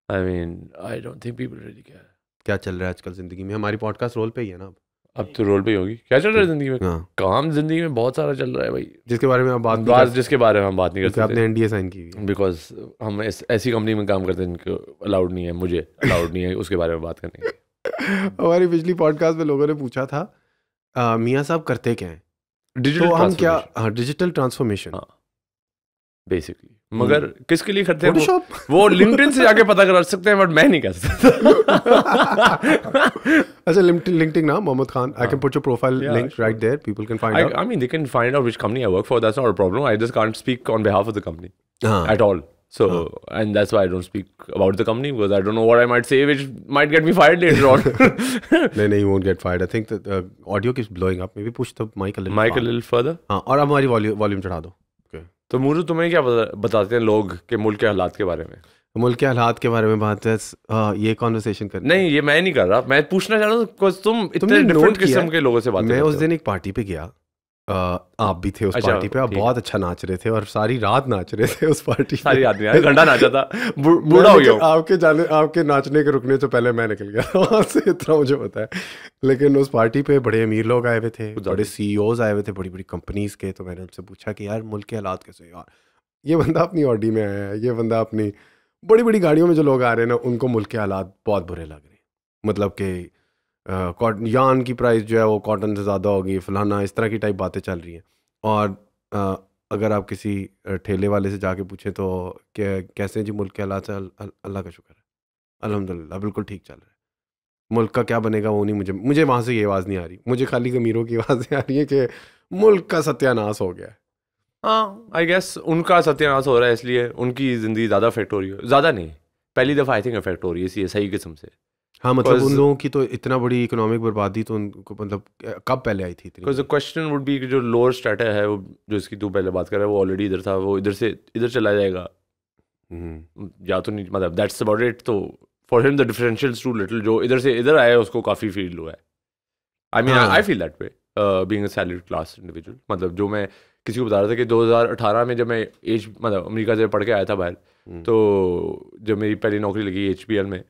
I mean, I don't think people really care. क्या चल रहा है आजकल जिंदगी में? हमारी पॉडकास्ट रोल पे ही है ना अब तो रोल पे ही होगी। क्या चल रहा है जिंदगी में? हाँ, काम जिंदगी में बहुत सारा चल रहा है भाई, जिसके बारे में आप बात नहीं कर जिसके बारे में हम बात नहीं कर सकते। आपने सकते एनडीए साइन की हुई है। बिकॉज हम ऐसी कंपनी में काम करते हैं जिनको अलाउड नहीं है, मुझे अलाउड नहीं है उसके बारे में बात करने की। हमारी पिछली पॉडकास्ट में लोगों ने पूछा था मियां साहब करते क्या हैं? डिजिटल तो हम क्या ट्रांसफॉर्मेशन, डिजिटल ट्रांसफॉर्मेशन हाँ बेसिकली, मगर किसके लिए करते हैं फोटोशॉप वो लिंक्डइन से जाके पता कर सकते हैं, बट मैं नहीं कर सकता। अच्छा, लिंक्डइन ना Mohammad Khan, I can put your profile Yeah, link right there, people can find out. I mean, they can find out which company I work for. That's not a problem. I just can't speak on behalf of the company हाँ at all. So, and that's why I don't speak about the company, because I don't know what I might say, which might get me fired later on. नहीं, you won't get fired. I think the audio keeps blowing up. Maybe push the mic a little Mic a far. little further. हाँ, और अब हमारी volume चढ़ा दो। तो मूरू, तुम्हें क्या बताते हैं लोग के मुल्क के हालात के बारे में? मुल्क के हालात के बारे में बात है, ये कॉन्वर्सेशन करनी। नहीं, ये मैं नहीं कर रहा, मैं पूछना चाह रहा हूँ बिकॉज तुम इतने तुमने डिफरेंट नोट किया किस्म के लोगों से बात मैं करते उस दिन एक पार्टी पे गया, आप भी थे उस अच्छा, पार्टी पे, आप ठीक बहुत अच्छा नाच रहे थे और सारी रात नाच रहे थे उस पार्टी सारी पे। आदमी घंटा नाचा था, बूढ़ा हो गया हूँ। आपके नाचने के रुकने से पहले मैं निकल गया वहाँ से, इतना मुझे पता है। लेकिन उस पार्टी पे बड़े अमीर लोग आए हुए थे, बड़े सीईओज आए हुए थे बड़ी बड़ी कंपनीज के। तो मैंने उनसे पूछा कि यार मुल्क के हालात कैसे? यार ये बंदा अपनी ऑडी में आया है, ये बंदा अपनी बड़ी बड़ी गाड़ियों में जो लोग आ रहे हैं ना, उनको मुल्क के हालात बहुत बुरे लग रहे हैं। मतलब कि यान की प्राइस जो है वो कॉटन से ज़्यादा होगी, फलाना, इस तरह की टाइप बातें चल रही हैं। और अगर आप किसी ठेले वाले से जाके पूछें तो कैसे जी मुल्क के हालात? अल्लाह का शुक्र है, अल्हम्दुलिल्लाह बिल्कुल ठीक चल रहा है। मुल्क का क्या बनेगा वो नहीं, मुझे वहाँ से ये आवाज़ नहीं आ रही। मुझे खाली अमीरों की आवाज़ें आ रही हैं कि मुल्क का सत्यानाश हो गया है। हाँ, आई गेस उनका सत्यानाश हो रहा है, इसलिए उनकी ज़िंदगी ज़्यादा अफेक्ट हो रही है। ज़्यादा नहीं, पहली दफ़ा आई थिंक अफेक्ट हो रही है, इसी सही किस्म से। हाँ, मतलब उन लोगों की तो इतना बड़ी इकोनॉमिक बर्बादी तो उनको मतलब कब पहले आई थी इतनी? Because the question would be कि जो लोअर स्ट्रेटा है, वो जो इसकी तू पहले बात कर रहा है, वो ऑलरेडी इधर था, वो इधर से इधर चला जाएगा या तो नहीं, मतलब दैट्स अबाउट इट। तो for him the differentials too little. जो इधर से इधर आया उसको काफ़ी फील हुआ है। आई mean I feel that way being a salaried class individual. मतलब जो मैं किसी को बता रहा था कि 2018 में जब मैं मतलब अमेरिका से पढ़ के आया था बाहर, तो जब मेरी पहली नौकरी लगी HBL में,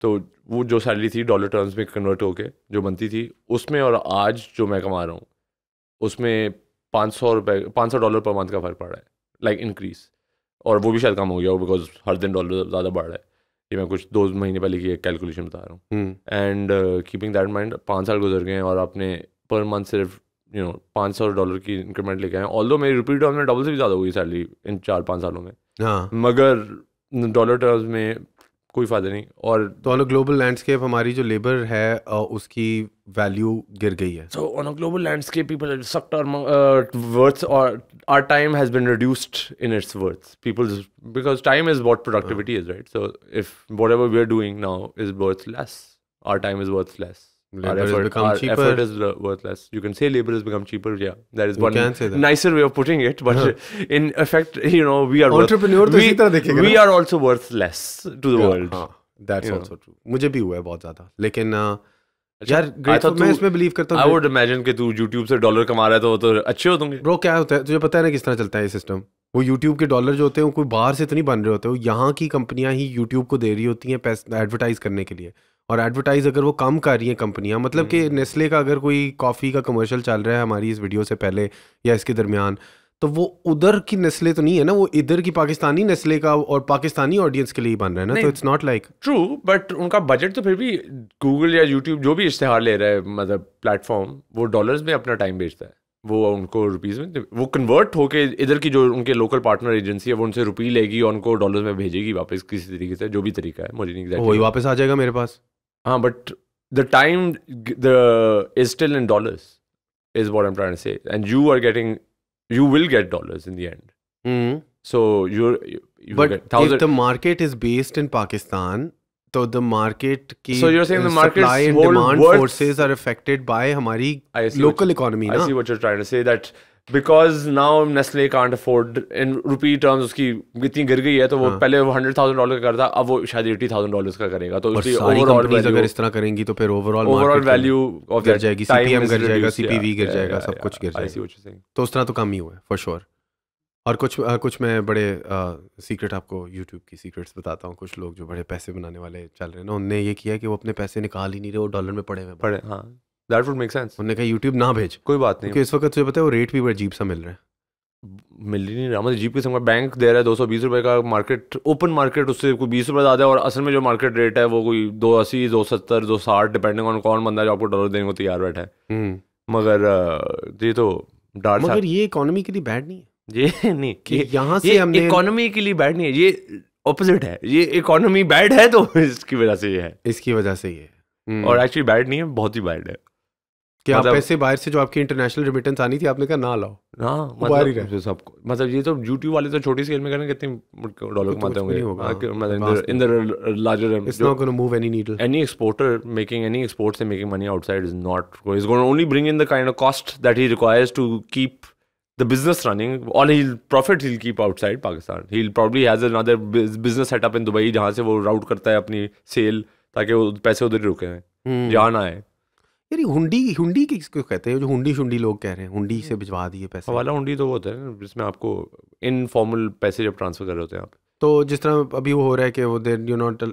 तो वो जो सैलरी थी डॉलर टर्म्स में कन्वर्ट होके जो बनती थी, उसमें और आज जो मैं कमा रहा हूँ उसमें $500 पर मंथ का फ़र्क पड़ रहा है, लाइक इंक्रीज। और वो भी शायद कम हो गया हो बिकॉज हर दिन डॉलर ज़्यादा बढ़ रहा है। ये मैं कुछ 2 महीने पहले की एक कैलकुलेशन बता रहा हूँ। एंड कीपिंग दैट माइंड 5 साल गुजर गए हैं और आपने पर मंथ सिर्फ $500 की इंक्रीमेंट लेके आए। ऑल्दो मेरी रुपी टर्म्स में डबल से भी ज़्यादा हुई सैलरी इन 4-5 सालों में, मगर डॉलर टर्म्स में कोई फ़ायदा नहीं। और तो ऑन अ ग्लोबल लैंडस्केप हमारी जो लेबर है उसकी वैल्यू गिर गई है। So on a global landscape, people have sucked our worth, or our time has been reduced in its worth. Because time is what productivity is, right? So if whatever we're doing now is worth less, our time is worth less. Labor has become cheaper. Effort is worth less. You can say labor has become cheaper. Yeah, that is one can say that. nicer way of putting it. But in effect, we are entrepreneur तो इसी तरह देखेगा we are also worth less to the world. That's also true. मुझे भी हुआ है बहुत ज़्यादा, लेकिन यार मैं इसमें बिलीव करता हूँ। I would imagine कि तू YouTube से डॉलर कमा रहा है तो वो तो अच्छे हो तुमगे। ब्रो क्या होता है तुझे पता है ना किस तरह चलता है ये सिस्टम? वो YouTube के डॉलर जो होते हैं वो कोई बाहर से तो नहीं बन रहे होते, वो यहाँ की कंपनियां ही YouTube को दे रही होती हैं पैसे एडवर्टाइज करने के लिए। और एडवर्टाइज अगर वो कम कर रही हैं कंपनियां, मतलब कि नेस्ले का अगर कोई कॉफ़ी का कमर्शियल चल रहा है हमारी इस वीडियो से पहले या इसके दरमियान, तो वो उधर की नेस्ले तो नहीं है ना, वो इधर की पाकिस्तानी नेस्ले का और पाकिस्तानी ऑडियंस के लिए ही बन रहा है ना। तो it's not like true, but उनका बजट तो फिर भी गूगल या यूट्यूब जो भी इश्तेहार ले रहा है, मतलब प्लेटफॉर्म, वो डॉलर्स में अपना टाइम बेचता है, वो उनको रुपीज़ में वो कन्वर्ट होके इधर की जो उनके लोकल पार्टनर एजेंसी है वो उनसे रुपये लेगी और उनको डॉलर्स में भेजेगी वापस किसी तरीके से, जो भी तरीका है मुझे नहीं वही वापस आ जाएगा मेरे पास। हाँ, but the time is still in dollars is what I am trying to say, and you will get dollars in the end. So but if the market is based in Pakistan, so the market ki so you're saying the market's supply and demand forces are affected by hamari local economy na? I see what you're trying to say, that because now Nestle can't afford in rupee terms उसकी इतनी गिर गई है, तो वो पहले वो $100,000 का करता, अब वो शायद $80,000 का करेगा। तो उसकी ओवरऑल वैल्यू अगर इस तरह करेंगी तो फिर ओवरऑल वैल्यू ऑफ गिर जाएगी, CPM गिर जाएगा, CPV गिर जाएगा, सब कुछ गिर जाएगा। तो उस तरह तो कम ही हुआ है फॉर श्योर। और कुछ मैं बड़े सीक्रेट आपको यूट्यूब की सीक्रेट्स बताता हूँ। कुछ लोग जो बड़े पैसे बनाने वाले चल रहे हैं ना, उनने ये किया कि वो अपने पैसे निकाल ही नहीं रहे, वो डॉलर में पड़े हुए पड़े। हाँ, दैट वुड मेक सेंस। उन्होंने कहा यूट्यूब ना भेज, कोई बात नहीं, क्योंकि इस वक्त तुझे पता है वो रेट भी बड़ा अजीब सा मिल रहा है। मिल ही नहीं रहा। मतलब जीप किस्म का बैंक दे रहा है 220 रुपये का मार्केट, ओपन मार्केट उससे कोई 20 रुपये ज़्यादा है, और असल में जो मार्केट रेट है वो कोई 280, 270, 260 डिपेंडिंग ऑन कौन बंदा जो आपको डॉलर देने को तैयार बैठा है। मगर ये तो डार्क, मगर ये इकोनॉमी के लिए बैड नहीं है। ये नहीं कि यहाँ से हमने इकोनॉमी के लिए बैड नहीं है, ये ऑपोजिट है। ये इकोनॉमी बैड है तो इसकी वजह से ये है, इसकी वजह से ये और एक्चुअली बैड नहीं है, बहुत ही बैड है। कि आप पैसे बाहर से जो आपकी इंटरनेशनल रिमिटेंस आनी थी आपने कहा ना लाओ। हाँ, मतलब सबको, मतलब ये तो यूट्यूब वाले तो छोटी स्केल में करेंगे, कितने डॉलर कमाते होंगे in the larger. It's not gonna move any needle. Any exporter making any export से making money outside is not, is gonna only bring in the kind of cost that he requires to keep the business running. All he'll profit he'll keep outside Pakistan. He'll probably has another business setup in Dubai जहाँ से वो राउट करता है अपनी cell, ताकि वो पैसे उधर ही रुके हैं, जहाँ ना आए। यार हुंडी किसको कहते हैं, जो हुंडी लोग कह रहे हैं, हुंडी से भिजवा दिए पैसे। हवाला हुंडी तो वो होता है जिसमें आपको इनफॉर्मल पैसे जब ट्रांसफर कर रहे होते हैं आप। तो जिस तरह अभी वो हो रहा है कि वो there you not,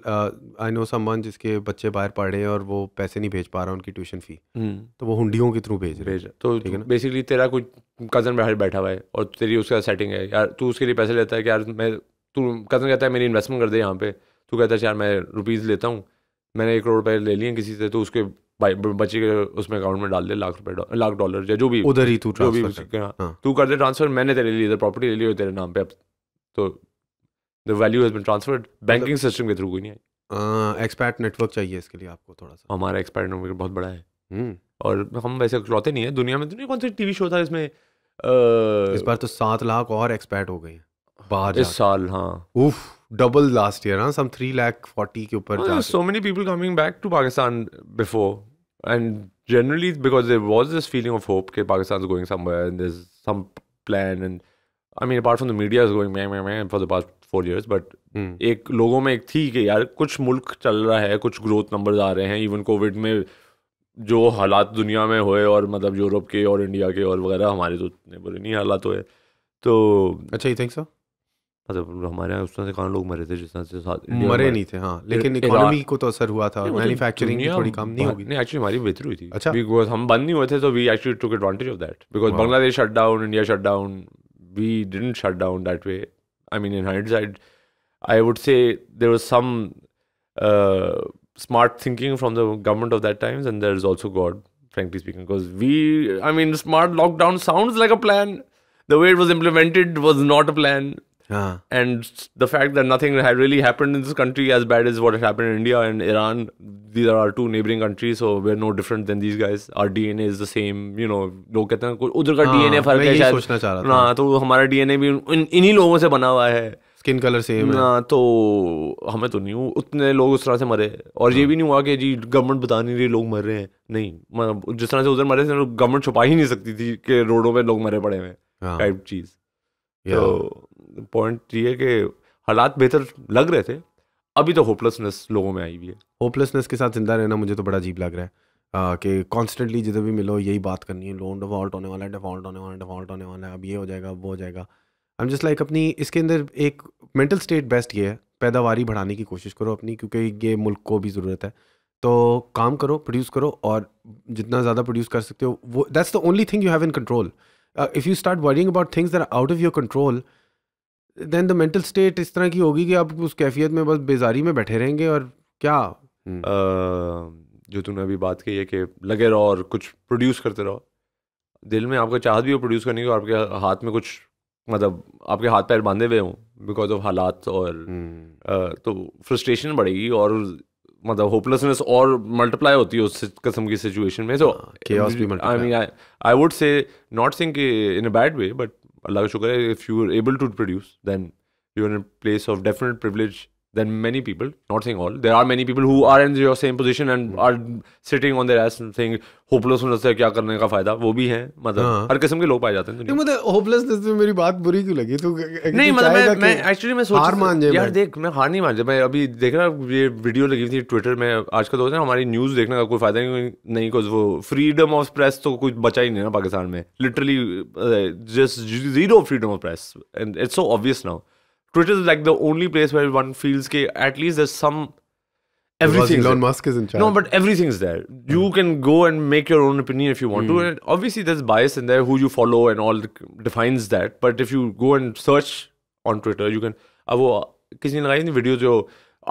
I know someone जिसके बच्चे बाहर पढ़ रहे हैं और वो पैसे नहीं भेज पा रहा उनकी ट्यूशन फी, तो वो हुंडियों के थ्रू भेज रहे हैं। तो बेसिकली तेरा कोई कज़न बाहर बैठा हुआ है और तेरी उसका सेटिंग है यार, तू उसके लिए पैसे लेता है कि यार तू कज़न कहता है मेरी इन्वेस्टमेंट कर दे यहाँ पे, तू कहता है यार मैं रुपीज़ लेता हूँ, मैंने 1 करोड़ रुपये ले लिए किसी से, तो उसके बच्चे के उसमें अकाउंट में डाल दे लाख डॉलर या जो भी, उधर ही तू जो भी तू कर दे ट्रांसफर, मैंने तेरे लिए इधर प्रॉपर्टी ले ली तेरे नाम पे, अब तो the value has been transferred, banking system के थ्रू कोई नहीं आई। एक्सपैट नेटवर्क चाहिए इसके लिए आपको थोड़ा सा। हमारा एक्सपैट नेटवर्क बहुत बड़ा है, और हम वैसे इकलौते नहीं है दुनिया में। दुनिया कौन सा टीवी शो था इसमें, इस बार तो 7 लाख और एक्सपैट हो गए हैं बाहर इस साल। हाँ, उफ, डबल लास्ट ईयर। हाँ, सम 340,000 के ऊपर जा। so many people coming back to Pakistan before, and generally because there was this feeling of hope that Pakistan is going somewhere and there's some plan, and I mean apart from the media is going meh for the past 4 years, but एक लोगों में एक थी कि यार कुछ मुल्क चल रहा है, कुछ ग्रोथ नंबर्स आ रहे हैं। इवन कोविड में जो हालात दुनिया में हुए, और मतलब यूरोप के और इंडिया के और वगैरह, हमारे तो इतने बुरे नहीं हालात हुए। तो अच्छा, यू थिंक सो? मतलब हमारे यहाँ उस तरह से कहाँ लोग मरे थे जिस तरह से मरे नहीं थे, हाँ, लेकिन इकोनॉमी को तो असर हुआ था, मैन्युफैक्चरिंग की थोड़ी कम नहीं होगी। नहीं, एक्चुअली हमारी बेहतर हुई थी। अच्छा, बिकॉज हम बंद नहीं हुए थे, तो we actually took advantage of that, because Bangladesh shut down, India shut down, we didn't shut down that way. I mean, in hindsight, I would say there was some smart thinking from the government of that times, and there's also God, frankly speaking, because I mean, smart lockdown sounds like a plan. The way it was implemented was not a plan. And the fact that nothing had really happened in this country as bad as what had happened in India and Iran, these are our 2 neighboring countries, so we're no different than these guys. Our DNA is the same, you know. लोग कहते हैं उधर का DNA फर्क है शायद, सोचना चाह रहा था ना, तो हमारा DNA भी इन्हीं लोगों से बना हुआ है, स्किन कलर सेम है ना, तो हमें तो नहीं उतने लोग उस तरह से मरे। और ये भी नहीं हुआ कि जी गवर्नमेंट बता नहीं रही लोग मर रहे हैं, नहीं, मतलब जिस तरह से उधर मरे थे गवर्नमेंट छुपा ही नहीं सकती थी कि रोडों पे लोग मरे पड़े हुए टाइप चीज़। तो पॉइंट ये है कि हालात बेहतर लग रहे थे, अभी तो होपलेसनेस लोगों में आई हुई है। होपलेसनेस के साथ जिंदा रहना मुझे तो बड़ा अजीब लग रहा है कि कॉन्स्टेंटली जिधर भी मिलो यही बात करनी है, लोन डिफॉल्ट होने वाला है, डिफॉल्ट होने वाला है, डिफॉल्ट होने वाला है, अब ये हो जाएगा, अब वो हो जाएगा। आई एम जस्ट लाइक, अपनी इसके अंदर एक मेंटल स्टेट बेस्ट ये है, पैदावारी बढ़ाने की कोशिश करो अपनी, क्योंकि ये मुल्क को भी ज़रूरत है। तो काम करो, प्रोड्यूस करो, और जितना ज़्यादा प्रोड्यूस कर सकते हो वो, that's the only thing you have in control. If you start worrying about things that are out of your control, then the mental state इस तरह की होगी कि आप उस कैफियत में बस बेजारी में बैठे रहेंगे। और क्या जो तूने अभी बात की है कि लगे रहो और कुछ प्रोड्यूस करते रहो, दिल में आपका चाहत भी हो प्रोड्यूस करने की, और आपके हाथ में कुछ, मतलब आपके हाथ पैर बांधे हुए हों बिकॉज ऑफ हालात, और तो फ्रस्ट्रेशन बढ़ेगी, और मतलब होपलेसनेस और मल्टीप्लाई होती है उस किस्म की सिचुएशन में। तो I mean I would say not think in a bad way, but Allah का शुक्र है, if you are able to produce then you are in a place of definite privilege than many people, not saying all. There are many people who are in your same position and are sitting on their ass and saying hopelessness है क्या करने का फायदा, वो भी हैं, मतलब हर किस्म के लोग पाए जाते हैं. नहीं मतलब hopelessness में मेरी बात बुरी क्यों लगी? तो नहीं मतलब मैं एक्चुअली मैं सोच हार मान जाए यार. देख मैं हार नहीं मान जाए. मैं अभी देख रहा ये वीडियो लगी थी ट्विटर में. आज का दोस्त है हमारी न्यूज़ देखने का कोई फायदा नहीं कुछ. वो फ्रीडम ऑफ प्रेस तो कुछ बचा ही नहीं ना पाकिस्तान में. Literally just zero freedom of press and it's so obvious now. Twitter is like the only place where one feels that at least there's some everything. Elon Musk is in charge. No, but everything's there. You can go and make your own opinion if you want to. And obviously, there's bias in there. Who you follow and all defines that. But if you go and search on Twitter, you can. अब वो किसी ने लगाई थी video जो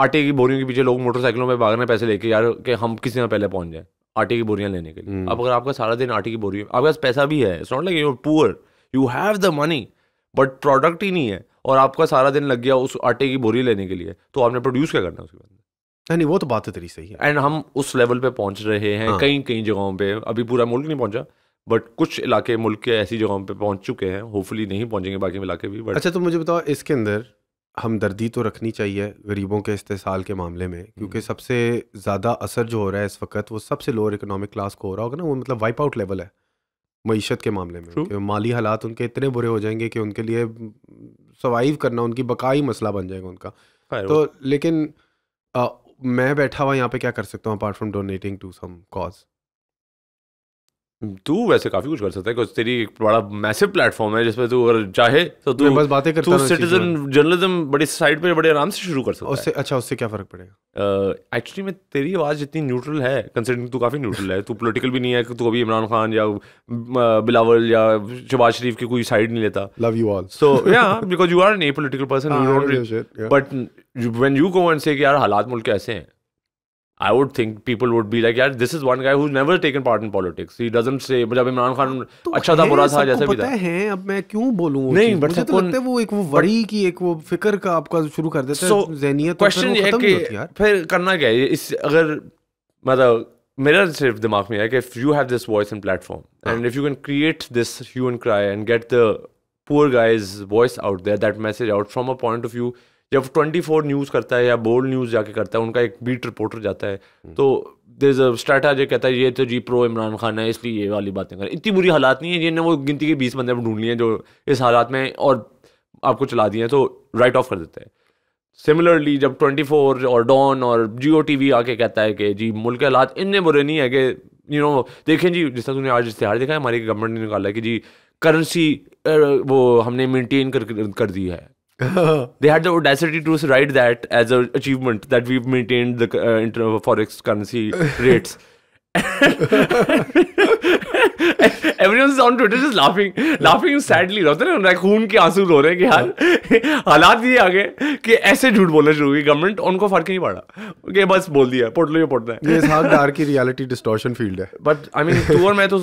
आटे की बोरियों के पीछे लोग मोटरसाइकिलों में भाग रहे हैं पैसे लेके यार कि हम किसी में पहले पहुंच जाए आटे की बोरियां लेने के लिए. अब अगर आपका सारा दिन आटे की बोरी, आपके पास पैसा भी है, it's not like you are poor, you have the money but product ही नहीं है और आपका सारा दिन लग गया उस आटे की बोरी लेने के लिए, तो आपने प्रोड्यूस क्या करना है उसके बाद? नहीं वो तो बात तो तेरी सही है. एंड हम उस लेवल पे पहुंच रहे हैं. कई जगहों पे, अभी पूरा मुल्क नहीं पहुंचा बट कुछ इलाके मुल्क के ऐसी जगहों पे पहुंच चुके हैं. होपफुली नहीं पहुंचेंगे बाकी इलाके भी. अच्छा तो मुझे बताओ, इसके अंदर हमदर्दी तो रखनी चाहिए गरीबों के इस्तेसाल के मामले में, क्योंकि सबसे ज़्यादा असर जो हो रहा है इस वक्त वो सबसे लोअर इकोनॉमिक क्लास को हो रहा होगा ना. वो मतलब वाइप आउट लेवल है मईशत के मामले में. कि माली हालात उनके इतने बुरे हो जाएंगे कि उनके लिए सर्वाइव करना, उनकी बकाई मसला बन जाएगा उनका. तो लेकिन मैं बैठा हुआ यहाँ पे क्या कर सकता हूँ apart from donating to some cause? तू वैसे काफी कुछ कर सकता है क्योंकि तेरी एक बड़ा मैसिव प्लेटफॉर्म है जिसपे तू अगर चाहे तो तू बस बातें करता तू सिटीजन जर्नलिज्म बड़ी साइड पे बड़े आराम से शुरू कर सकता है. अच्छा उससे क्या फर्क पड़ेगा? एक्चुअली में तेरी आवाज़ जितनी न्यूट्रल है, कंसिडरिंग तू काफ़ी न्यूट्रल है, तू पॉलिटिकल भी नहीं है कि तू अभी इमरान खान या बिलावल या शहबाज शरीफ की कोई साइड नहीं लेता. Love you all. So yeah because you are an apolitical person, but when you go and say कि यार हालात मुल्क के ऐसे हैं, I would think people would be like, यार this is one guy who's never taken part in politics. He doesn't say, जब इमरान खान अच्छा था बुरा था जैसा भी था. है अब मैं क्यों बोलूँ? नहीं बट मुझे तो लगता है वो एक वो वरी की एक वो फिक्र का आपका शुरू कर देता है ज़हनियत. क्वेश्चन ये है कि फिर करना क्या है इस, अगर मतलब मेरा सिर्फ दिमाग में है कि if you have this voice and platform and if you can create this hue and cry and get the poor guy's voice out there, that message out from a point of view. जब 24 news करता है या bold news जाके करता है, उनका एक beat reporter जाता है तो देयर इज अ स्ट्रैटेजी कहता है ये तो जी प्रो इमरान खान है इसलिए ये वाली बातें करें. इतनी बुरी हालात नहीं है जिन्हें वो गिनती के 20 बंदे ढूंढ लिए जो इस हालात में और आपको चला दिए तो राइट ऑफ कर देता है. सिमिलरली जब 24 और डॉन और जियो टीवी आके कहता है कि जी मुल्क के हालात इतने बुरे नहीं है कि यू नो देखें जी, जिस तरह तूने आज इश्तिहार देखा है हमारी गवर्नमेंट ने निकाला है कि जी करेंसी वो हमने मेंटेन कर दी है. They had the audacity to write that as an achievement that we've maintained the forex currency rates. Everyone's on Twitter just laughing sadly. Like खून के आंसू रो रहे हैं कि यार हालात ये आ गए कि ऐसे झूठ बोलना शुरू हुई गवर्नमेंट, उनको फर्क नहीं पड़ा कि बस बोल दिया पोर्टल है. ये इसहाक डार की रियलिटी डिस्टॉर्शन फील्ड है. बट आई मीन तू और मैं तो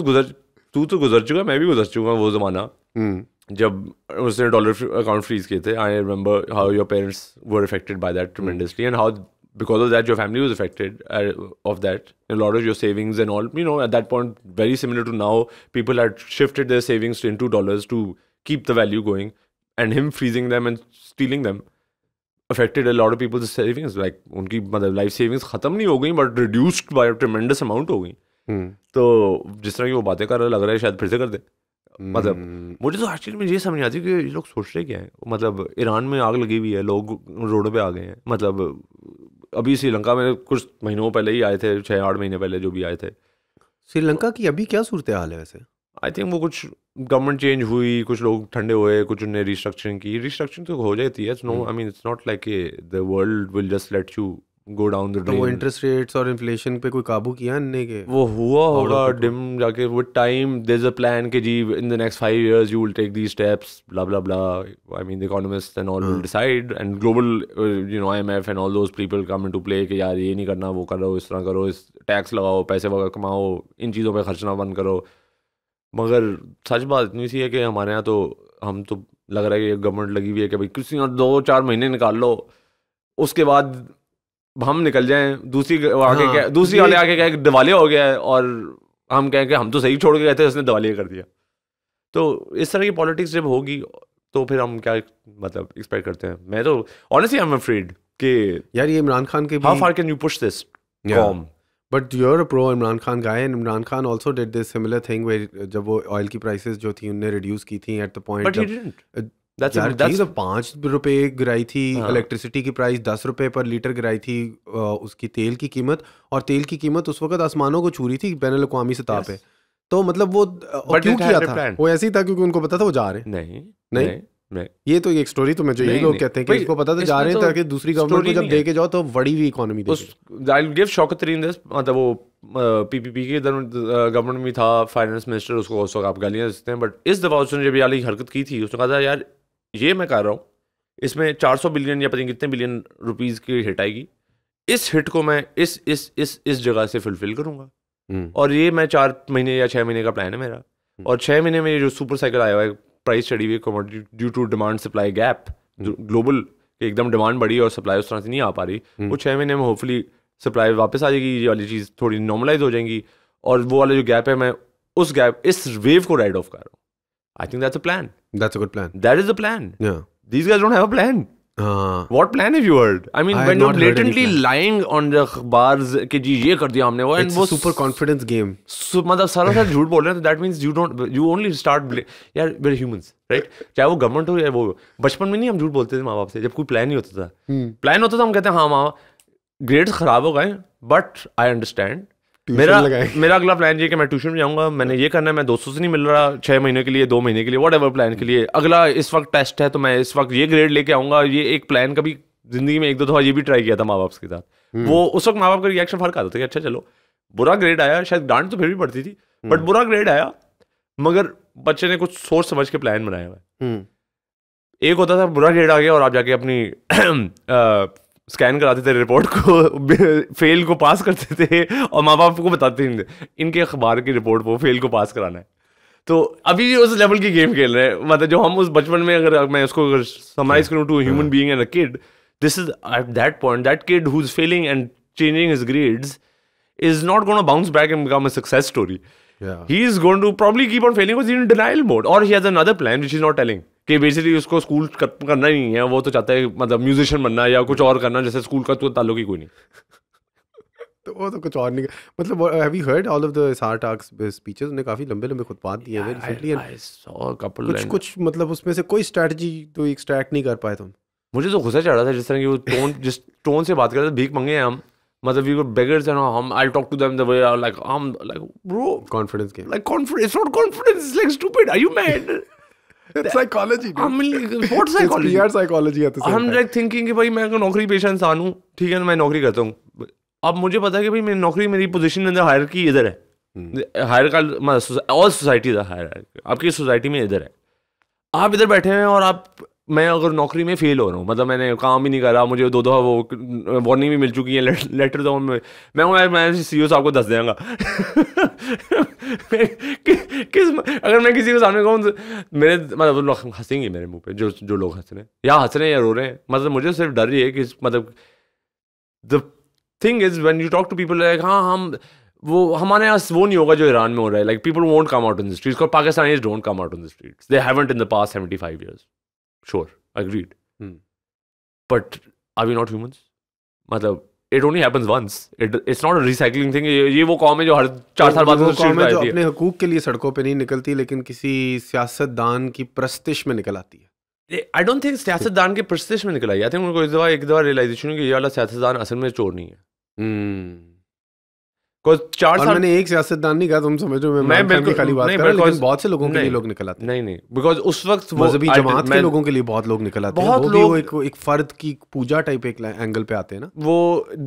तू तो गुजर चुका, मैं भी गुजर चुका वो जमाना जब उसने डॉलर अकाउंट फ्रीज किए थे. I remember how your parents were affected by that tremendously and how because of that your family was affected of that. A lot of your savings and all, you know, at that point very similar to now, people had shifted their savings into dollars to keep the value going, and him freezing them and stealing them affected a lot of people's savings. Like उनकी मतलब life savings ख़त्म नहीं हो गई but reduced by a tremendous amount हो गई. तो जिस तरह की वो बातें कर रहा लग रहा है शायद फिर से कर दे. मतलब मुझे तो एक्चुअली में ये समझ नहीं आती कि ये लोग सोच रहे क्या है. मतलब ईरान में आग लगी हुई है, लोग रोडों पे आ गए हैं. मतलब अभी श्रीलंका में कुछ महीनों पहले ही आए थे, 6-8 महीने पहले जो भी आए थे. श्रीलंका की अभी क्या सूरत हाल है वैसे? आई थिंक वो कुछ गवर्नमेंट चेंज हुई, कुछ लोग ठंडे हुए, कुछ उन्हें रिस्ट्रक्चरिंग की. रिस्ट्रक्चरिंग तो हो जाती है. No I mean it's not like the world will just let you go down the drain. तो वो इंटरेस्ट रेट्स और इन्फ्लेशन पे कोई काबू किया इनने के? वो हुआ होगा डिम जाके with time. There is a plan कि जी in the next 5 years you will take these steps blah blah blah. I mean the economists and all will decide and global you know IMF and all those people come into play कि यार ये नहीं करना, वो करो, इस तरह करो, इस टैक्स लगाओ, पैसे वगैरह कमाओ, इन चीज़ों पे खर्चना बंद करो. मगर सच बात इतनी सी है कि हमारे यहाँ तो हम तो लग रहा है कि गवर्नमेंट लगी हुई है कि भाई किसी और 2-4 महीने निकाल लो, उसके बाद हम निकल जाएं. दूसरी वाले आके क्या दिवालिया हो गया है और हम कहें कि हम तो सही छोड़ के गए थे, उसने दिवालिया कर दिया. तो इस तरह की पॉलिटिक्स जब होगी तो फिर हम क्या मतलब एक्सपेक्ट करते हैं. मैं तो ऑनेस्टली आई एम अफ्रेड कि यार ये इमरान खान के how भी far can you push this calm? But you're a pro Imran Khan guy, and Imran Khan also did this similar thing where जब वो oil की prices जो थी उन्हें reduce की थी at the point. But he didn't. यार ठीक है, 5 रुपए गिराई थी इलेक्ट्रिसिटी की प्राइस, 10 रुपए पर लीटर गिराई थी उसकी तेल की कीमत, और तेल की कीमत उस वक्त आसमानों को छू रही थी बैनुल अक़वामी सतह पे। तो मतलब वो क्यों किया था? वो ऐसे ही था क्योंकि उनको पता था वो जा रहे हैं। नहीं ये तो एक स्टोरी तो मैं जो ये लोग कहते हैं कि इसको पता था जा रहे हैं ताकि दूसरी गवर्नमेंट को जब दे के जाओ तो बड़ी हुई इकोनॉमी देगी। I will give Shaukat in this, मतलब वो पीपीपी के गवर्नमेंट में था फाइनेंस मिनिस्टर, उसको उस वक्त आप गालियाँ देते हैं, बट इस दफ़ा उसने जब वाली हरकत की थी उसने कहा था यार ये मैं कर रहा हूँ, इसमें 400 बिलियन या पता नहीं कितने बिलियन रुपीस की हिट आएगी, इस हिट को मैं इस जगह से फुलफिल करूँगा, और ये मैं 4 महीने या 6 महीने का प्लान है मेरा, और 6 महीने में जो सुपर साइकिल आया हुआ है, प्राइस चढ़ी हुई commodity due to demand supply gap, global एकदम डिमांड बढ़ी और सप्लाई उस तरह से नहीं आ पा रही, वो 6 महीने में होपफुली सप्लाई वापस आ जाएगी, ये वाली चीज़ थोड़ी नॉर्मलाइज हो जाएंगी, और वो वाला जो गैप है मैं उस गैप इस वेव को राइड ऑफ कर रहा हूँ। I think that's a plan. That's a good plan. That is a plan. Yeah. These guys don't have a plan. What plan have you heard? I mean, when you're blatantly lying on the अखबार कि जी ये कर दिया हमने वो, and वो super confidence game. मतलब सारा झूठ बोल रहे हैं, तो that means you only start यार we're humans, right? चाहे वो गवर्नमेंट हो या वो, बचपन में नहीं हम झूठ बोलते थे माँ बाप से जब कोई प्लान नहीं होता था। प्लान होता था हम कहते हैं हाँ माँ ग्रेड्स खराब हो गए, बट आई अंडरस्टैंड, मेरा अगला प्लान ये कि मैं ट्यूशन में जाऊंगा, मैंने ये करना है, मैं दोस्तों से नहीं मिल रहा 6 महीने के लिए, 2 महीने के लिए, व्हाटएवर प्लान के लिए, अगला इस वक्त टेस्ट है तो मैं इस वक्त ये ग्रेड लेके आऊंगा। ये एक प्लान कभी जिंदगी में 1-2 दफा ये भी ट्राई किया था माँ बाप के साथ। वो उस वक्त माँ बाप का रिएक्शन फर्क आता था कि अच्छा चलो बुरा ग्रेड आया, शायद डांट तो फिर भी पड़ती थी, बट बुरा ग्रेड आया, मगर बच्चे ने कुछ सोच समझ के प्लान बनाया हुआ है। एक होता था बुरा ग्रेड आ गया और आप जाके अपनी स्कैन कराते थे रिपोर्ट को, फेल को पास करते थे और माँ बाप को बताते थे इनके अखबार की रिपोर्ट को फेल को पास कराना है। तो अभी उस लेवल की गेम खेल रहे हैं, मतलब जो हम उस बचपन में, अगर मैं उसको समराइज करूँ to human being and a kid, this is at that point, that kid who is failing and changing his grades is not going to bounce back and become a success story. Yeah. He is going to probably keep on failing because he's in denial mode, or he has another plan which he's not telling. कि basically उसको school करना ही नहीं है, वो तो चाहता है मतलब म्यूजिशियन बनना या कुछ और करना, जैसे स्कूल का तो ताल्लुक ही कोई नहीं। तो वो तो कुछ और नहीं, मतलब have you heard all of the Ishaq Dar's speeches? उन्हें काफी लंबे खुतबात दिए हैं recently, and I saw a couple कुछ मतलब उसमें से कोई स्ट्रेटजी तो एक्सट्रैक्ट नहीं कर पाए तुम। मुझे तो गुस्सा चढ़ रहा था जिस तरह की वो टोन, जिस टोन से बात कर रहे थे, भीख मंगे हैं हम, मतलब we were beggars and I'll talk to them the way I'm like bro, confidence game, like confidence, it's not confidence, it's like stupid, are you mad? It's psychology, dude. I'm like, what psychology? It's PR psychology at the same time. I'm like thinking कि भाई मैं अगर नौकरी पेशा इंसान हूँ, ठीक है ना, मैं नौकरी करता हूँ, अब मुझे पता है कि भाई मेरी नौकरी, मेरी पोजीशन इन द हायरार्की इधर है, hierarchy all society the hierarchy, आपकी सोसाइटी में इधर है, आप इधर बैठे हैं और आप, मैं अगर नौकरी में फेल हो रहा हूँ, मतलब मैंने काम भी नहीं करा, मुझे 2 दफा वो वार्निंग भी मिल चुकी है, लेटर तो मैं CEO साहब को दस देंगा अगर मैं किसी को सामने कहूँ मेरे, मतलब लोग हंसेंगे मेरे मुंह पे, जो लोग हंस रहे हैं या रो रहे हैं, मतलब मुझे सिर्फ डर ही है कि मतलब the thing is when you talk to people like हाँ हम वो हमारे यहाँ वो नहीं होगा जो ईरान में हो रहा है, like people won't come out in the streets, Pakistanis don't come out in the streets, they haven't in the past 75 years. Sure, agreed. But are we not humans? मतलब it only happens once. It's not a recycling thing. ये वो कौम है जो हर 4 साल बाद कौम है जो अपने हकूक के लिए सड़कों पे नहीं निकलती, लेकिन किसी सियासतदान की प्रस्तिश में निकल आती है। I don't think सियासतदान के प्रस्तिश में निकल आई। I think उनको एक दफा रियलाइजेशन हुई कि ये वाला सियासतदान असल में चोर नहीं है। 4 साल मैंने एक सियासतदान नहीं कहा, तुम समझ रहे हो, मैं बिल्कुल खाली बात कर रहा हूं, लेकिन बहुत से लोगों के लिए लोग निकल आते हैं। नहीं बिकॉज़ उस वक्त वो मजहबी जमात के लोगों के लिए बहुत लोग निकल आते हैं, वो भी वो एक फर्द की पूजा टाइप एक एंगल पे आते हैं ना। वो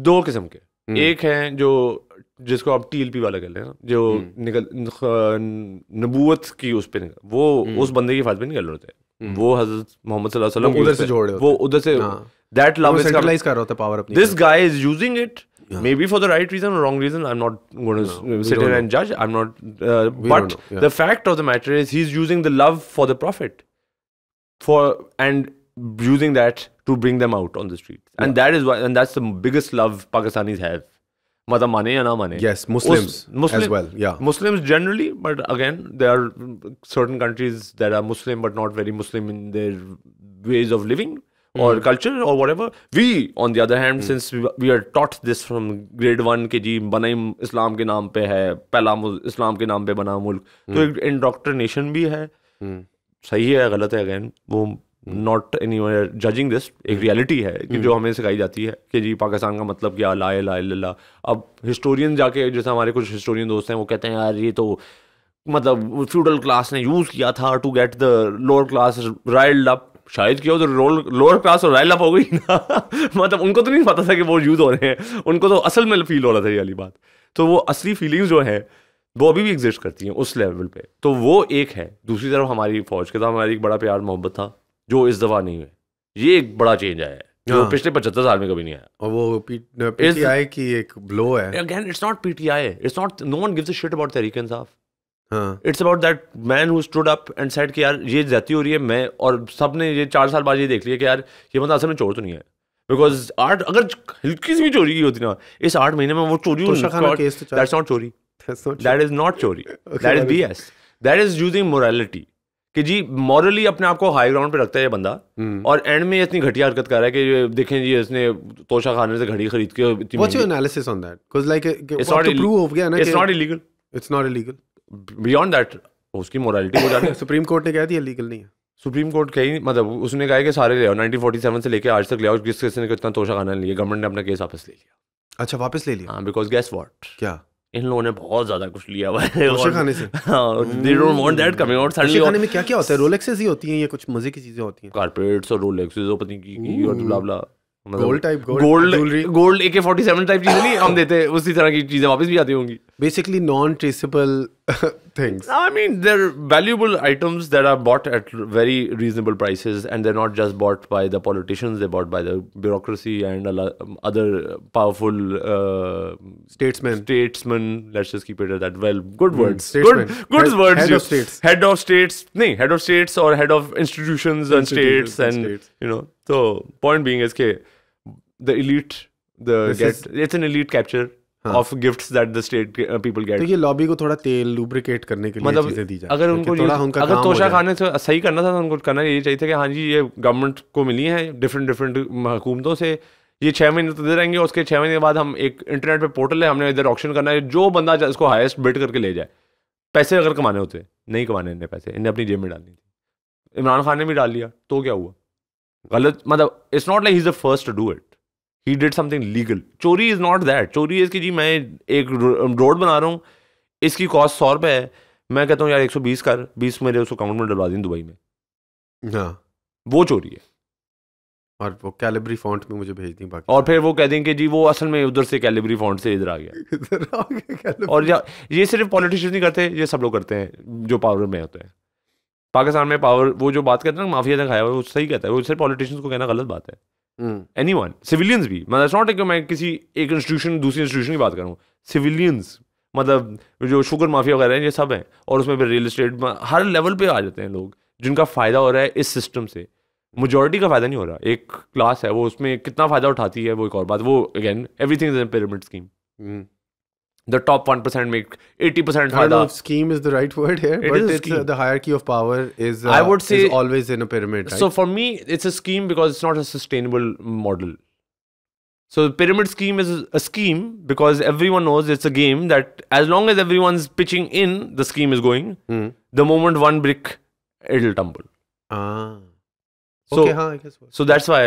2 किस्म के, एक हैं जो जिसको आप TLP वाला कहते हैं, जो नबूवत की उस पे वो उस बंदे की फायदे पे निकल रहे थे, वो हजरत मोहम्मद सल्लल्लाहु अलैहि वसल्लम उधर से जोड़ रहे होते, वो उधर say that love is centralise कर रहा होता पावर अपनी। This guy is using it maybe for the right reason or wrong reason, I'm not going to sit here and judge, I'm not but the fact of the matter is he's using the love for the prophet and using that to bring them out on the streets, and that is why, and that's the biggest love Pakistanis have, मतलब माने या ना माने, yes, Muslims as well, yeah, Muslims generally, but again there are certain countries that are Muslim but not very Muslim in their ways of living, or culture or whatever. We, on the other hand, since we are taught this from grade 1 के जी बना ही इस्लाम के नाम पे है, पहला इस्लाम के नाम पे बना मुल्क, तो एक इंडोक्ट्रिनेशन भी है. सही है गलत है, अगेन वो नॉट एनीवेयर जजिंग दिस, एक रियलिटी है कि जो हमें सिखाई जाती है कि जी पाकिस्तान का मतलब क्या, ला इलाहा इल्लल्लाह. अब हिस्टोरियन जाके, जैसे हमारे कुछ हिस्टोरियन दोस्त हैं, वो कहते हैं यार ये तो मतलब फ्यूडल क्लास ने यूज किया था to get the lower class riled up. शायद किया तो लोअर क्लास और राइल्ड अप हो गई ना. मतलब उनको तो नहीं पता था कि वो यूज हो रहे हैं, उनको तो असल में फील हो रहा था ये वाली बात. तो वो असली फीलिंग्स जो है वो अभी भी एग्जिस्ट करती हैं उस लेवल पे. तो वो एक है. दूसरी तरफ हमारी फौज के साथ हमारी एक बड़ा प्यार मोहब्बत था, जो इस दफा नहीं है. ये एक बड़ा चेंज आया है जो पिछले 75 साल में कभी नहीं आया. और वो पीटीआई की एक ब्लो है. Again it's not PTI, it's not, no one gives a shit about Tehreek Insaf. It's about that man who stood up and said कि यार ये ज्यादती हो रही है. मैं और सब ने ये 4 साल बाद ये देख लिया कि यार ये बंदा असल में चोर तो नहीं है. बिकॉज आर्ट अगर हल्की सी भी चोरी की होती ना इस 8 महीने में, वो चोरी, दैट्स नॉट चोरी, दैट इज नॉट चोरी, that is BS, that is using morality. कि जी मॉरली अपने आप को हाई ग्राउंड पे रखता है ये बंदा, और एंड में इतनी घटिया हरकत कर रहा है कि देखें जी इसने तोशा-खाने से घड़ी खरीद के. What's your analysis on that? Because like it's not prove हो गया ना, it's not illegal. It's not illegal. Beyond that उसकी मोरालिटी हो जाती है. सुप्रीम कोर्ट ने कह दिया लीगल नहीं है. सुप्रीम कोर्ट कहीं मतलब उसने कहा कि सारे ले आओ, 1947 से लेके आज तक ले आओ, किसने कितना तोशा-खाना लिया. गवर्नमेंट ने अपना केस वापस ले लिया. अच्छा वापस ले लिया. हाँ, बिकॉज गेस व्हाट, क्या इन लोगों ने बहुत ज्यादा कुछ लिया हुआ है तोशा-खाने से. They don't want that coming out suddenly. तोशा-खाने में क्या क्या होता है? रोलेक्सेस ही होती हैं या कुछ मजे की चीजें होती हैं? कारपेट्स और रोलेक्सेस और पता की और blah blah. Gold type gold AK-47 type चीजें नहीं हम देते, उसी तरह की चीजें वापस भी आती होंगी. Basically non traceable things. I mean, they're valuable items that are bought at very reasonable prices, and they're not just bought by the politicians, they're bought by the bureaucracy and other powerful statesmen. Let's just keep it at that. Well, good words. Good words. Head of states. Head of states or head of institutions and states, and you know. So point being is that the elite, it's an elite capture of gifts that the state people get. तो ये lobby को थोड़ा तेल lubricate करने के लिए चीजें दी जाती हैं. अगर तोशा-खाने से सही करना था तो उनको करना यही चाहिए था कि हाँ जी ये गवर्नमेंट को मिली है डिफरेंट हुकूमतों से, ये 6 महीने तो दे रहेंगे, उसके 6 महीने के बाद हम एक इंटरनेट पे पोर्टल है, हमने इधर ऑक्शन करना है, जो बंदा इसको हाईएस्ट बिड करके ले जाए. पैसे अगर कमाने होते, नहीं कमाने इन्हें पैसे, इन्हें अपनी जेब में डालनी थी. इमरान खान ने भी डाल लिया तो क्या हुआ? गलत मतलब it's not like he is the first to do it. He did something legal. चोरी is not that. चोरी is कि जी मैं एक रोड बना रहा हूँ, इसकी कॉस्ट 100 रुपये है, मैं कहता हूँ यार 120 कर, 20 मेरे उस अकाउंट में डलवा दी दुबई में. हाँ, वो चोरी है. और वो कैलिब्री फॉन्ट में मुझे भेज दी बाकी. और फिर वो कह देंगे कि जी वो असल में उधर से कैलिब्री फॉन्ट से इधर आ गया. और ये सिर्फ पॉलिटिशियंस नहीं करते, ये सब लोग करते हैं जो पावर में होते हैं. पाकिस्तान में पावर, वो जो बात कहते हैं ना माफिया ने खाया हुआ, वो सही कहता है. वो सिर्फ पॉलिटिशियंस को कहना गलत बात है. Anyone, civilians भी, मतलब it's not like मैं किसी एक इंस्टीट्यूशन दूसरी इंस्टीट्यूशन की बात कर रहा हूँ. सिविलियंस मतलब जो शुगर माफिया वगैरह हैं ये सब हैं, और उसमें फिर रियल एस्टेट हर लेवल पे आ जाते हैं लोग जिनका फायदा हो रहा है इस सिस्टम से. मेजॉरिटी का फायदा नहीं हो रहा. एक क्लास है वो उसमें कितना फायदा उठाती है वो एक और बात. वो again everything is a pyramid scheme. The top 1% make 80% I don't know if scheme is the right word here, but it's the hierarchy of power is I would say is always in a pyramid, right? So for me it's a scheme because it's not a sustainable model. So pyramid scheme is a scheme because everyone knows it's a game that as long as everyone's pitching in, the scheme is going. The moment one brick, it'll tumble. So, okay, I guess so that's why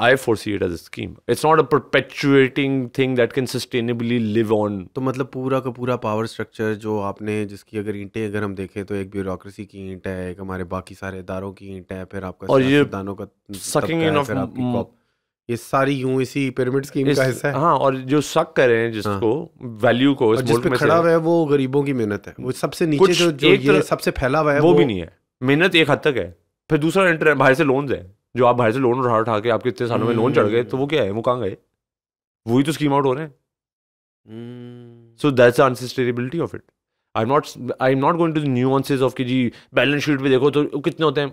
I foresee it as a scheme. It's not a perpetuating thing that can sustainably live on. तो मतलब पूरा का पूरा power structure जो आपने जिसकी अगर ईंटें अगर हम देखें तो एक ब्यूरोक्रेसी की ईंट है, एक हमारे बाकी सारे इदारों की ईंट है, फिर आपका सियासतदानों का sucking in of ये सारी यूं इसी पिरामिड स्कीम का हिस्सा है. हाँ, और जो सक कर रहे हैं जिसको वैल्यू को इस मुल्क में खड़ा हुआ है वो गरीबों की मेहनत है. वो सबसे नीचे जो ये सबसे फैला हुआ है वो भी नहीं है. मेहनत एक हद तक है. फिर दूसरा बाहर से लोन्स है, जो आप बाहर से लोन उठा के आपके इतने सालों में लोन चढ़ गए, तो वो क्या है, वो कहाँ गए? वही तो स्कीम आउट हो रहे हैं. So that's the unsustainability of it. I am not going to the nuances of कि जी बैलेंस शीट पे देखो तो कितने होते हैं.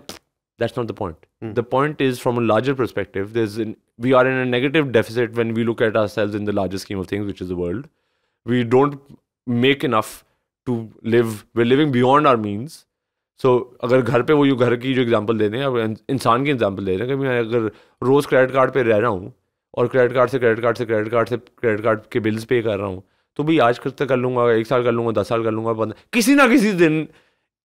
That's not the point. The point is from a larger perspective. We are in a negative deficit when we look at ourselves in the larger scheme of things which is the world. We don't make enough to live. We are living beyond our means. So अगर घर पे वो घर की जो example दे रहे हैं, अब इंसान की एग्जांपल दे रहे हैं कि मैं अगर रोज़ क्रेडिट कार्ड पे रह रहा हूँ और क्रेडिट कार्ड से क्रेडिट कार्ड के बिल्स पे कर रहा हूँ, तो भाई आज कर लूँगा, 1 साल कर लूँगा, 10 साल कर लूँगा, किसी ना किसी दिन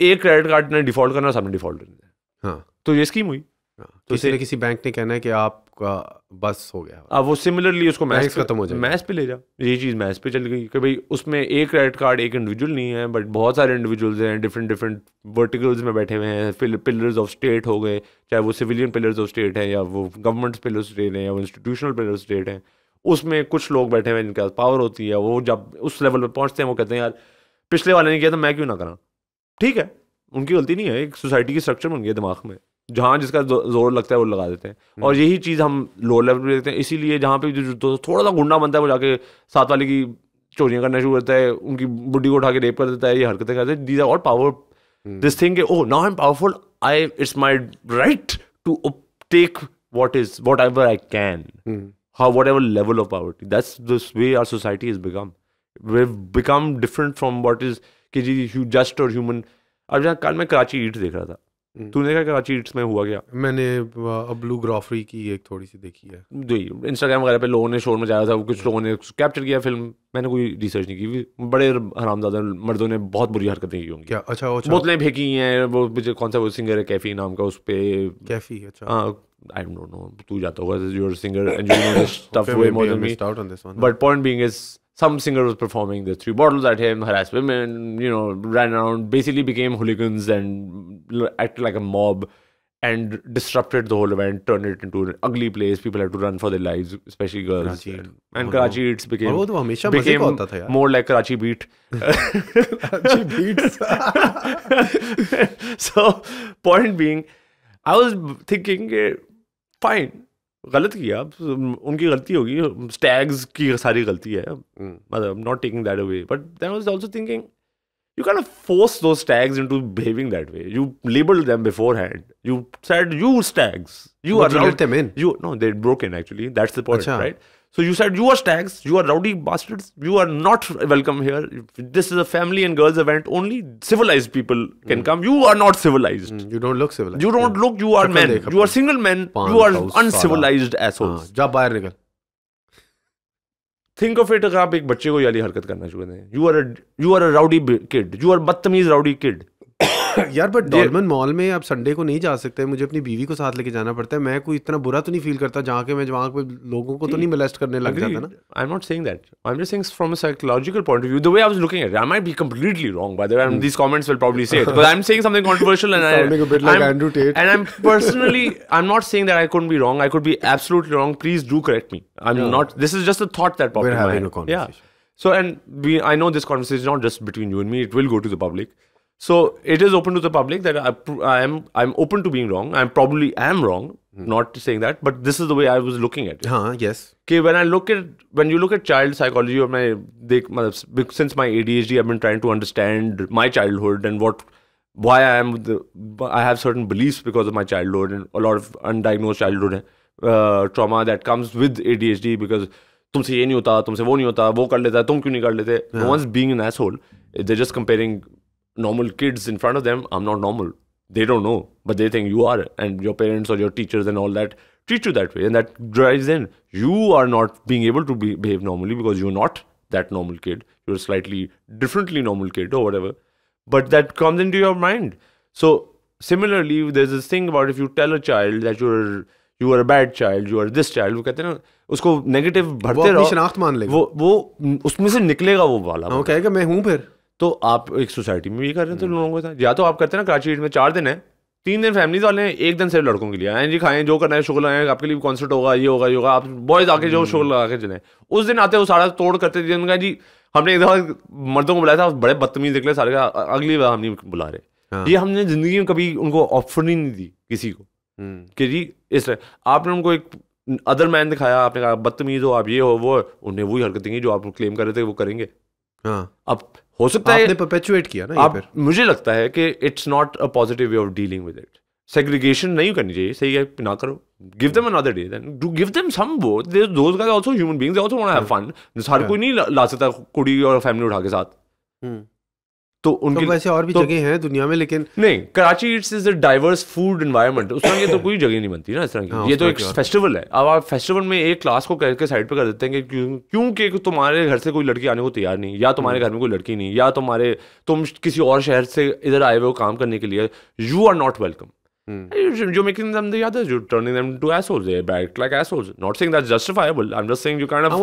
एक क्रेडिट कार्ड ने डिफॉल्ट करना, सामने डिफॉल्ट करना। हाँ, तो ये स्कीम हुई। तो किसी ने किसी बैंक ने कहना है कि आपका बस हो गया, अब वो सिमिलरली उसको मैच खत्म हो जाए, मैच पे ले जा, ये चीज़ मैच पे चल गई कि भाई उसमें एक क्रेडिट कार्ड एक इंडिविजुअल नहीं है, बट बहुत सारे इंडिविजुअल्स हैं, डिफरेंट वर्टिकल्स में बैठे हुए हैं, पिलर्स ऑफ स्टेट हो गए, चाहे वो सिविलियन पिलर्स ऑफ स्टेट हैं या वो गवर्नमेंट पिलर्स ऑफ स्टेट हैं या वो इंस्टीट्यूशनल पिलर्स ऑफ स्टेट हैं, उसमें कुछ लोग बैठे हुए हैं जिनके पास पावर होती है, वो जब उस लेवल पर पहुँचते हैं वो कहते हैं यार पिछले वाले ने किया तो मैं क्यों ना करा। ठीक है, उनकी गलती नहीं है, एक सोसाइटी की स्ट्रक्चर बन गया दिमाग में, जहाँ जिसका जोर लगता है वो लगा देते हैं। और यही चीज़ हम लो लेवल पे देखते हैं, इसीलिए जहाँ पे जो थोड़ा सा गुंडा बनता है वो जाके साथ वाले की चोरियां करना शुरू करता है, उनकी बुड्ढी को उठा के रेप कर देता है, ये हरकतें करते हैं। These are all power, this thing oh now I am powerful, it's my right to take whatever I can, how whatever level of poverty, that's this way our society is become different from what is कि जी just और human. अब जहाँ कल मैं कराची ईट देख रहा था, तूने देखा कराची ईट्स में हुआ क्या? मैंने ब्लू ग्रॉफरी की एक थोड़ी सी देखी है, इंस्टाग्राम वगैरह पे लोगों ने शोर मचाया था, कुछ लोगों ने कैप्चर किया फिल्म, मैंने कोई रिसर्च नहीं की, बड़े हरामजादा मर्दों ने बहुत बुरी हरकतें की होंगी। क्या? अच्छा, बोतलें फेंकी हैं, वो कौन सा वो सिंगर है कैफी नाम का, उस पे कैफी, अच्छा हाँ आई डोंट नो, तू जाता होगा, your singer and you no this stuff way more than me, but point being is some singer was performing, the 3 bottles at him, harassed women, ran around, basically became hooligans and acted like a mob and disrupted the whole event, turned it into an ugly place. People had to run for their lives, especially girls. And Karachi Eats became more like Karachi Beat. Karachi Beats. So, point being, I was thinking, fine, गलत किया, उनकी गलती होगी, stags की सारी गलती है, मतलब not taking that away, but then I was also thinking you kind of force those stags into behaving that way. You labeled them beforehand. You said, you stags, you are let them in. No, they broke in actually. That's the point, right? So you said, you are stags, you are rowdy bastards, you are not welcome here. This is a family and girls event. Only civilized people can come. You are not civilized. You don't look civilized. You don't look, you are men. You are single men. You are uncivilized assholes. जा बाहर निकल. Think of it, अगर आप एक बच्चे को याली हरकत करना शुरू करें, you are a rowdy kid, you are बदतमीज rowdy kid. यार बट डॉल्मन मॉल में आप संडे को नहीं जा सकते, मुझे अपनी बीवी को साथ लेके जाना पड़ता है, मैं कोई इतना बुरा तो नहीं फील करता जहाँ के मैं वहाँ पे लोगों को तो नहीं मोलेस्ट करने लग जाता ना. I am not saying that, I am just saying from a psychological point of view, the way I was looking at it, I might be completely wrong by the way, and these comments will probably say it, because I am saying something controversial and I am personally, I am not saying that I couldn't be wrong, I could be absolutely wrong, please do correct me, I am not, this is just a thought that popped in my head. या so and I know this conversation is not just between you and me, it will go to the public. So it is open to the public that I'm open to being wrong. I probably am wrong, not saying that, but this is the way I was looking at it. Yes. Okay, when you look at child psychology, or since my ADHD, I've been trying to understand my childhood and why I have certain beliefs because of my childhood, and a lot of undiagnosed childhood trauma that comes with ADHD, because तुमसे ये नहीं होता, तुमसे वो नहीं होता, वो कर लेता है, तुम क्यों नहीं कर लेते? No one's being an asshole. They're just comparing normal kids in front of them. I'm not normal. They don't know, but they think you are, and your parents or your teachers and all that treat you that way, and that drives in. You are not being able to behave normally because you're not that normal kid. You're a slightly differently normal kid or whatever, but that comes into your mind. So similarly, there's this thing about if you tell a child that you are a bad child, you are this child, वो कहते हैं ना, उसको negative भरते रहो, शनाख्त मान लेगा, वो उसमें से निकलेगा वो वाला, वो कहेगा मैं हूँ. फिर तो आप एक सोसाइटी में भी कर रहे थे लोगों के साथ, या तो आप करते हैं ना, कराची में 4 दिन है, 3 दिन फैमिलीज वाले हैं, 1 दिन सिर्फ लड़कों के लिए आए जी, खाएं जो करना है, शो लगाएं, आपके लिए कॉन्सर्ट होगा, ये होगा, आप बॉयज आके जो शो लगा के चले. उस दिन आते वो सारा तोड़ करते थे, उनका जी हमने एक दफा मर्दों को बुलाया था, बड़े बदतमीज निकले सारे, अगली बार हम नहीं बुला रहे. ये हमने जिंदगी में कभी उनको ऑफर ही नहीं दी किसी को कि जी इस तरह. आपने उनको एक अदर मैन दिखाया, आपने कहा बदतमीज हो आप, ये हो वो, उन्हें वही हरकतें की जो आप क्लेम कर रहे थे वो करेंगे. अब हो सकता है आपने परपेचुएट किया ना ये. फिर मुझे लगता है कि it's not a positive way of dealing with it. Segregation नहीं करनी चाहिए, सही है, ना करो, give them another day, then do give them some both, those guys also human beings, they also want to have fun. हर कोई नहीं ला सकता कुड़ी और फैमिली उठा के साथ. तो उनके वैसे और भी जगह हैं दुनिया में, लेकिन नहीं, Karachi Yeats is a diverse food environment, उसमें ये तो कोई जगह नहीं बनती ना इस तरह की। ये तो एक फेस्टिवल है। अब आप फेस्टिवल में एक क्लास को करके साइड पे कर देते हैं कि क्योंकि तुम्हारे घर से कोई लड़की आने को तैयार नहीं, या तुम्हारे घर में कोई लड़की नहीं, या तुम किसी और शहर से इधर आए हुए हो काम करने के लिए, you are not welcome. You're making them the others. You're turning them into assholes. They act like assholes. Not saying that's justifiable. I'm just saying you kind of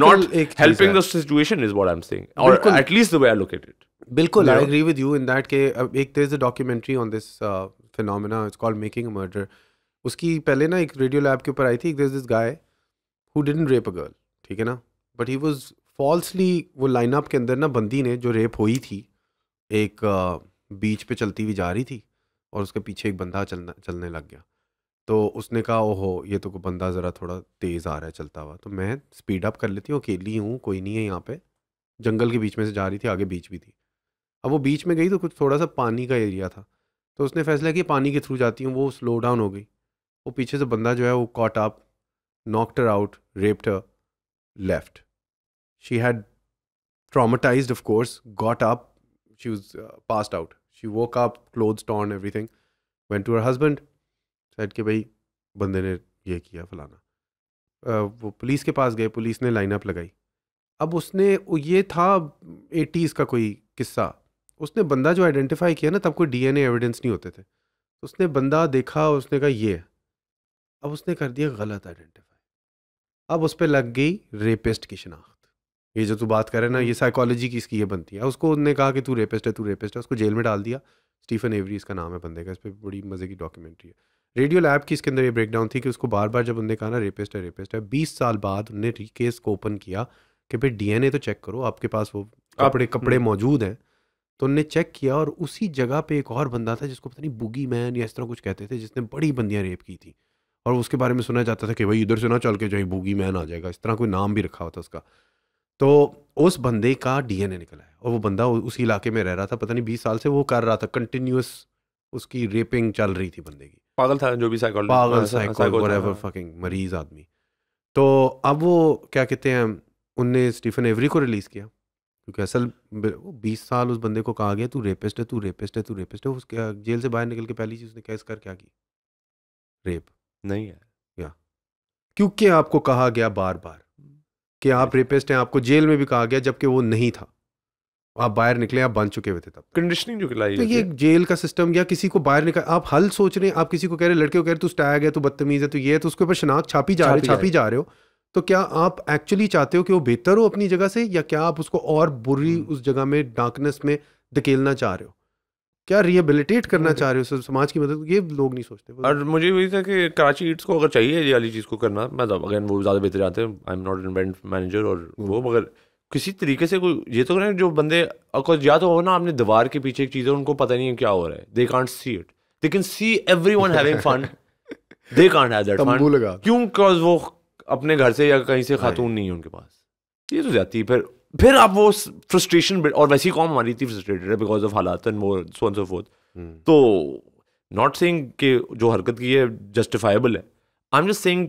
not helping the situation is what I'm saying. Or at least the way I look at it. बिल्कुल, I agree with you in that के एक there's a documentary on this phenomena. It's called Making a Murder. उसकी पहले ना एक radio lab के ऊपर आई थी. There's this guy who didn't rape a girl, ठीक है ना, but he was falsely, वो लाइनअप के अंदर ना बंदी ने जो रेप हुई थी, एक बीच पे चलती हुई जा रही थी और उसके पीछे एक बंदा चलने लग गया. तो उसने कहा ओहो ये तो बंदा ज़रा थोड़ा तेज़ आ रहा है चलता हुआ, तो मैं स्पीड अप कर लेती हूँ, अकेली हूँ, कोई नहीं है यहाँ पे. जंगल के बीच में से जा रही थी, आगे बीच भी थी. अब वो बीच में गई तो कुछ थोड़ा सा पानी का एरिया था, तो उसने फैसला किया पानी के थ्रू जाती हूँ. वो स्लो डाउन हो गई. वो पीछे से बंदा जो है वो caught up, knocked her out, raped her, left. She had traumatized, of course, got up, she was passed out. She woke up, clothes torn, everything. Went to her husband, said कि भाई बंदे ने ये किया फलाना. वो पुलिस के पास गए, पुलिस ने लाइनअप लगाई. अब उसने, ये था 80s का कोई किस्सा, उसने बंदा जो आइडेंटिफाई किया ना, तब कोई DNA एविडेंस नहीं होते थे. उसने बंदा देखा, उसने कहा ये है. अब उसने कर दिया गलत आइडेंटिफाई. अब उस पर लग गई रेपिस्ट की शिनाख्त. ये जो तू बात कर रहे ना, ये साइकोलॉजी की इसकी ये बनती है. उसको उन्होंने कहा कि तू रेपिस्ट है, तू रेपिस्ट है. उसको जेल में डाल दिया. स्टीफन एवरी इसका नाम है बंदे का. इस पर बड़ी मज़े की डॉक्यूमेंट्री है. रेडियो लैब की इसके अंदर ये ब्रेक डाउन थी कि उसको बार बार जब उन्होंने कहा ना रेपिस्ट है, 20 साल बाद उन्होंने केस को ओपन किया कि भाई DNA तो चेक करो, आपके पास वो कपड़े मौजूद हैं. तो उन्होंने चेक किया और उसी जगह पे एक और बंदा था जिसको पता नहीं बूगी मैन या इस तरह कुछ कहते थे, जिसने बड़ी बंदियाँ रेप की थी. और उसके बारे में सुना जाता था कि भाई इधर से ना चल के जाए बूगी मैन आ जाएगा, इस तरह कोई नाम भी रखा हुआ था उसका. तो उस बंदे का DNA निकला है और वो बंदा उसी इलाके में रह रहा था. पता नहीं 20 साल से वो कर रहा था कंटिन्यूस, उसकी रेपिंग चल रही थी बंदे की. पागल था जो भी साइको फकिंग मरीज आदमी. तो अब वो क्या कहते हैं, उनने स्टीफन एवरी को रिलीज़ किया क्योंकि असल 20 साल उस बंदे को कहा गया तू रेपिस्ट है, तू रेपिस्ट है, तू रेपिस्ट है. उसके जेल से बाहर निकल के पहली चीज़ उसने केस कर क्या की, रेप नहीं है या, क्योंकि आपको कहा गया बार बार कि आप रेपिस्ट हैं. आपको जेल में भी कहा गया जबकि वो नहीं था. आप बाहर निकले, आप बन चुके हुए थे तब. कंडीशनिंग जो खिलाई, तो ये जेल का सिस्टम, या किसी को बाहर निकल, आप हल सोच रहे हैं, आप किसी को कह रहे, लड़के को कह रहे तू स्टैग है, तू बदतमीज है, तू ये है, तो उसके ऊपर शनाख्त छापी जा रहे हो. तो क्या आप एक्चुअली चाहते हो कि वो बेहतर हो अपनी जगह से, या क्या आप उसको और बुरी उस जगह में डार्कनेस में धकेलना चाह रहे हो? क्या रिहेबिलिटेट करना चाह रहे हो समाज की मदद? ये लोग नहीं सोचते. और मुझे वही था कि कराची ईट्स को अगर चाहिए ये वाली चीज़ को करना, मतलब अगर वो ज़्यादा बेहतर जाते हैं, आई am not an event manager और वो, मगर किसी तरीके से कोई ये तो करें जो बंदे, या तो हो ना आपने दीवार के पीछे एक चीज़ है, उनको पता नहीं है क्या हो रहा है, they can't see it, they can see everyone having fun, they can't have that fun. क्यों? बिकॉज वो अपने घर से या कहीं से खातून नहीं है उनके पास. ये तो जाती है. फिर आप वो फ्रस्ट्रेशन, और वैसी कौम हमारी इतनी फ्रस्ट्रेटेड है बिकॉज ऑफ हालात and more so and so forth. तो नॉट सेइंग कि जो हरकत की है जस्टिफाइबल है, I am just saying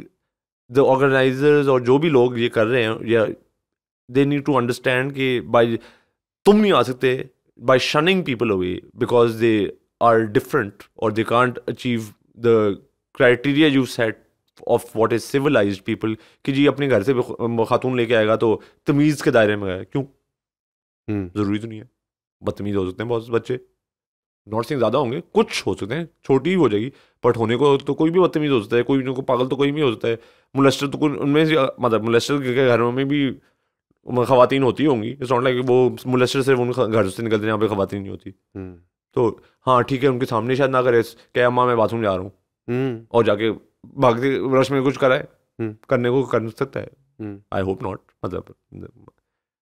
the organisers और जो भी लोग ये कर रहे हैं, yeah they need to understand कि बाय तुम नहीं आ सकते, by shunning people away because they are different और they can't achieve the criteria you set of what is civilised people, कि जी अपने घर से खातून लेके आएगा तो तमीज़ के दायरे में है. क्यों? ज़रूरी तो नहीं है. बदतमीज़ हो सकते हैं बहुत बच्चे, नॉट सिंग ज़्यादा होंगे, कुछ हो सकते हैं, छोटी ही हो जाएगी, बट होने को तो कोई भी बदतमीज़ हो सकता है, कोई को पागल तो कोई भी हो सकता है. मुलस्टर तो उनमें से, मतलब मुलस्टर के घरों में भी ख़वातीन होती होंगी. इट्स नॉट लाइक वो मुलस्टर सिर्फ उन घर से निकलते हैं, यहाँ पे ख़वातीन नहीं होती. तो हाँ ठीक है, उनके सामने शायद ना करे क्या अम्मा मैं बाथरूम जा रहा हूँ और जाके भागते रश में कुछ कराए, करने को कर सकता है. I hope not. मतलब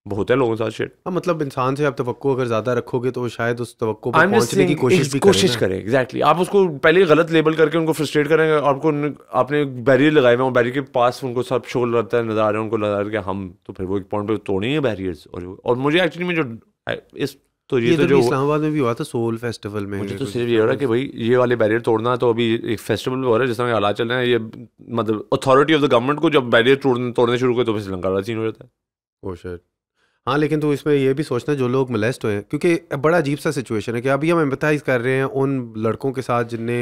बहुत है लोगों के साथ शिट. हाँ, मतलब इंसान से आप तवक्को अगर ज़्यादा रखोगे तो शायद उस तवक्को पर पहुंचने की कोशिश करें. एग्जैक्टली. आप उसको पहले गलत लेबल करके उनको फ्रस्ट्रेट करेंगे, आपको आपने बैरियर लगाए हुए हैं, बैरियर के पास उनको सब शो लगता है, नज़र आ रहे हैं, उनको लगा रहा है कि हम तो फिर वो एक पॉइंट पे तोड़ेंगे बैरियर्स. और मुझे एक्चुअली में जो इस तो ये तो जो इस्लामाबाद में भी हुआ था सोल फेस्टिवल में, मुझे तो सिर्फ ये हो रहा है कि भाई ये वाले बैरियर तोड़ना, तो अभी एक फेस्टिवल में हो रहा है जिस तरह हालात चल रहे हैं, ये मतलब अथॉरिटी ऑफ द गवर्नमेंट को जब बैरियर तोड़ने शुरू करे तो फिर श्रीलंका वाला सीन हो जाता है. Oh shit. हाँ, लेकिन तो इसमें ये भी सोचना जो लोग मोलेस्ट हुए हैं, क्योंकि बड़ा अजीब सा सिचुएशन है कि अभी हम एम्पैथाइज कर रहे हैं उन लड़कों के साथ जिनने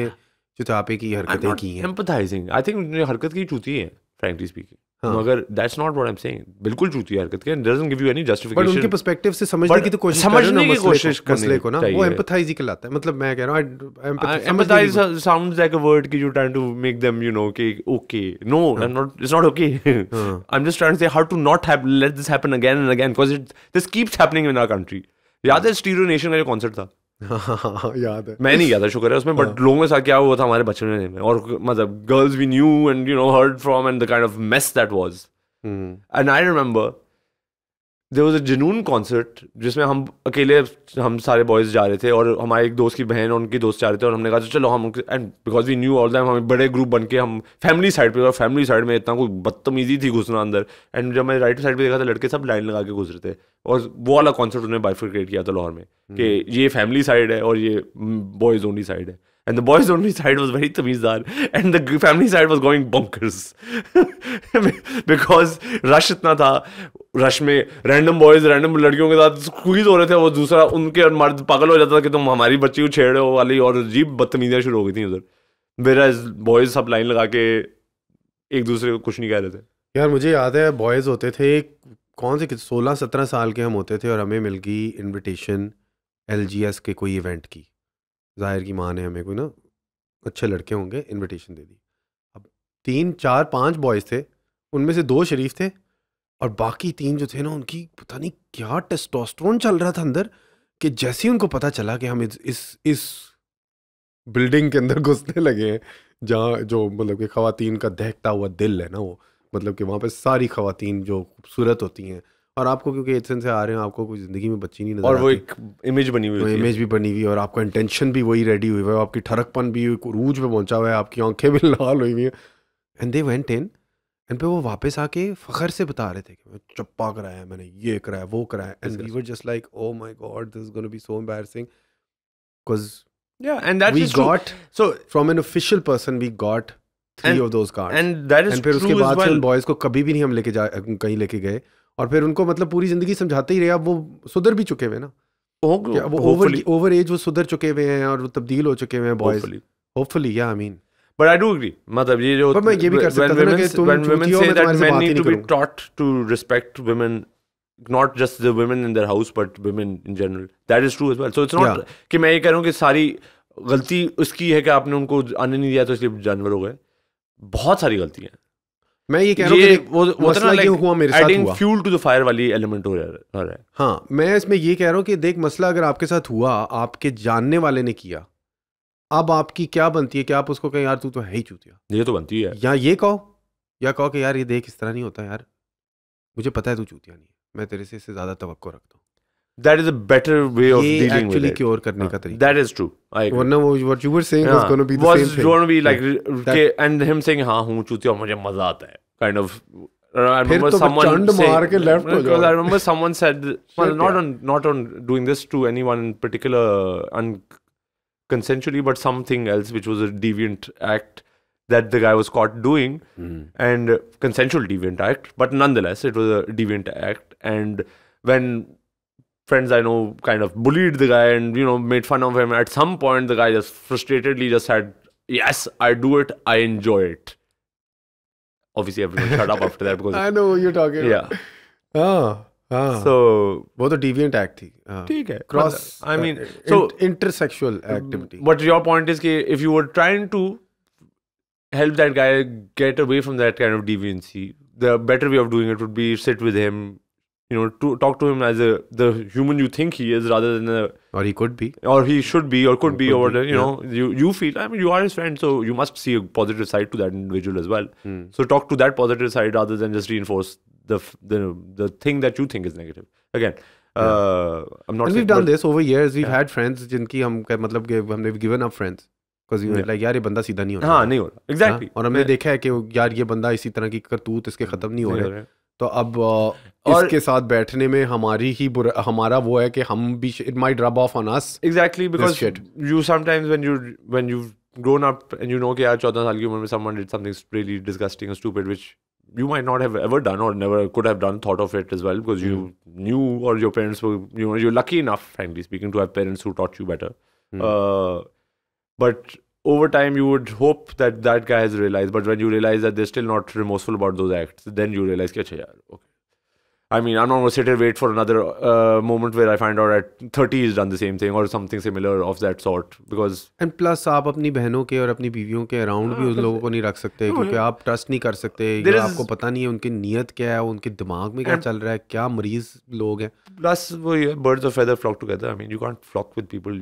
चुतापे की हरकतें की हैं। एम्पैथाइजिंग, आई थिंक हरकत की चूती है फ्रैंकली स्पीकिंग, हाँ। मगर that's not what I am saying, बिल्कुल चूती है हरकत के, doesn't give you any but justification. उनके पर्सपेक्टिव से समझने की तो कोशिश कर रहे हो ना मसले को ना, वो एम्पैथाइज ही कहलाता है। मतलब मैं कह रहा हूं empathise sounds like a word कि you trying to make them you know कि okay, no I am not, it's not okay, I am just trying to say how to not have let this happen again and again because this keeps happening in our country. याद है stereo nation का जो concept था? याद है, मैं नहीं गया था, शुक्र है उसमें, बट लोगों के साथ क्या हुआ था हमारे बचपन में, और मतलब girls we knew and you know heard from and the kind of mess that was. And I remember there was a Junoon concert जिसमें हम अकेले, हम सारे बॉयज जा रहे थे और हमारे एक दोस्त की बहन और उनकी दोस्त जा रहे थे, और हमने कहा चलो हम, and because we knew all them, हमें बड़े ग्रुप बन के हम फैमिली साइड पे, और फैमिली साइड में इतना कोई बदतमीजी थी घुसना अंदर, एंड जब मैं राइट साइड पे देखा था लड़के सब लाइन लगा के घुस रहे थे, और वो वाला कॉन्सेप्ट उन्होंने बाइफरकेट किया था लाहौर में कि ये फैमिली साइड है और ये बॉयज ओनली साइड है, and the boys only side was very तमीज़दार and the family side was going bonkers because rush इतना था, रश में रैंडम बॉयज रैंडम लड़कियों के साथ स्क्वीज हो रहे थे, वो दूसरा उनके मर्द पागल हो जाता था कि तुम हमारी बच्ची को छेड़ रहे हो वाली, और अजीब बदतमीजियाँ शुरू हो गई थी उधर, whereas बॉयज सब लाइन लगा के एक दूसरे को कुछ नहीं कह रहे थे। यार मुझे याद है बॉयज़ होते थे, कौन से 16-17 साल के हम होते थे, और हमें मिल गई इन्विटेशन LGS के कोई इवेंट की, ज़ाहिर की माँ ने हमें कोई ना अच्छे लड़के होंगे इनविटेशन दे दी। अब 3, 4, 5 बॉयज़ थे, उनमें से 2 शरीफ थे, और बाकी 3 जो थे ना उनकी पता नहीं क्या टेस्टोस्टेरोन चल रहा था अंदर, कि जैसे ही उनको पता चला कि हम इस बिल्डिंग के अंदर घुसने लगे हैं जहाँ जो मतलब कि ख़वातीन का दहकता हुआ दिल है ना, वो मतलब कि वहाँ पे सारी ख़वातीन जो खूबसूरत होती हैं, और आपको क्योंकि एथेंस से आ रहे हैं, आपको कोई ज़िंदगी में बच्ची नहीं नजर, और वो एक इमेज बनी हुई, इमेज भी बनी हुई, और आपका इंटेंशन भी वही रेडी हुई है, आपकी ठरकपन भी रूज पे पहुंचा हुआ है, आपकी आंखें भी लाल हुई हुई हैं, and they went in, and पे वो वापस आके फ़ख्र से बता रहे थे कि मैं चप्पा कराया, मैंने ये कराया, वो कराया, and we were just like oh my God, this is gonna be so embarrassing, because and that we is true. got So from an official person we got 3 of those cards, and that is and फिर true उसके as बाद से well. उन boys को कभी भी नहीं हम कहीं लेके गए, और फिर उनको मतलब पूरी जिंदगी समझाते ही रहे, अब वो सुधर भी चुके हुए ना, वो ओवर एज वो सुधर चुके हुए हैं और वो तब्दील हो चुके हुए हैं बॉयज, होपफुली, या I mean, but I do agree, मतलब ये जो, मैं ये भी कर सकता था ना कि तुम women say that men need to be taught to respect women, not just the women in their house but women in general, that is true as well. So it's not कि मैं ये कह रहा हूँ कि सारी गलती उसकी है कि आपने उनको आने नहीं दिया तो इसलिए जानवर हो गए, बहुत सारी गलतियाँ। मैं ये कह रहा हूँ कि वो मसला ये हुआ मेरे साथ हुआ, फ्यूल टू द फायर वाली एलिमेंट हो रहा है। हाँ, मैं इसमें ये कह रहा हूँ कि देख, मसला अगर आपके साथ हुआ, आपके जानने वाले ने किया, अब आपकी क्या बनती है कि आप उसको कहें यार तू तो है ही चूतिया, ये तो बनती है, या ये कहो, या कहो कि यार ये देख इस तरह नहीं होता यार, मुझे पता है तू चूतिया नहीं है, मैं तेरे से इससे ज़्यादा तवक्को रखता हूँ। That is a better way of dealing with it. Actually cure करने का तरीका। That is true. वरना वो what you were saying was going to be the same thing. Was going to be like and him saying हाँ हूँ चूतिया और मुझे मजा आता है kind of. I remember someone saying, I remember someone said, well, not on doing this to anyone in particular unconsensually, but something else which was a deviant act that the guy was caught doing, and consensual deviant act, but nonetheless it was a deviant act. And when friends I know kind of bullied the guy and, you know, made fun of him, at some point the guy just frustratedly just said, yes, I do it, I enjoy it. Obviously everyone shut up after that because I know what you're talking about. हाँ, so वो तो deviant act थी, ठीक है, cross, I mean, so intersexual activity. But your point is कि if you were trying to help that guy get away from that kind of deviancy, the better way of doing it would be sit with him, you know, to talk to him as the human you think he is, rather than or he could be, or he should be, or could be, or whatever, you know, you feel, I mean, you are his friend, so you must see a positive side to that individual as well. So talk to that positive side rather than just reinforce the thing that you think is negative. Again, I'm not. And we've done this over years. We've had friends जिनकी हम मतलब हमने given up friends because we were like यार ये बंदा सीधा नहीं होता, हाँ नहीं हो रहा, exactly. और हमने देखा है कि यार ये बंदा इसी तरह की करतूत इसके खत्म नहीं हो रहे, तो अब इसके साथ बैठने में हमारा वो है कि हम भी it might rub off on us. Exactly, because you sometimes when you've grown up and you know कि यार 14 साल की उम्र में someone did something really disgusting or stupid which you might not have ever done or never could have done, thought of it as well, because you knew, or your parents were, you're lucky enough, frankly speaking, to have parents who taught you better. But over time, you would hope that that guy has realized. But when you realize that they're still not remorseful about those acts, then you realize, okay. I mean, I'm not going to sit and wait for another moment where I find out at 30 he's done the same thing or something similar of that sort. Because and plus आप अपनी बहनों के और अपनी बीवियों के around भी उन लोगों को नहीं रख सकते, क्योंकि आप ट्रस्ट नहीं कर सकते, आपको पता नहीं है उनकी नीयत क्या है, उनके दिमाग में क्या चल रहा है, क्या मरीज लोग हैं. Plus वो birds of feather flock together. I mean, you can't flock with people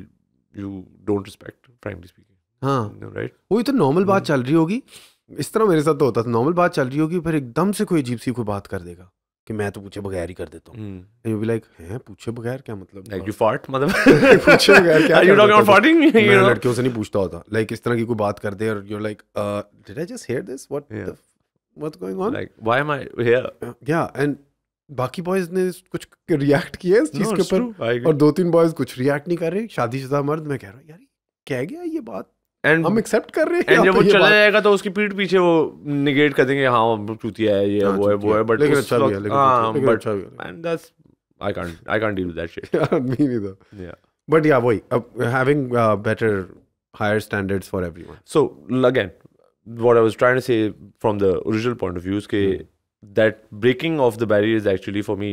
you don't respect, frankly speaking. हाँ, right? वही तो नॉर्मल बात चल रही होगी. इस तरह मेरे साथ तो होता था, नॉर्मल बात चल रही होगी, फिर एकदम से कोई अजीब सी कोई बात कर देगा कि मैं तो पूछे बगैर ही कर देता हूँ. And you'll be like, हैं पूछे बगैर क्या मतलब? Like you fart, मतलब पूछे बगैर क्या? Are you talking about farting? मैं लड़कियों से नहीं पूछता होता. Like इस तरह की कोई बात कर दे और you're like, did I just hear this? What's going on? Like, why am I here? Yeah, and बाकी बॉयज ने कुछ रिएक्ट किया इस चीज के ऊपर, और 2-3 बॉयज कुछ रिएक्ट नहीं कर रहे. शादीशुदा मर्द, मैं कह रहा हूँ यार कह गया ये बात, हम एक्सेप्ट कर रहे हैं. जब वो चला जाएगा तो उसकी पीठ पीछे वो निगेट कर देंगे, हाँ चूतिया है, ये वो है, बट लेकिन अच्छा भी है, लेकिन अच्छा भी है. And that's I can't deal with that shit. Me neither. Yeah. But yeah, वही having better, higher standards for everyone. So again, what I was trying to say from the original point of view is that breaking of the barriers actually for me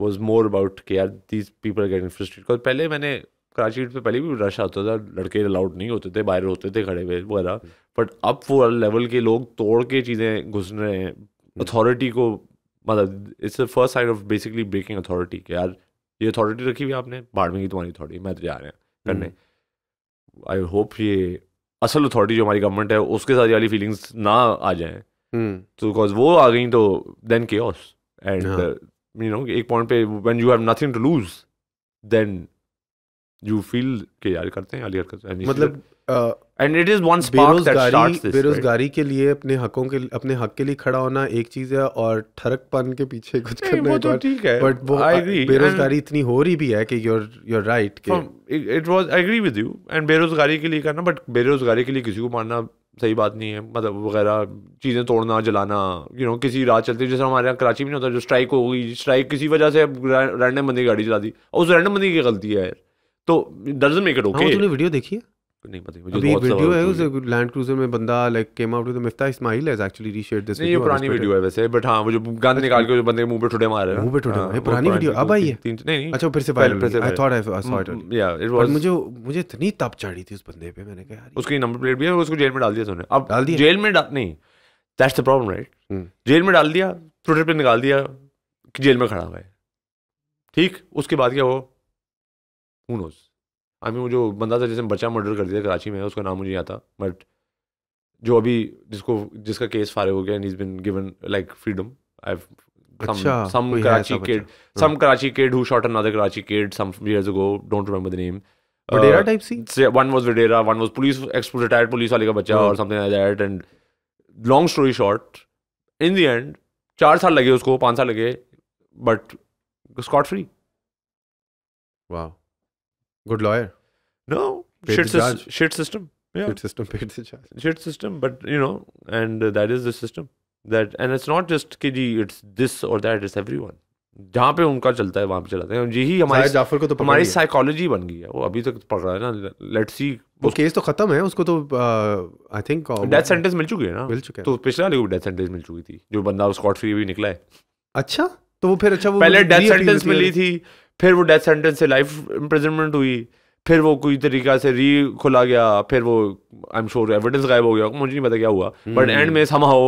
was more about कि यार these people are getting frustrated. Because पहले मैंने कराची पे पहले भी rush आता था, लड़के अलाउड नहीं होते थे, बाहर होते थे खड़े हुए वगैरह. बट अब वो लेवल के लोग तोड़ के चीज़ें घुस रहे हैं अथॉरिटी को. मतलब it's the first side of basically breaking authority कि यार ये अथॉरिटी रखी हुई आपने, बाहर में की तुम्हारी अथॉरिटी, मैं तो जा रहे हैं करने. आई होप ये असल अथॉरिटी जो हमारी गवर्नमेंट है उसके साथ वाली फीलिंग्स ना आ जाएँ, तो बिकॉज वो आ गई तो then chaos. And you know एक पॉइंट पे when you have nothing to lose, then you feel कि यार करते हैं, यार करते हैं. मतलब and it is one spark that starts this. बेरोजगारी के लिए अपने हक के लिए खड़ा होना एक चीज है, और ठरकपन के पीछे कुछ करना तो ठीक है. बट वो बेरोजगारी इतनी हो रही भी है कि you're right. It was, I agree with you. and बेरोजगारी के लिए करना, बट बेरोजगारी के लिए किसी को मारना सही बात नहीं है. मतलब वगैरह चीज़ें तोड़ना, जलाना, किसी रात चलती है, जैसे हमारे यहाँ कराची में नहीं होता, जो स्ट्राइक हो गई, स्ट्राइक किसी वजह से रैंडम बंदी गाड़ी चला दी, और उस रैंडम बंदी की गलती है यार, तो डजंट मेक इट ओके. तूने वीडियो देखी है? नहीं पता मुझे. अभी एक वीडियो है उस लैंड क्रूजर में बंदा like came out with Miftah Ismail has actually reshared this video. ये पुरानी वीडियो है वैसे, बट हां वो जो गन निकाल के जो बंदे के मुंह पे ठुडे मार रहे हैं, मुंह पे ठुडे मारे, पुरानी वीडियो अब आई है. नहीं अच्छा फिर से viral. I thought I saw it. या इट वाज, मुझे इतनी तप चढ़ी थी उस बंदे पे, मैंने कहा यार उसकी नंबर प्लेट भी है, उसको जेल में डाल दिया तूने. अब जेल में नहीं, दैट्स द प्रॉब्लम राइट. जेल में डाल दिया, ट्विटर पे निकाल दिया कि जेल में खड़ा हुआ है, ठीक. उसके बाद क्या हो, हू नोस. आई मीन वो जो बंदा था जिसने बच्चा मर्डर कर दिया कराची में, उसका नाम मुझे याद था, बट जो अभी जिसका केस फारिग हो गया, and he is been given like freedom. I have some Karachi kid who shot another Karachi kid some years ago, don't remember the name. Vadera type scene? One was Vadera, one was retired police वाले का बच्चा or something like that. And long story short, in the end 4 साल लगे उसको, 5 साल लगे, but scot free. Wow. Good lawyer. No, shit system. Yeah. Shit system paid the judge. Shit system, but and that is the system. That, and it's not just कि जी it's this or that, it's everyone. जहाँ पे उनका चलता है वहाँ पे चलाते हैं. यही हमारी साइकोलॉजी बन गई है. वो अभी तक पढ़ रहा है ना. Let's see. वो केस तो खत्म है, उसको तो आई थिंक डेथ सेंटेंस मिल चुकी है ना. मिल चुका है. तो पिछले वाले को डेथ सेंटेंस मिल चुकी थी, जो बंदा स्कॉट फ्री भी निकला है. अच्छा, तो वो फिर अच्छा, वो पहले डेथ सेंटेंस मिली थी, फिर वो डेथ सेंटेंस से लाइफ इम्प्रिजनमेंट हुई, फिर वो कोई तरीका से खोला गया, फिर वो आई एम श्योर एविडेंस गायब हो गया, मुझे नहीं पता क्या हुआ, बट एंड में somehow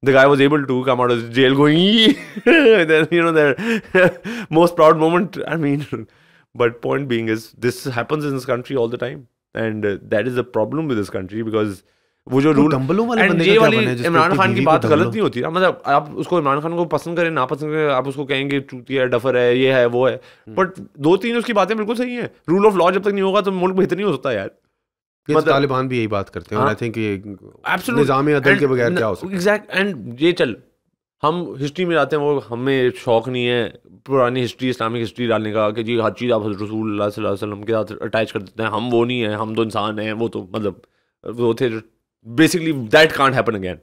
the guy was able to come out of jail going then the most proud moment. I mean, but point being is this happens in this country all the time, and that is the problem with this country, because वो जो rule and ये वाली इमरान खान की बात गलत नहीं होती ना. मतलब आप उसको इमरान खान को पसंद करें ना पसंद करें, आप उसको कहेंगे चूतिया है, डफर है, ये है वो है, बट 2-3 उसकी बातें बिल्कुल सही हैं. रूल ऑफ लॉ जब तक नहीं होगा तो मुल्क बेहतर नहीं हो सकता यार. मतलब तालिबान भी यही बात करते हैं, और आई थिंक ये निज़ाम अदल के बगैर क्या हो सकता है. एग्जैक्ट. एंड ये चल हम हिस्ट्री में जाते हैं, वो हमें शौक नहीं है पुरानी हिस्ट्री, इस्लामिक हिस्ट्री डालने का कि जी हर चीज़ आप हज़रत रसूलुल्लाह सल्लल्लाहु अलैहि वसल्लम के साथ अटैच कर देते हैं. हम वो नहीं है, हम तो इंसान हैं, वो तो मतलब वो थे. Basically that can't happen again.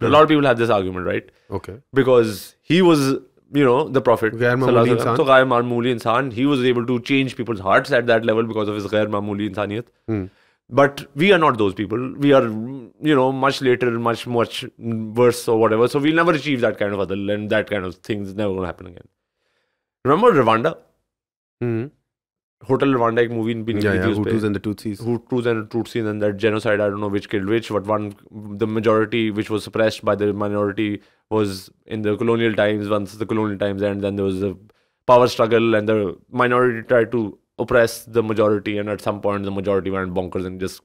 A lot of people have this argument, right? Okay. Because he was, the Prophet. गैर मामूली इंसान. So गैर मामूली इंसान, he was able to change people's hearts at that level because of his गैर मामूली इंसानियत. But we are not those people. We are, much later, much worse or whatever. So we'll never achieve that kind of adl, and that kind of things never going to happen again. Remember Rwanda? Hotel Rwanda, एक movie भी निकली थी उस पे. Hutus and the Tutsis. Hutus and the Tutsis and that genocide. I don't know which killed which, but the majority which was suppressed by the minority was in the colonial times. Once the colonial times end, then there was a power struggle, and the minority tried to oppress the majority, and at some point the majority went bonkers and just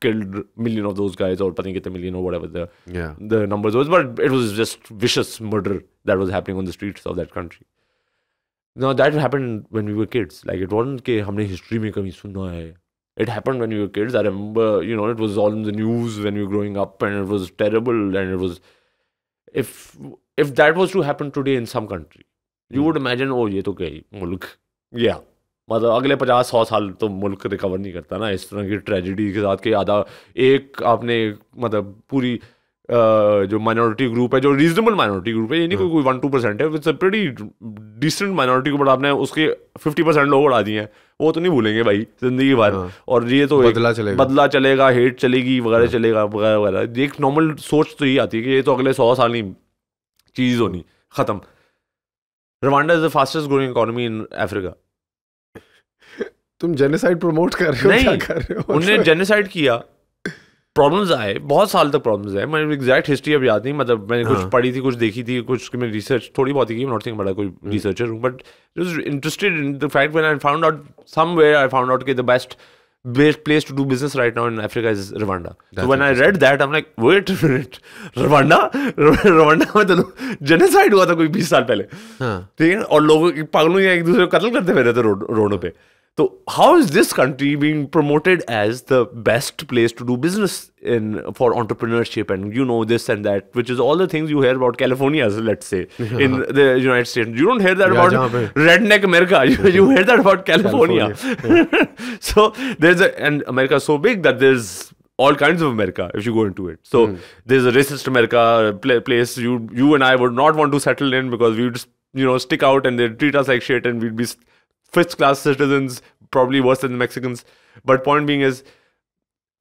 killed million of those guys, or pati kitne million or whatever the numbers was. But it was just vicious murder that was happening on the streets of that country. Now that happened when we were kids. Like it wasn't कि हमने history में कभी सुना है. It happened when we were kids. I remember, it was all in the news when we were growing up, and it was terrible. And it was, if that was to happen today in some country, you would imagine, oh ये तो गई मुल्क गया. मतलब अगले 50-100 साल तो मुल्क रिकवर नहीं करता ना इस तरह की ट्रेजिडी के साथ कि आधा एक आपने मतलब पूरी जो माइनॉरिटी ग्रुप है, जो रीजनेबल माइनॉरिटी ग्रुप है, ये नहीं कोई 1-2% है, it's a pretty decent minority group, आपने उसके 50% लोग उड़ा दिए हैं, वो तो नहीं भूलेंगे भाई जिंदगी भर. और ये तो बदला चलेगा, हेट चलेगी वगैरह चलेगा वगैरह वगैरह. एक नॉर्मल सोच तो यही आती है कि ये तो अगले 100 साल ही चीज होनी खत्म. Rwanda is the fastest growing economy in Africa. तुम जेनोसाइड प्रमोट कर रहे हो? नहीं, क्या कर रहे हो? उन्होंने जेनोसाइड किया, प्रॉब्लम्स आए, बहुत साल तक प्रॉब्लम्स आए. मैंने एग्जैक्ट हिस्ट्री अब याद नहीं, मतलब मैंने कुछ पढ़ी थी, कुछ देखी थी, कुछ मैंने रिसर्च थोड़ी बहुत की. नॉट थिंक बड़ा कोई रिसर्चर हूँ, but I was interested in the fact when I found out somewhere, I found out कि the best place to do business right now in Africa is Rwanda. So when I read that, I'm like, wait a minute, Rwanda में तो genocide हुआ था कोई 20 साल पहले, ठीक है, और लोग पागलों या एक दूसरे को कत्ल करते फिर रहे थे रोडों पे. So how is this country being promoted as the best place to do business for entrepreneurship and this and that, which is all the things you hear about California, let's say, in the United States. You don't hear that about redneck America. You hear that about California. So and America is so big that there's all kinds of America if you go into it. So there's a racist America place you and I would not want to settle in, because we would just stick out and they treat us like shit, and we'd be fifth class citizens, probably worse than the Mexicans. But point being is,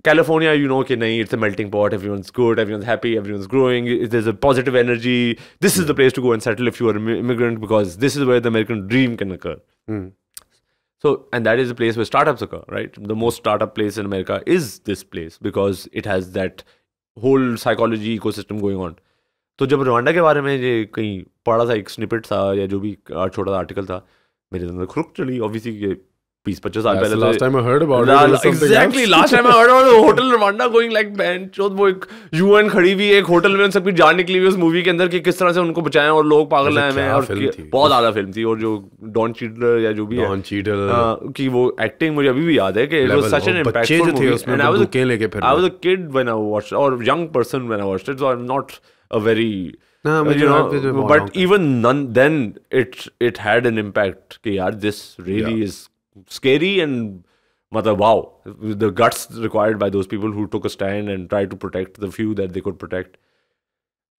California, okay, nahi, it's a melting pot, everyone's good, everyone's happy, everyone's growing, there's a positive energy. This is the place to go and settle if you are an immigrant, because this is where the American dream can occur. So, and that is the place where startups occur, right? The most startup place in America is this place, because it has that whole psychology ecosystem going on. तो जब Rwanda के बारे में ये कहीं पढ़ा था, एक स्निपेट था या जो भी छोटा सा आर्टिकल था, मेरे अंदर खुरुक चली. ऑब्वियसली ये 20-25 साल पहले. Last time I heard about it. Exactly. Last time I heard about the hotel Rwanda going like, man, वो एक UN खड़ी हुई एक होटल में, सबकी जान निकली हुई उस मूवी के अंदर कि किस तरह से उनको बचाएं और लोग पागल हैं में. और बहुत ज़्यादा फिल्म थी. और जो डॉन चीडलर या जो भी है कि वो एक्टिंग मुझे अभी भी याद है कि it was such an impactful movie. And I was a kid when I watched, or young person when I watched it, so I'm not a very but even then it had an impact कि यार this really is scary, and wow, the guts required by those people who took a stand and tried to protect the few that they could protect.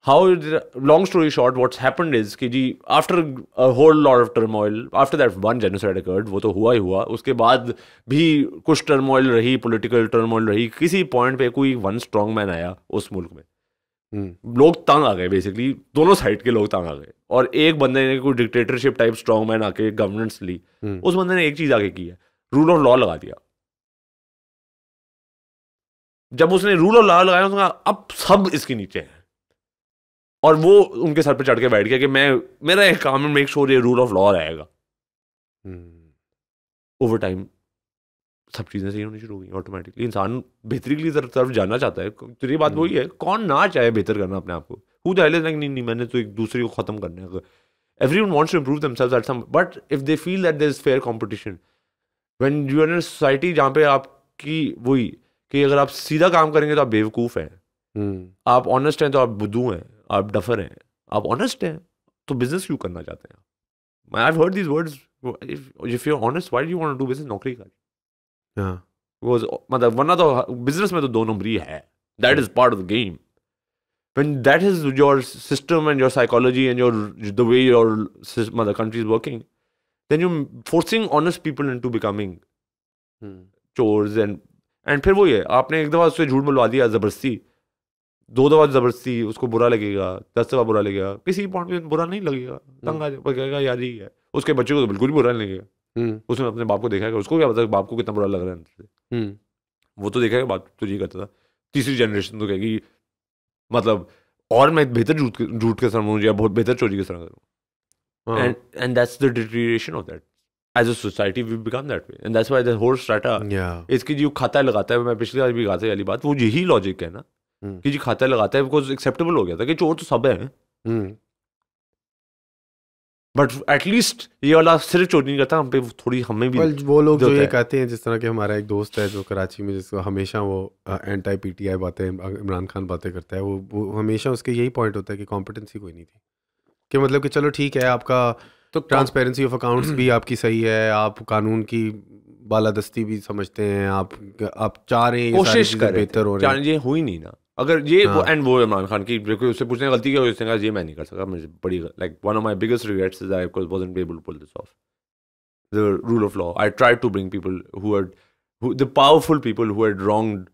Long story short, what's happened is कि जी, after a whole lot of turmoil, after that one genocide occurred, वो तो हुआ ही हुआ, उसके बाद भी कुछ turmoil रही, political turmoil रही, किसी point पे कोई one strong man आया उस मुल्क में. लोग तंग आ गए, बेसिकली दोनों साइड के लोग तंग आ गए, और एक बंदे ने कोई डिक्टेटरशिप टाइप स्ट्रॉन्ग मैन आके गवर्नेंस ली. उस बंदे ने एक चीज आगे की है, रूल ऑफ लॉ लगा दिया. जब उसने रूल ऑफ लॉ लगाया, उसने कहा अब सब इसके नीचे हैं, और वो उनके सर पे चढ़ के बैठ गया कि मेरा एक काम है मेक श्योर ये रूल ऑफ लॉ रहेगा. ओवर टाइम सब चीज़ें सही होनी शुरू हो गई ऑटोमेटिकली. इंसान बेहतरी की तरफ जाना चाहता है. तो ये बात वही है, कौन ना चाहे बेहतर करना अपने आप को. Who the hell is like, नहीं मैंने तो एक दूसरे को ख़त्म करना है. Everyone wants to improve themselves at some, but if they feel that there is fair competition, when you are in a society जहाँ पे आपकी वही कि अगर आप सीधा काम करेंगे तो आप बेवकूफ़ हैं, आप ऑनेस्ट हैं तो आप बुद्धू हैं, आप डफर हैं. आप ऑनेस्ट हैं तो बिजनेस क्यों करना चाहते हैं? I've heard these words. If you're honest, why do you want to do business? नौकरी कर. मतलब वरना तो बिजनेस में तो 2 नंबरी है. That is part of the game. when that is your system and your psychology and the way your mother country is working, then you're forcing honest people into becoming chores and फिर वो ये आपने एक दफ़ा उससे झूठ बुलवा दिया ज़बरदस्ती, 2 दफ़ा ज़बरदस्ती, उसको बुरा लगेगा, 10 दफ़ा बुरा लगेगा, किसी पॉइंट पे बुरा नहीं लगेगा, तंग आ जाएगा यार ही है, उसके बच्चे को तो बिल्कुल भी बुरा नहीं लगेगा, उसने अपने बाप को देखा है, उसको क्या पता बाप को कितना बुरा लग रहा है, वो तो देखेगा बाप तो ये करता था, तीसरी जनरेशन तो कहेगी मतलब और मैं बेहतर झूठ के साथ या बहुत बेहतर चोरी के साथ करूँ, and that's the deterioration of that. As a society we've become that way, and that's why the whole strata इसकी जो खाता है लगाता है, मैं पिछली बार भी कहा था वाली बात, वो यही लॉजिक है ना कि जी खाता है लगाता है बिकॉज एक्सेप्टेबल हो गया था कि चोर तो सब है, बट एटलीस्ट ये वाला सिर्फ चोरी नहीं करता, हम पे थोड़ी हमें भी वो लोग जो ये कहते हैं, जिस तरह के हमारा एक दोस्त है जो कराची में, जिसको हमेशा वो एंटी पीटीआई बातें, इमरान खान बातें करता है, वो हमेशा उसके यही पॉइंट होता है कि कॉम्पिटेंसी कोई नहीं थी, कि मतलब कि चलो ठीक है आपका तो ट्रांसपेरेंसी ऑफ अकाउंट्स भी आपकी सही है, आप कानून की बालादस्ती भी समझते हैं, आप चाह रहे हैं कोशिश कर बेहतर हो रहे हैं, ये हुई नहीं ना अगर ये एंड वो इमरान खान की उससे पूछने की गलती क्या हुई, उसने कहा ये मैं नहीं कर सका, मुझे बड़ी like one of my biggest regrets is I wasn't able to pull this off the rule of law. I tried to bring people who the powerful people who had wronged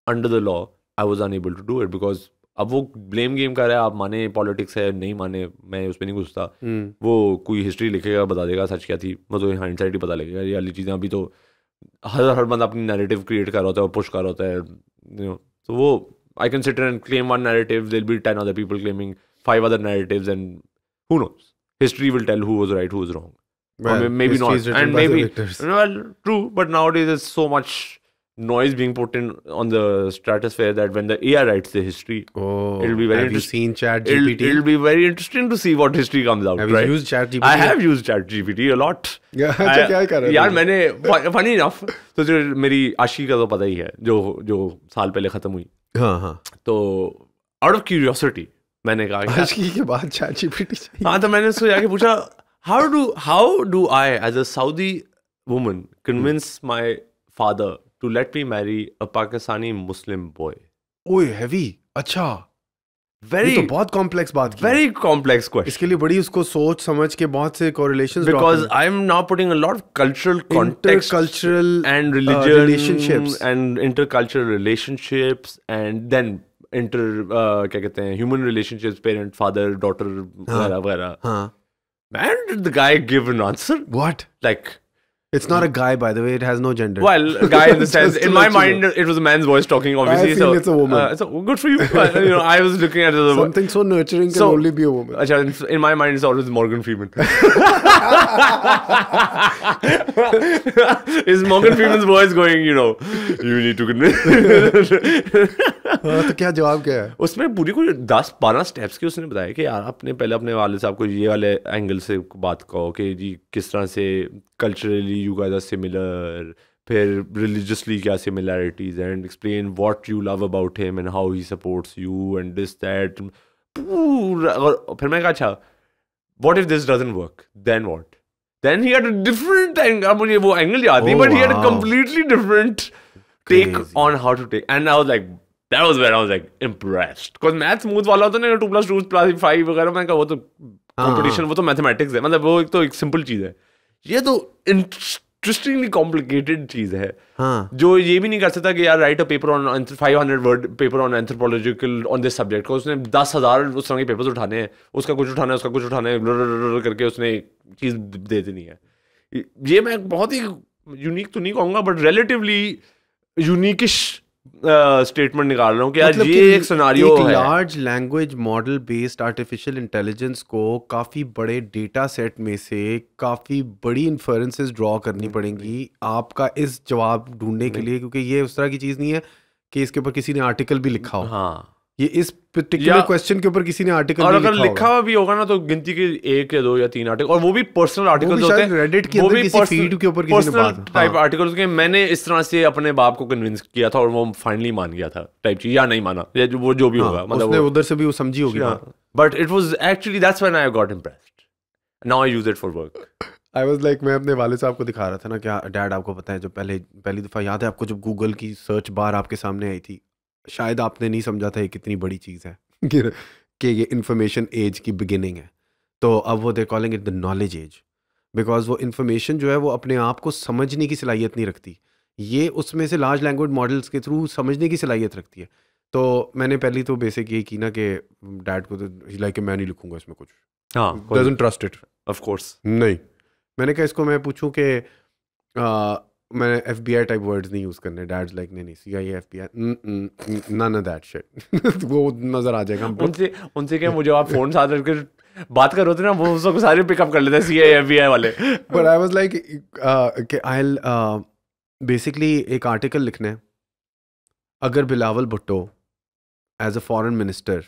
under the law, I was unable to do it because अब वो blame game कर रहा है, आप माने politics है नहीं माने मैं उस पर नहीं घुसता, वो कोई हिस्ट्री लिखेगा बता देगा सच क्या थी, मतलब हाइंडसाइट ही पता लगेगा, ये वाली चीज़ें अभी तो हर बंदा अपनी नैरेटिव क्रिएट कर रहा होता है और पुश कर रहा होता है, तो वो I can sit and claim one narrative, there'll be 10 other people claiming 5 other narratives, and who knows, history will tell who was right, who was wrong, well, or maybe not, and maybe well true, but nowadays there's so much noise being put in on the stratosphere that when the AI writes the history, it'll be very interesting. CHAT-GPT? It'll be very interesting to see what history comes out. Have right? you used CHAT-GPT? I have used CHAT-GPT a lot. अच्छा क्या कर रहे हो यार मैंने funny enough, तो जो मेरी आशी का तो पता ही है जो साल पहले खत्म हुई, हाँ, तो आउट ऑफ क्यूरियोसिटी मैंने कहा आशी के बाद ChatGPT चाहिए, हाँ, तो मैंने उसको जाके पूछा how do I as a Saudi woman convince my father to let me marry a Pakistani Muslim boy? ओए heavy, अच्छा, very तो बहुत कॉम्प्लेक्स बात की, very complex question. इसके लिए बड़ी उसको सोच समझ के बहुत से correlations, because I'm now putting a lot of cultural context, intercultural and religion relationships and intercultural relationships, and then क्या कहते हैं human relationships, parent father daughter वगैरह वगैरह. Man, did the guy give an answer? What? Like, it's not a guy, by the way, it has no gender. Well, a guy in the sense, in my mind, it was a man's voice talking, obviously. I feel it's a woman. So good for you. I was looking at it as something so nurturing can only be a woman. Achha, in my mind, it's always Morgan Freeman. Is Morgan Freeman's voice going, you need to convince. तो क्या जवाब क्या है? उसमें पूरी कोई 10-12 steps के उसने बताया कि यार आपने पहले अपने वाले साहब को ये वाले एंगल से बात कहो कि जी किस तरह से culturally you guys are similar, फिर रिलीजियसली क्या similarities, and explain what you love about him and how he supports you and this that पूरा. और फिर मैं कहा अच्छा what if this doesn't work, then what, then he had a different angle, मुझे वो एंगल याद नहीं, but he had a completely different take on how to take, and I was like that was when I was like impressed, because math smooth वाला होता है ना 2+2=5 वगैरह, मैं कहा वो तो कंपटीशन, वो तो मैथमेटिक्स है, मतलब वो एक सिंपल चीज है, ये तो इंटरेस्टिंगली कॉम्प्लिकेटेड चीज है, जो ये भी नहीं कर सकता कि यार right a paper on 500 word paper on anthropological on this subject, को उसने 10,000 उस तरह के पेपर्स उठाने हैं, उसका कुछ उठाना है, उसका कुछ उठाना है, करके उसने एक चीज दे देनी है. ये मैं बहुत ही यूनिक तो नहीं कहूँगा, बट रिलेटिवली यूनिकिश स्टेटमेंट निकाल रहा हूँ कि यार मतलब ये एक सिनारियो है. Large language model based artificial intelligence को काफ़ी बड़े डेटा सेट में से काफ़ी बड़ी इन्फरेंसेस ड्रॉ करनी पड़ेंगी आपका इस जवाब ढूंढने के लिए, क्योंकि ये उस तरह की चीज़ नहीं है कि इसके ऊपर किसी ने आर्टिकल भी लिखा हो. हाँ, ये इस पर्टिकुलर क्वेश्चन के ऊपर किसी ने आर्टिकल और अगर लिखा हुआ भी होगा ना तो गिनती के 1 या 2 या 3 आर्टिकल, और वो भी पर्सनल आर्टिकल्स होते हैं, रेडिट के अंदर किसी फीड के ऊपर किसी ने बात टाइप आर्टिकल्स के मैंने इस तरह से अपने बाप को कन्विंस किया था और वो फाइनली मान गया था टाइप चीज, या नहीं माना, या वो जो भी होगा, मतलब उसने उधर से भी वो समझी होगी, but it was actually that's when I got impressed, now I use it for work. I was like, मैं अपने वाले साहब को दिखा रहा था ना, क्या डैड आपको पता है जो पहली दफ़ा याद है आपको जब गूगल की सर्च बार आपके सामने आई थी, शायद आपने नहीं समझा था ये कितनी बड़ी चीज़ है. कि ये इंफॉर्मेशन एज की बिगिनिंग है, तो अब वो they calling it the knowledge age, because वो इंफॉर्मेशन जो है वो अपने आप को समझने की सलाहियत नहीं रखती, ये उसमें से लार्ज लैंग्वेज मॉडल्स के थ्रू समझने की सलाहियत रखती है। तो मैंने पहली तो बेसिक ये की ना कि डैड को तो लाइक मैं नहीं लिखूंगा इसमें कुछ, doesn't trust it, of course नहीं। मैंने कहा इसको मैं पूछूं कि मैंने FBI टाइप वर्ड्स नहीं यूज़ करने, डैड्स लाइक नहीं CIA FBI none of that shit वो नज़र आ जाएगा। उनसे क्या, मुझे आप फोन साथ रखकर बात कर रहे थे ना, वो उसको सारे पिकअप कर लेते हैं CIA FBI वाले। बट आई वाज लाइक कि आई बेसिकली एक आर्टिकल लिखना है, अगर Bilawal Bhutto as a foreign minister,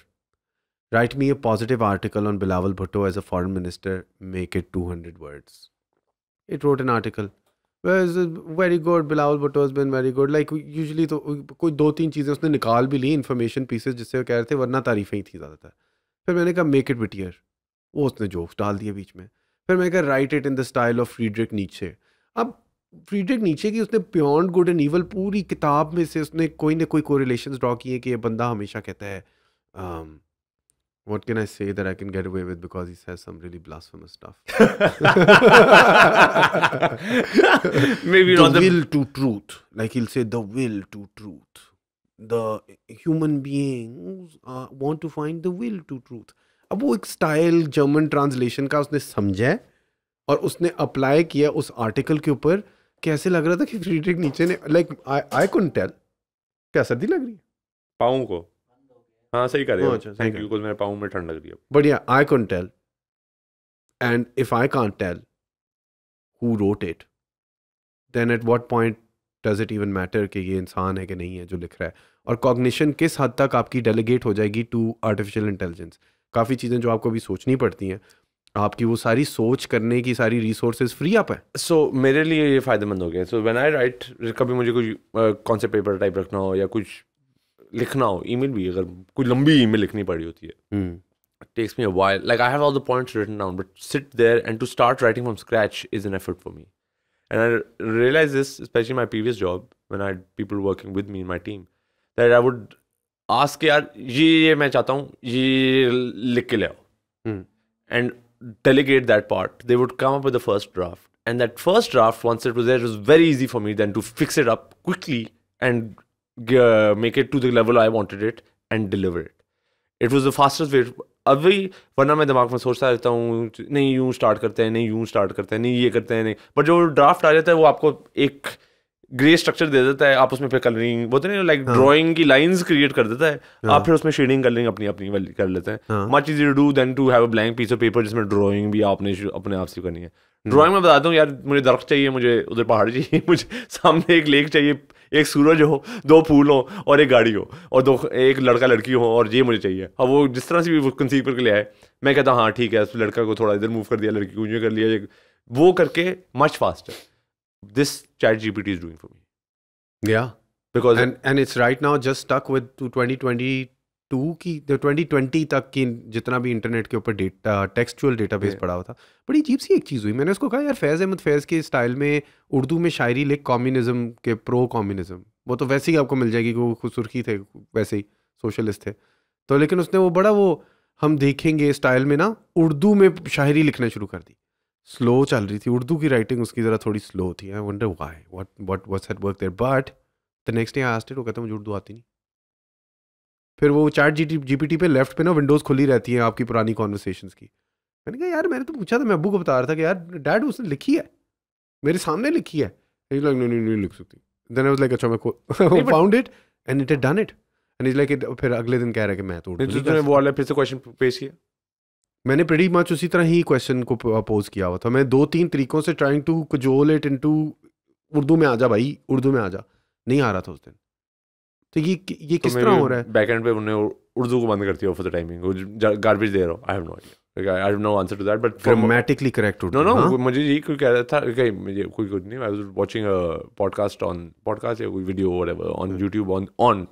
write me a positive article on Bilawal Bhutto as a foreign minister, make it 200 words. It wrote an article. Very good, Bilawal Bhutto has been very good. Like usually तो कोई 2-3 चीज़ें उसने निकाल भी ली इन्फॉर्मेशन पीसेस जिससे वो कह रहे थे, वरना तारीफें ही थी ज़्यादातर। फिर मैंने कहा मेक इट विटियर, वो उसने जोक्स डाल दिए बीच में। फिर मैंने कहा right it in the style of Friedrich नीचे। अब फ्रीडरिक नीचे की उसने बियॉन्ड गुड एंड ईवल पूरी किताब में से उसने कोई ना कोई कोरिलेशंस ड्रॉ किए कि ये बंदा हमेशा कहता है what can I say that I can get away with because he says some really blasphemous stuff. Maybe The not will to truth. Like he'll say the will to truth. The human beings want to find the will to truth. अब वो एक style German translation का उसने समझा है और उसने apply किया उस आर्टिकल के ऊपर। कैसे लग रहा था कि फ्रीडरिक नीचे ने लाइक आई कुडंट टेल क्या सर्दी लग रही है पाँव को। हाँ सही कर रहे हो, अच्छा, सही थैंक कर यू, बिकॉज़ मेरे पाँव में ठंड लग रही है। But yeah I couldn't tell, and if I can't tell who wrote it, then at what point does it even matter कि ये इंसान है कि नहीं है जो लिख रहा है। और कॉग्निशन किस हद तक आपकी डेलीगेट हो जाएगी टू आर्टिफिशियल इंटेलिजेंस। काफ़ी चीज़ें जो आपको अभी सोचनी पड़ती हैं, आपकी वो सारी सोच करने की सारी रिसोर्सेज फ्री अप है। सो मेरे लिए ये फ़ायदेमंद हो गया। सो व्हेन आई राइट, कभी मुझे कोई कॉन्सेप्ट पेपर टाइप रखना हो या कुछ लिखना हो, ईमेल भी अगर कोई लंबी ईमेल लिखनी पड़ी होती है, it takes me a while. Like I have all the points written down, but sit there and to start writing from scratch is an effort for me. And I realized this, especially in my previous job, when I had people working with me in my team, that I would ask, यार ये मैं चाहता हूँ, ये लिख के ले आओ, and delegate that part. They would come up with the first draft, and that first draft, once it was there, it was very easy for me then to fix it up quickly and make it to the level I wanted it and deliver it. It was the fastest way. अभी वरना मैं दिमाग में सोचता रहता हूँ, नहीं यूँ स्टार्ट करते हैं, नहीं यूँ स्टार्ट करते हैं, नहीं ये करते हैं, नहीं। बट जो ड्राफ्ट आ जाता है वो आपको एक ग्रे स्ट्रक्चर दे देता है, आप उसमें फिर कलरिंग बोलते हैं लाइक ड्राइंग की लाइंस क्रिएट कर देता है, आप फिर उसमें शेडिंग कलरिंग अपनी अपनी वाली कर लेते हैं। Much easy to do then to have a blank piece of paper जिसमें ड्राइंग भी आपने अपने आप से करनी है। ड्राइंग में बताता हूँ यार, मुझे दरख्त चाहिए, मुझे उधर पहाड़ चाहिए, मुझे सामने एक लेक चाहिए, एक सूरज हो, 2 फूल हो और एक गाड़ी हो और एक लड़का लड़की हो और ये मुझे चाहिए। अब वो जिस तरह से भी वो कंसीव करके ले आए, मैं कहता हूँ हाँ ठीक है, उस लड़का को थोड़ा इधर मूव कर दिया, लड़की को यूँ कर लिया, वो करके much faster. This ChatGPT is doing for me. Yeah, because and it's right now just stuck with 2022 की 2020 तक की जितना भी इंटरनेट के ऊपर डेटा टेक्सचुअल डेटाबेस पड़ा हुआ था। बड़ी अजीब सी एक चीज़ हुई, मैंने उसको कहा यार फैज़ अहमद फैज़ के स्टाइल में उर्दू में शायरी लिख कम्युनिज्म के प्रो कम्युनिज्म, वो तो वैसे ही आपको मिल जाएगी, वो खुद सुर्खी थे वैसे ही सोशलिस्ट थे तो। लेकिन उसने वो बड़ा वो हम देखेंगे स्टाइल में ना उर्दू में शायरी लिखना शुरू कर दी। स्लो चल रही थी उर्दू की राइटिंग, उसकी ज़रा थोड़ी स्लो थी। I wonder why, what was that work there, but the next day I asked it, वो कहता मुझे उर्दू आती नहीं। फिर वो ChatGPT पे लेफ्ट पे ना विंडोज़ खुली रहती हैं आपकी पुरानी कॉन्वर्सेशंस की। मैंने कहा यार मैंने तो पूछा था, मैं अब्बू को बता रहा था कि यार डैड उसने लिखी है, मेरे सामने लिखी है। नहीं लिख सकती। देन आई वाज लाइक अच्छा मैं found it and it had done it and is like फिर अगले दिन कह रहा है कि मैं तो उर्दू नहीं। वो वाला फिर से क्वेश्चन पेश किया, मैंने प्रीटी मच उसी तरह ही क्वेश्चन को पोज किया हुआ था। मैं 2-3 तरीकों से trying to cajole it into Urdu में आ जा भाई, उर्दू में आ जा, नहीं आ रहा था उस दिन। तो ये किस तरह हो रहा है? बैकएंड पे उन्होंने उर्दू को बंद कर दिया फॉर द टाइमिंग, वो गार्बेज दे रहा हूं। I have no idea, I have no answer to that, but grammatically correct Urdu. No मुझे ये कोई कह रहा था कि मुझे कोई कुछ नहीं, I was watching a podcast या कोई video whatever on YouTube on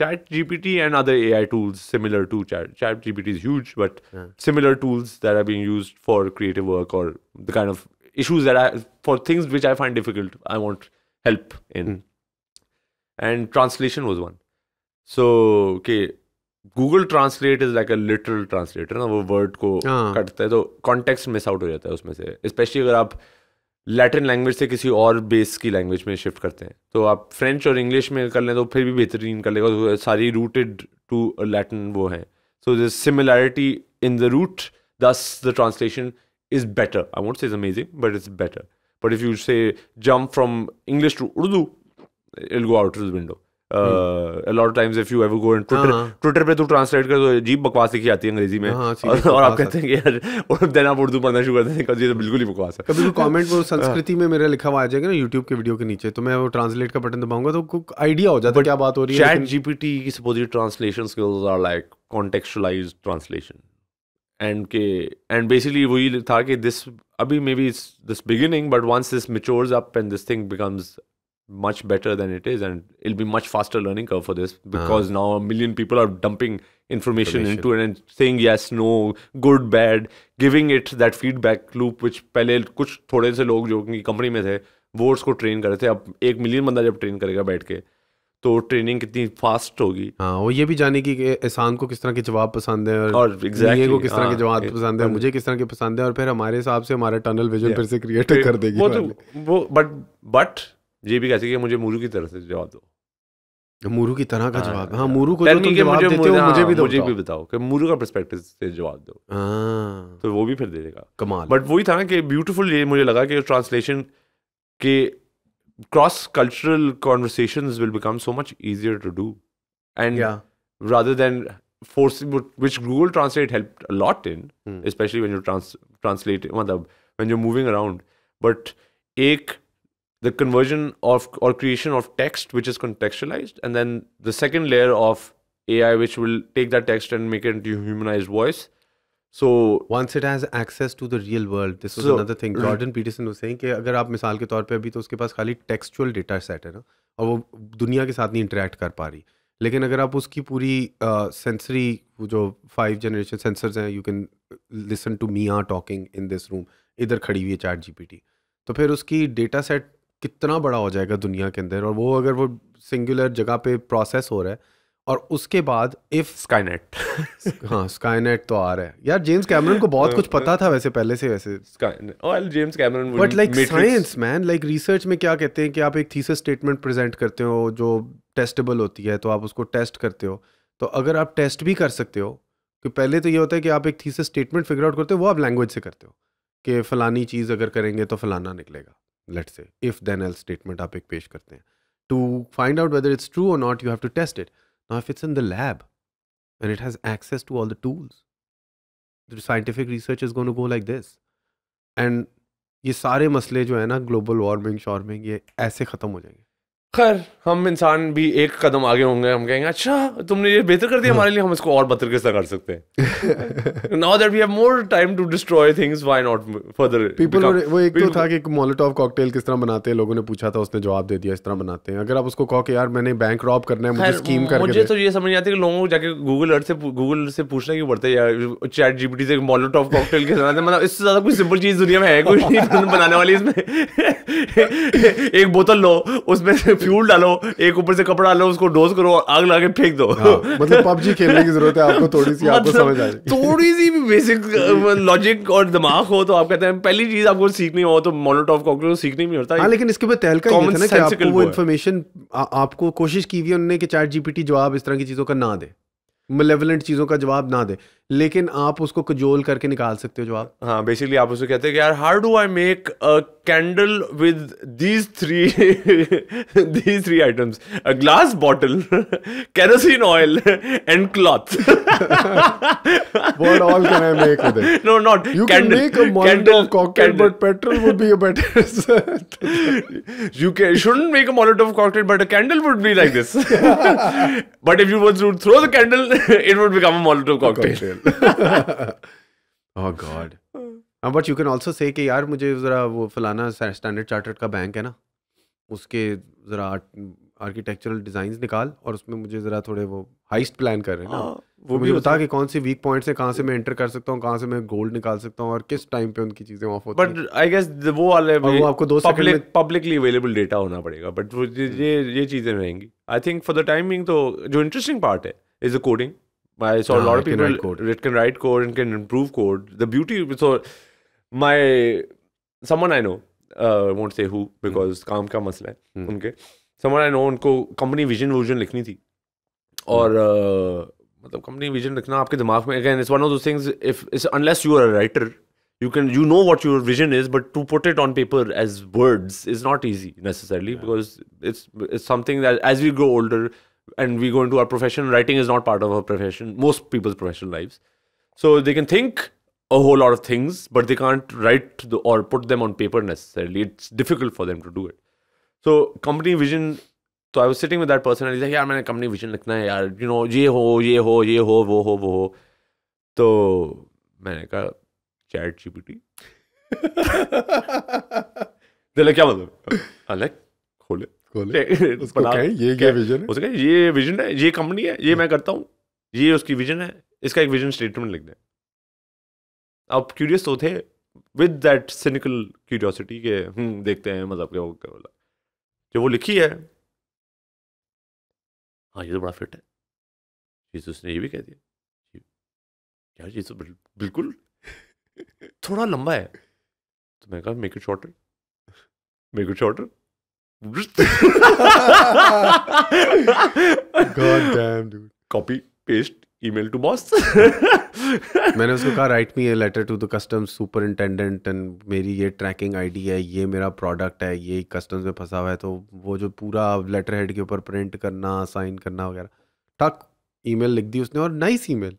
ChatGPT and other AI tools similar to ChatGPT is huge, but similar tools that are being used for creative work or the kind of issues for things which I find difficult, I want help in. And translation was one. So, okay, Google translate is like a literal translator ना, वो word को कटता है तो context miss out हो जाता है उसमें से, स्पेशली अगर आप लैटिन लैंग्वेज से किसी और बेस की लैंग्वेज में शिफ्ट करते हैं। तो आप फ्रेंच और इंग्लिश में कर लें तो फिर भी बेहतरीन कर लेगा, तो सारी रूटेड टू लैटिन वो हैं, so this similarity in the root, thus the translation is better. I won't say is amazing but it's better, but if you say jump from English to Urdu it will go out of the window. A lot of times if you ever go on Twitter पे तू translate कर तो अजीब बकवास लिखी आती है अंग्रेजी में, और आप कहते हैं कि यार, और देन आप उर्दू पढ़ना शुरू करते हैं कि ये तो बिल्कुल ही बकवास है। कभी कमेंट वो संस्कृति में मेरा लिखा हुआ आ जाएगा ना यूट्यूब के वीडियो के नीचे, तो मैं वो ट्रांसलेट का बटन दबाऊंगा तो आइडिया हो जाता है क्या बात हो रही है। ChatGPT की supposed translation skills are like contextualized translation, and basically वही था कि this अभी maybe it's this beginning, but once this matures up and this thing becomes much better than it is, and it'll be much faster learning curve for this, because now a million people are dumping information into it and saying yes, no, good, bad, giving it that feedback loop, which पहले कुछ थोड़े से लोग जो company में थे वो उसको ट्रेन कर रहे थे। अब 1 मिलियन बंदा जब ट्रेन करेगा बैठ के तो ट्रेनिंग कितनी फास्ट होगी। हाँ, वो ये भी जाने की कि एहसान को किस तरह के जवाब पसंद है और exactly, को किस तरह के जवाब पसंद है, मुझे किस तरह के पसंद है, और फिर हमारे हिसाब से हमारा टनल विजन फिर से क्रिएट कर देगी वो। बट ये भी कहते हैं कि मुझे मूरू की तरह से जवाब दो। मूरू की तरह का जवाब, हाँ, मूरू को जो तुम जवाब देते हो मुझे भी बताओ कि मूरू का पर्सपेक्टिव से जवाब दो, तो वो भी फिर दे देगा। कमाल। बट वही था ना कि ब्यूटीफुल, ये मुझे लगा कि ट्रांसलेशन के cross cultural conversations will become so much easier to do, and rather than forcing, which Google Translate helped a lot in, especially when you translate when you're moving around, but the conversion of or creation of text which is contextualized, and then the second layer of AI which will take that text and make it into humanized voice. So once it has access to the real world, this was another thing Jordan Peterson was saying कि अगर आप मिसाल के तौर पे अभी तो उसके पास खाली टेक्सचुअल डेटा सेट है ना, और वो दुनिया के साथ नहीं इंटरेक्ट कर पा रही, लेकिन अगर आप उसकी पूरी सेंसरी जो 5 जनरेशन सेंसर्स हैं, यू कैन लिसन टू मियां टॉकिंग इन दिस रूम, इधर खड़ी हुई है ChatGPT, तो फिर उसकी डेटा सेट कितना बड़ा हो जाएगा दुनिया के अंदर, और वो अगर वो सिंगुलर जगह पे प्रोसेस हो रहा है, और उसके बाद इफ स्काईनेट हाँ, स्काईनेट तो आ रहा है यार। जेम्स कैमरन को बहुत कुछ पता था वैसे पहले से, वैसे James Cameron, but like science man, like research में क्या कहते हैं कि आप एक थीसिस स्टेटमेंट प्रेजेंट करते हो जो टेस्टेबल होती है, तो आप उसको टेस्ट करते हो, तो अगर आप टेस्ट भी कर सकते हो, कि पहले तो ये होता है कि आप एक थीसिस स्टेटमेंट फिगर आउट करते हो, वो आप लैंग्वेज से करते हो कि फलानी चीज़ अगर करेंगे तो फलाना निकलेगा, let's say if then else statement आप एक पेश करते हैं, to find out whether it's true और not, you have to test it. Now, if it's in the lab and it has access to all the tools, the scientific research is going to go like this. And ये सारे मसले जो है ना, global warming शॉर्मिंग, ये ऐसे ख़त्म हो जाएंगे। खैर, हम इंसान भी एक कदम आगे होंगे, हम कहेंगे अच्छा तुमने ये बेहतर कर दिया हमारे लिए, हम इसको और बेहतर किस तरह कर सकते हैं। Now that we have more time to destroy things, why not further? People वो एक तो था कि मोलोटोव कॉकटेल किस तरह बनाते हैं, लोगों ने पूछा था, उसने जवाब दे दिया इस तरह बनाते हैं। अगर आप उसको कहो कि यार मैंने बैंक रॉब करना है, मुझे स्कीम करके, मुझे तो ये समझ नहीं आती कि लोगों को जाके गूगल से पूछना क्यों पड़ता है यार, ChatGPT से मोलोटोव कॉकटेल किस तरह, मतलब इससे ज्यादा कोई सिंपल चीज दुनिया में है कोई नहीं बनाने वाली। इसमें एक बोतल लो, उसमें फ्यूल डालो, एक ऊपर से कपड़ा डालो, उसको डोज करो, आग लगा के फेंक दो। मतलब PUBG खेलने की जरूरत है आपको, थोड़ी सी आपको समझ आ जाए, थोड़ी सी भी बेसिक लॉजिक और दिमाग हो तो आप कहते हैं पहली चीज आपको सीखनी हो तो मोलोटोव कॉकटेल सीखनी नहीं होता। हाँ, लेकिन इसके ऊपर तहलका ये था ना कि आपको वो इन्फॉर्मेशन, आपको कोशिश की हुई है उन्होंने कि ChatGPT जवाब इस तरह की चीजों का ना दे, malevolent चीजों का जवाब ना दे, लेकिन आप उसको कजोल करके निकाल सकते हो जवाब। हाँ, बेसिकली आप उसको कहते हैं कि यार how do I make a candle with these three items, a glass bottle, kerosene oil and cloth. What all can I make with it? No, not you candle. Can make a Molotov cocktail, but petrol would be a better. Shouldn't make a Molotov cocktail, but a candle would be like this. But if you were to throw the candle, it would become a Molotov cocktail. Oh God. But you can also say कि यार मुझे ज़रा वो फलाना standard chartered का bank है ना, उसके ज़रा आर्किटेक्चरल डिज़ाइंस निकाल, और उसमें मुझे ज़रा थोड़े वो हाइस्ट प्लान कर रहे हैं ना, वो मुझे बता कि कौन सी वीक पॉइंट्स है, कहाँ से मैं एंटर कर सकता हूँ, कहाँ से मैं गोल्ड निकाल सकता हूँ, और किस टाइम पे उनकी चीज़ें ऑफ होती हैं। बट आई गेस वो वाले वो आपको 2 सेकंड में पब्लिकली अवेलेबल डेटा होना पड़ेगा, बट ये चीज़ें रहेंगी। I think for the timing तो जो इंटरेस्टिंग पार्ट है is the coding, I saw a lot of it can people write code. it can write code and can improve code. The beauty, so someone I know, I won't say who because काम का मसला है उनके. Someone I know, उनको company vision लिखनी थी और मतलब company vision लिखना आपके दिमाग में, again it's one of those things, unless you are a writer, you know what your vision is, but to put it on paper as words is not easy necessarily, because it's something that as we grow older and we go into our profession, writing is not part of our profession, most people's professional lives. So they can think a whole lot of things, but they can't write or put them on paper necessarily. It's difficult for them to do it. So company vision, so I was sitting with that person and he's like, यार मैंने company vision लिखना है यार, you know, ये हो वो हो. तो मैंने कहा ChatGPT. They're like, क्या मतलब? I'm like, खोले उसको कहें ये विजन है, उसका ये विजन है, ये कंपनी है, ये मैं करता हूँ, ये उसकी विजन है, इसका एक विजन स्टेटमेंट लिख दे. आप क्यूरियस तो थे विद दैट सिनिकल क्यूरियोसिटी के देखते हैं मतलब क्या बोला, जो वो लिखी है, हाँ ये तो बड़ा फिट है, ये उसने ये भी कह दिया यार, ये तो बिल्कुल थोड़ा लंबा है. तो मैं कहा make it shorter. God damn, dude. Copy, paste, email to boss. मैंने उसको कहा write me a letter to the customs superintendent and मेरी ये ट्रैकिंग आईडी है, ये मेरा प्रोडक्ट है, ये कस्टम्स में फंसा हुआ है. तो वो जो पूरा लेटर हेड के ऊपर प्रिंट करना, साइन करना वगैरह, टक ईमेल लिख दी उसने, और नाइस ईमेल.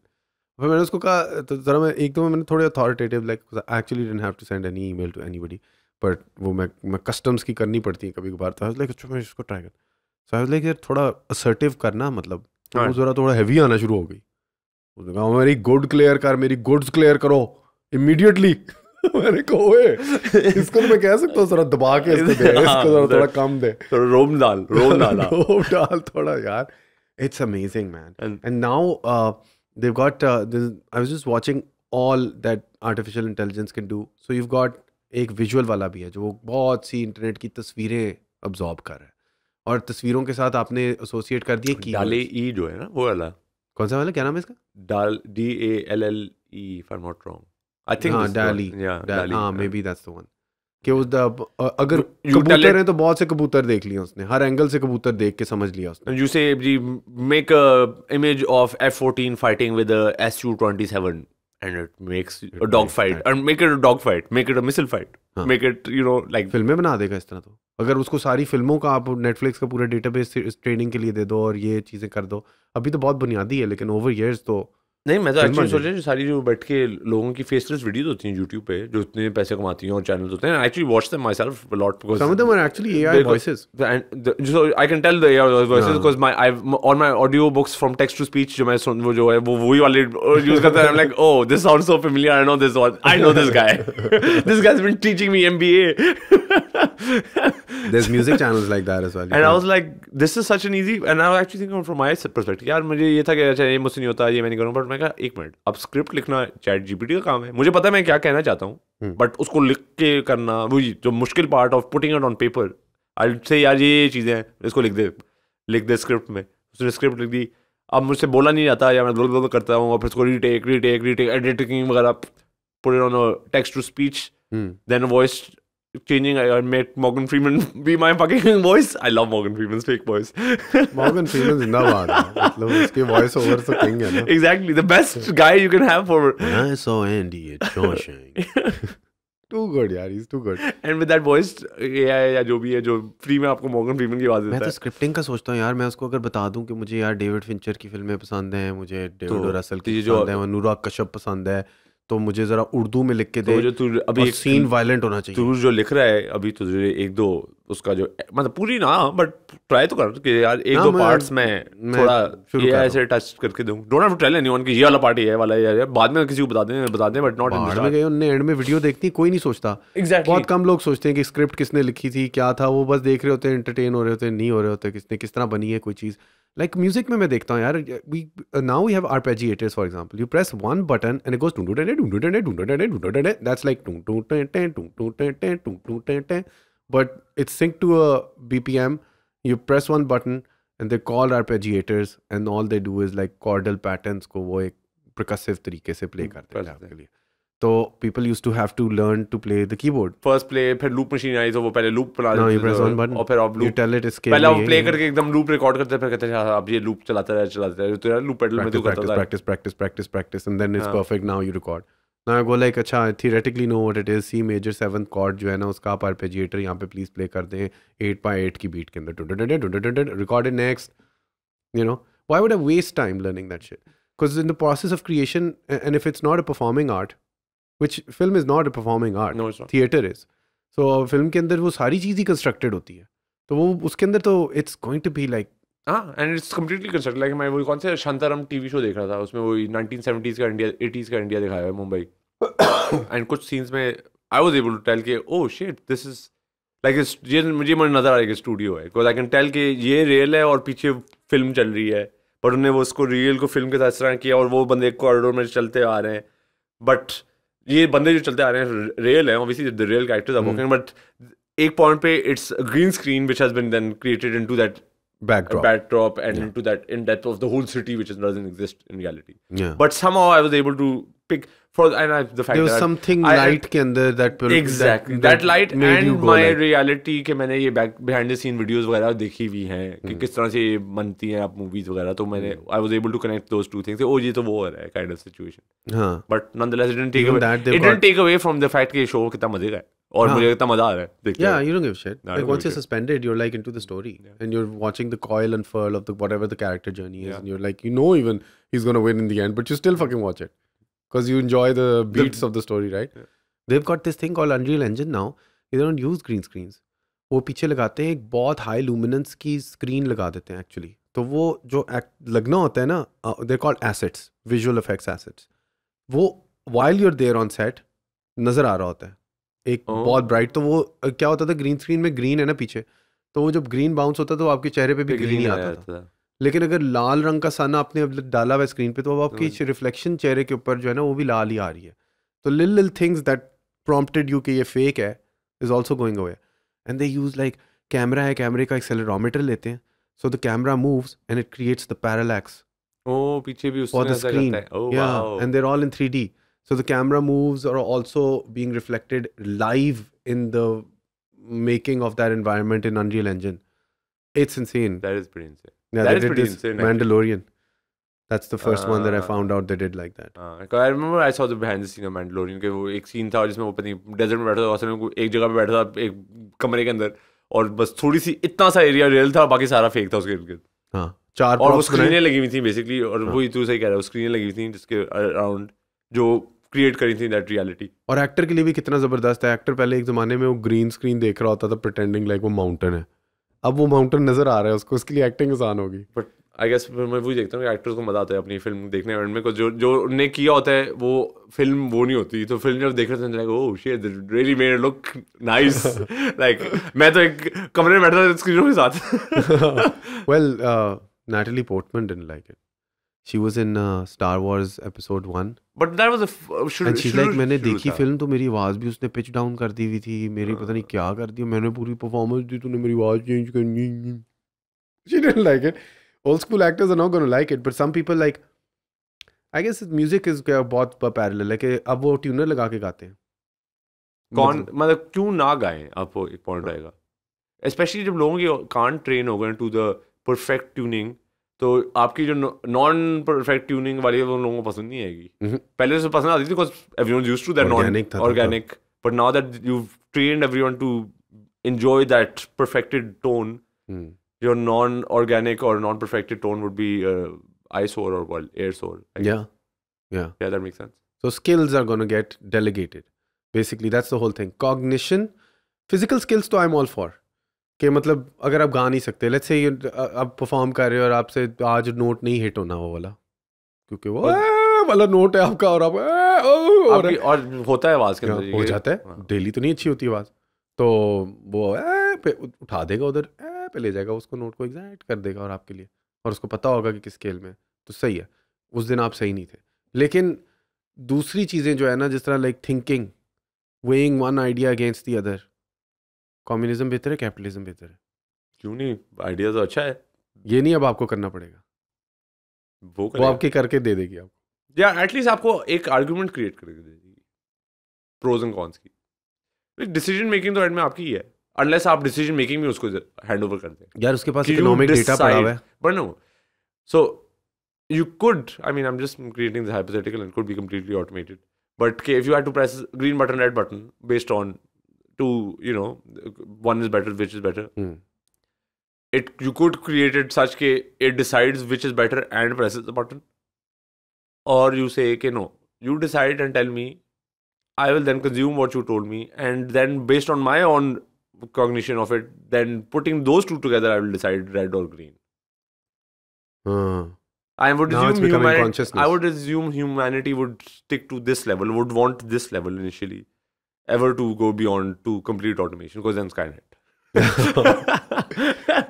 फिर मैंने उसको कहा तो ज़रा मैं एक तो मैंने थोड़े authoritative like actually didn't have to send any email to anybody, but वो मैं कस्टम्स की करनी पड़ती है कभी कभार. तो लाइक अच्छा मैं इसको ट्राई कर. सो आई वाज लाइक यार थोड़ा असर्टिव करना, मतलब वो ज़रा थोड़ा हैवी आना शुरू हो गई. उसने कहा मेरी गुड क्लियर कर, मेरी गुड्स क्लियर करो इमीडिएटली. मैंने कहा ओए इसको तो मैं कह सकता हूँ ज़रा दबा के इसको दे, इसको ज़रा थोड़ा कम दे, रोम डाल थोड़ा यार. It's amazing, man. And now they've got I was just watching all that artificial intelligence can do. So you've got एक विजुअल वाला भी है जो बहुत सी इंटरनेट की तस्वीरें अब्जॉर्ब कर रहा है, और तस्वीरों के साथ आपने एसोसिएट कर दिए की डाले ई जो है ना वो वाला, कौन सा वाला, क्या नाम है इसका? DALLE if I'm not wrong. I think हाँ डाली, हाँ may be that's the one. कि अगर कबूतर है तो बहुत से कबूतर देख लिया उसने, हर एंगल से कबूतर देख के समझ लिया उसने. You say make a image of F-14 fighting with a Su-27 and it makes a dog fight, and make it a dog fight, make it a missile fight, make it like फिल्में बना देगा इस तरह. तो अगर उसको सारी फिल्मों का आप नेटफ्लिक्स का पूरा डेटाबेस ट्रेनिंग के लिए दे दो और ये चीज़ें कर दो, अभी तो बहुत बुनियादी है, लेकिन ओवर ईयर्स तो नहीं. मैं तो एक्चुअली सोच रहा हूँ सारी जो बैठ के लोगों की फेसलेस वीडियोस होती हैं यूट्यूब पे जो इतने पैसे कमाती हैं और चैनल्स होते हैं, actually watch them my self a lot because some of them are actually AI voices, and so I can tell the AI voices because I've on my audio books from text to speech जो मैं वो जो है वो वही वाले use करता है. I'm like oh this sounds so familiar, I know this one, I know this guy. This guy's been teaching me MBA. There's music channels like that as well. And I was like this is such an easy, and I was actually thinking from my perspective यार मुझे ये था कि अच्छा ये मुझसे नहीं होता, ये मैं नहीं करूँगा, बट मैं कहा एक मिनट, अब स्क्रिप्ट लिखना ChatGPT का काम है, मुझे पता है मैं क्या कहना चाहता हूँ, बट उसको लिख के करना वही जो मुश्किल part of putting it on paper. I say यार ये चीज़ें हैं, इसको लिख दे स्क्रिप्ट में. उसने स्क्रिप्ट लिख दी, अब मुझसे बोला नहीं जाता या मैं ब्लॉग करता हूँ और फिर उसको रीटेक एडिटिंग वगैरह, put it on a text to speech, then voice changing. I made Morgan Freeman be my fucking voice. I love Morgan Freeman's fake voice. Morgan Freeman जिंदाबाद है, मतलब उसके voice over तो king है ना. Exactly, the best guy you can have for. I saw Andy at Shawshank. Too good यार, he's too good. And with that voice AI या जो भी है जो फ्री में आपको Morgan Freeman की आवाज देता है. मैं तो स्क्रिप्टिंग का सोचता हूँ यार, मैं उसको अगर बता दूँ कि मुझे यार डेविड फिंचर की फिल्में पसंद हैं, मुझे डेविड और रसल की पसंद है, अनुराग कश्यप पसंद है, तो मुझे जरा उर्दू में लिख के दे, जो तू अभी एक सीन वायलेंट होना चाहिए. तू जो लिख रहा है अभी तुझे एक दो उसका जो मतलब पूरी ना बट ट्राई तो कर कि यार एक दो पार्ट्स में थोड़ा ये ऐसे टच करके दूं. Don't have to tell anyone कि ये वाला पार्ट है वाला यार, बाद में किसी को बता दें बट नॉट इन में गए उन्होंने एंड में वीडियो देखती कोई नहीं सोचता. बहुत कम लोग सोचते हैं कि स्क्रिप्ट किसने लिखी थी, क्या था, वो बस देख रहे होते हैं, एंटरटेन हो रहे होते हैं, नहीं हो रहे होते किसने किस तरह बनी है कोई चीज़. Like music में मैं देखता हूँ यार, now we have arpeggiators for example. You press one button and it goes that's like but it's synced to a BPM. You press one button and they're called arpeggiators, and all they do is like chordal patterns को वो एक percussive तरीके से play करते हैं आपके लिए. तो people used to have to learn to play the keyboard. First play, फिर loop machine आई तो वो पहले loop बना No, you देते press थे one button. और फिर आप You loop tell it escape. पहले आप play करके एकदम loop record करते फिर कहते हैं अब ये loop चलाता रहे तो यार loop pedal में तो करता था. practice, and then it's perfect. Now you record. Now I go like, अच्छा, I theoretically know what it is. C major 7th chord जो है ना उसका आप arpeggiator यहाँ पे please play कर दें 8/8 की beat के अंदर. Record it next. You know, why would I waste time learning that shit? Because in the process of creation, and if it's not a performing art, which film is not a performing art, no, it's not. Theater is. So film के अंदर वो सारी चीज़ ही constructed होती है. तो वो उसके अंदर तो it's going to be like and it's completely constructed. Like मैं वो कौन से शांताराम टीवी शो देख रहा था उसमें वो 1970s का इंडिया 80s का इंडिया दिखाया है मुंबई and कुछ scenes में I was able to tell कि oh shit this is like ये मुझे नज़र आ रहा है कि स्टूडियो है because I can tell कि ये रियल है और पीछे फिल्म चल रही है पर उन्होंने वो उसको रियल को फिल्म के साथ इस तरह किया और वो बंदे कॉरिडोर में चलते आ रहे हैं बट ये बंदे जो चलते आ रहे हैं रियल है obviously the real characters are working but एक पॉइंट पे it's a green screen which has been then created into that backdrop and into that in depth of the whole city which doesn't exist in reality. Yeah. But somehow I was able to pick for the fact there was that something light के अंदर exactly that light and my reality कि मैंने ये behind the scene videos वगैरह देखी हुई हैं कि किस तरह से बनती हैं आप movies वगैरह तो मैंने I was able to connect those two things. Oh ये तो वो हो रहा है kind of situation. हाँ. But nonetheless it didn't take away from the fact कि शो कितना मजे का है. और मुझे इतना मजा आ रहा है देखते Yeah, you don't give a shit. Like once you're suspended, you're like into the story, and you're watching the coil unfurl of the whatever the character journey is, and you're like, you know, even he's gonna win in the end, but you still fucking watch it because you enjoy the beats of the story, right? Yeah. They've got this thing called Unreal Engine now. They don't use green screens. वो पीछे लगाते हैं एक बहुत high luminance की screen लगा देते हैं actually. तो वो जो लगना होता है ना, they're called assets, visual effects assets. वो while you're there on set नजर आ रहा होता है. एक बहुत ब्राइट तो वो क्या होता था ग्रीन स्क्रीन में ग्रीन है ना पीछे तो वो जब ग्रीन बाउंस होता तो आपके चेहरे पे भी ग्रीन ही आता था लेकिन अगर लाल रंग का सन आपने डाला हुआ स्क्रीन पे तो आपकी रिफ्लेक्शन चेहरे के ऊपर जो है ना वो भी लाल ही आ रही है तो little things that prompted you कि ये फेक है is also going away and they use like camera है कैमरे का एक्सेलेरोमीटर लेते हैं so the camera moves and it creates the parallax पीछे भी for the screen and they're all in 3D. So the camera moves are also being reflected live in the making of that environment in Unreal Engine. It's insane. That is pretty insane. Yeah, that is pretty insane. Mandalorian. That's the first one that I found out they did like that. I remember I saw the behind the scene of Mandalorian के वो एक scene था जिसमें वो पता नहीं desert में बैठा था और उसमें एक जगह पे बैठा था एक कमरे के अंदर और बस थोड़ी सी इतना सा एरिया रियल था बाकी सारा फेक था उसके इर्द गिर्द. हाँ. 4 और वो स्क्रीनें लगी हुई थी बेसिकली और वही तू सही कह रहा है वो स्क्रीनें लगी हुई थी जिसके अराउंड जो क्रिएट करी थी दैट रियलिटी. और एक्टर के लिए भी कितना जबरदस्त है. एक्टर पहले एक जमाने में वो ग्रीन स्क्रीन देख रहा होता था प्रिटेंडिंग लाइक वो माउंटेन है. अब वो माउंटेन नजर आ रहा है उसको उसके लिए एक्टिंग आसान होगी. बट आई गेस मैं वही देखता हूँ कि एक्टर्स को मजा आता है अपनी फिल्म देखने में को जो उन्होंने किया होता है वो फिल्म वो नहीं होती तो फिल्म जब देख रहे थे like oh shit really made it look nice like मैं तो एक कमरे में बैठा था स्क्रीनों के साथ. Well Natalie Portman didn't like it. She was in Star Wars Episode 1. But that was and she's like मैंने देखी फिल्म तो मेरी आवाज़ भी उसने पिच डाउन कर दी हुई थी मेरी पता नहीं क्या कर दिया मैंने पूरी परफॉर्मेंस दी तूने मेरी आवाज़ चेंज करनी. She didn't like it. Old school actors are not going to like it but some people like I guess music is बहुत parallel है कि अब वो ट्यूनर लगा के गाते हैं. कौन मतलब क्यों ना गाएं आपको एक पॉइंट आएगा स्पेशली जब लोगों की कान ट्रेन हो गए टू द परफेक्ट ट्यूनिंग तो आपकी जो नॉन परफेक्ट ट्यूनिंग वाली है वो लोगों को पसंद नहीं आएगी. पहले से पसंद आती थी because everyone used to that non organic but now that you trained everyone to enjoy that perfected tone your non organic और non perfected tone would be eyesore और एयर सोर. Yeah, that makes sense. So skills are going to get delegated. Basically that's the whole thing. Cognition, physical skills तो I'm all for. कि मतलब अगर आप गा नहीं सकते लेट्स से आप परफॉर्म कर रहे हो और आपसे आज नोट नहीं हिट होना वो वाला क्योंकि वो वाला नोट है आपका और आप और होता है आवाज़ के अंदर हो जाता है डेली तो नहीं अच्छी होती आवाज़ तो वो पे उठा देगा उधर पे ले जाएगा उसको नोट को एग्जैक्ट कर देगा और आपके लिए और उसको पता होगा कि किस स्केल में तो सही है. उस दिन आप सही नहीं थे लेकिन दूसरी चीज़ें जो है ना जिस तरह like thinking weighing one idea against the other communism बेहतर है कैपिटलिज्म बेहतर है? क्यों नहीं आइडिया तो अच्छा है. ये नहीं अब आपको करना पड़ेगा, वो आपके करके दे देगी आपको, या एटलीस्ट आपको एक आर्गुमेंट क्रिएट करके दे देगी प्रोज एंड कॉन्स की। डिसीजन मेकिंग तो एंड में आपकी ही है, अनलेस आप डिसीजन मेकिंग में उसको हैंड ओवर कर दें। यार उसके पास इकोनॉमिक डेटा पड़ा हुआ है। But no, so you could, I mean, I'm just creating the hypothetical and could be completely automated. But okay, if you had to press green button, red button based on two, you know, one is better, which is better. You could create it such that it decides which is better and presses the button. Or you say, okay, no, you decide and tell me. I will then consume what you told me, and then based on my own cognition of it, then putting those two together, I will decide red or green. I would assume humanity would stick to this level, would want this level initially, ever to go beyond to complete automation, because then Skynet.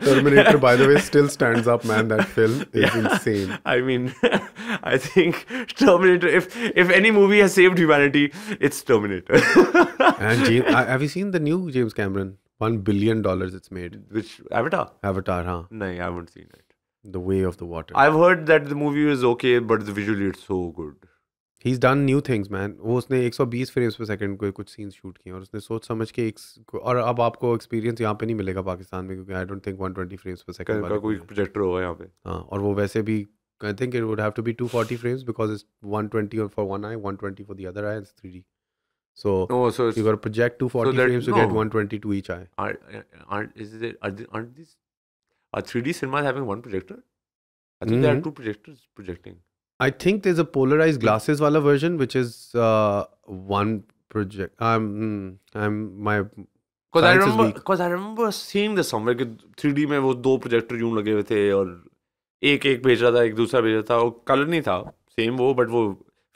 Terminator, by the way, still stands up, man. That film is insane. I mean, I think Terminator, if any movie has saved humanity, it's Terminator. And have you seen the new James Cameron? $1 billion it's made. Which, Avatar? Avatar, huh? No, I haven't seen it. The Way of the Water. I've heard that the movie is okay, but visually it's so good. He's done new things, man. वो उसने 120 frames per second को कुछ scenes shoot किए और उसने सोच समझ के और अब आपको experience यहाँ पे नहीं मिलेगा पाकिस्तान में, क्योंकि I don't think 120 frames per second का कोई projector होगा यहाँ पे। हाँ, और वो वैसे भी I think it would have to be 240 frames because it's 120 for one eye, 120 for the other eye, and it's 3D. So you got to project 240 frames to get 120 to each eye. Are 3D cinemas having one projector? I think there are two projectors projecting. I think there's a polarized glasses wala version, which is one project. Because I remember seeing this somewhere कि 3D में वो दो projector यूं लगे हुए थे और एक भेज रहा था, एक दूसरा भेज रहा था, और कलर नहीं था सेम वो, बट वो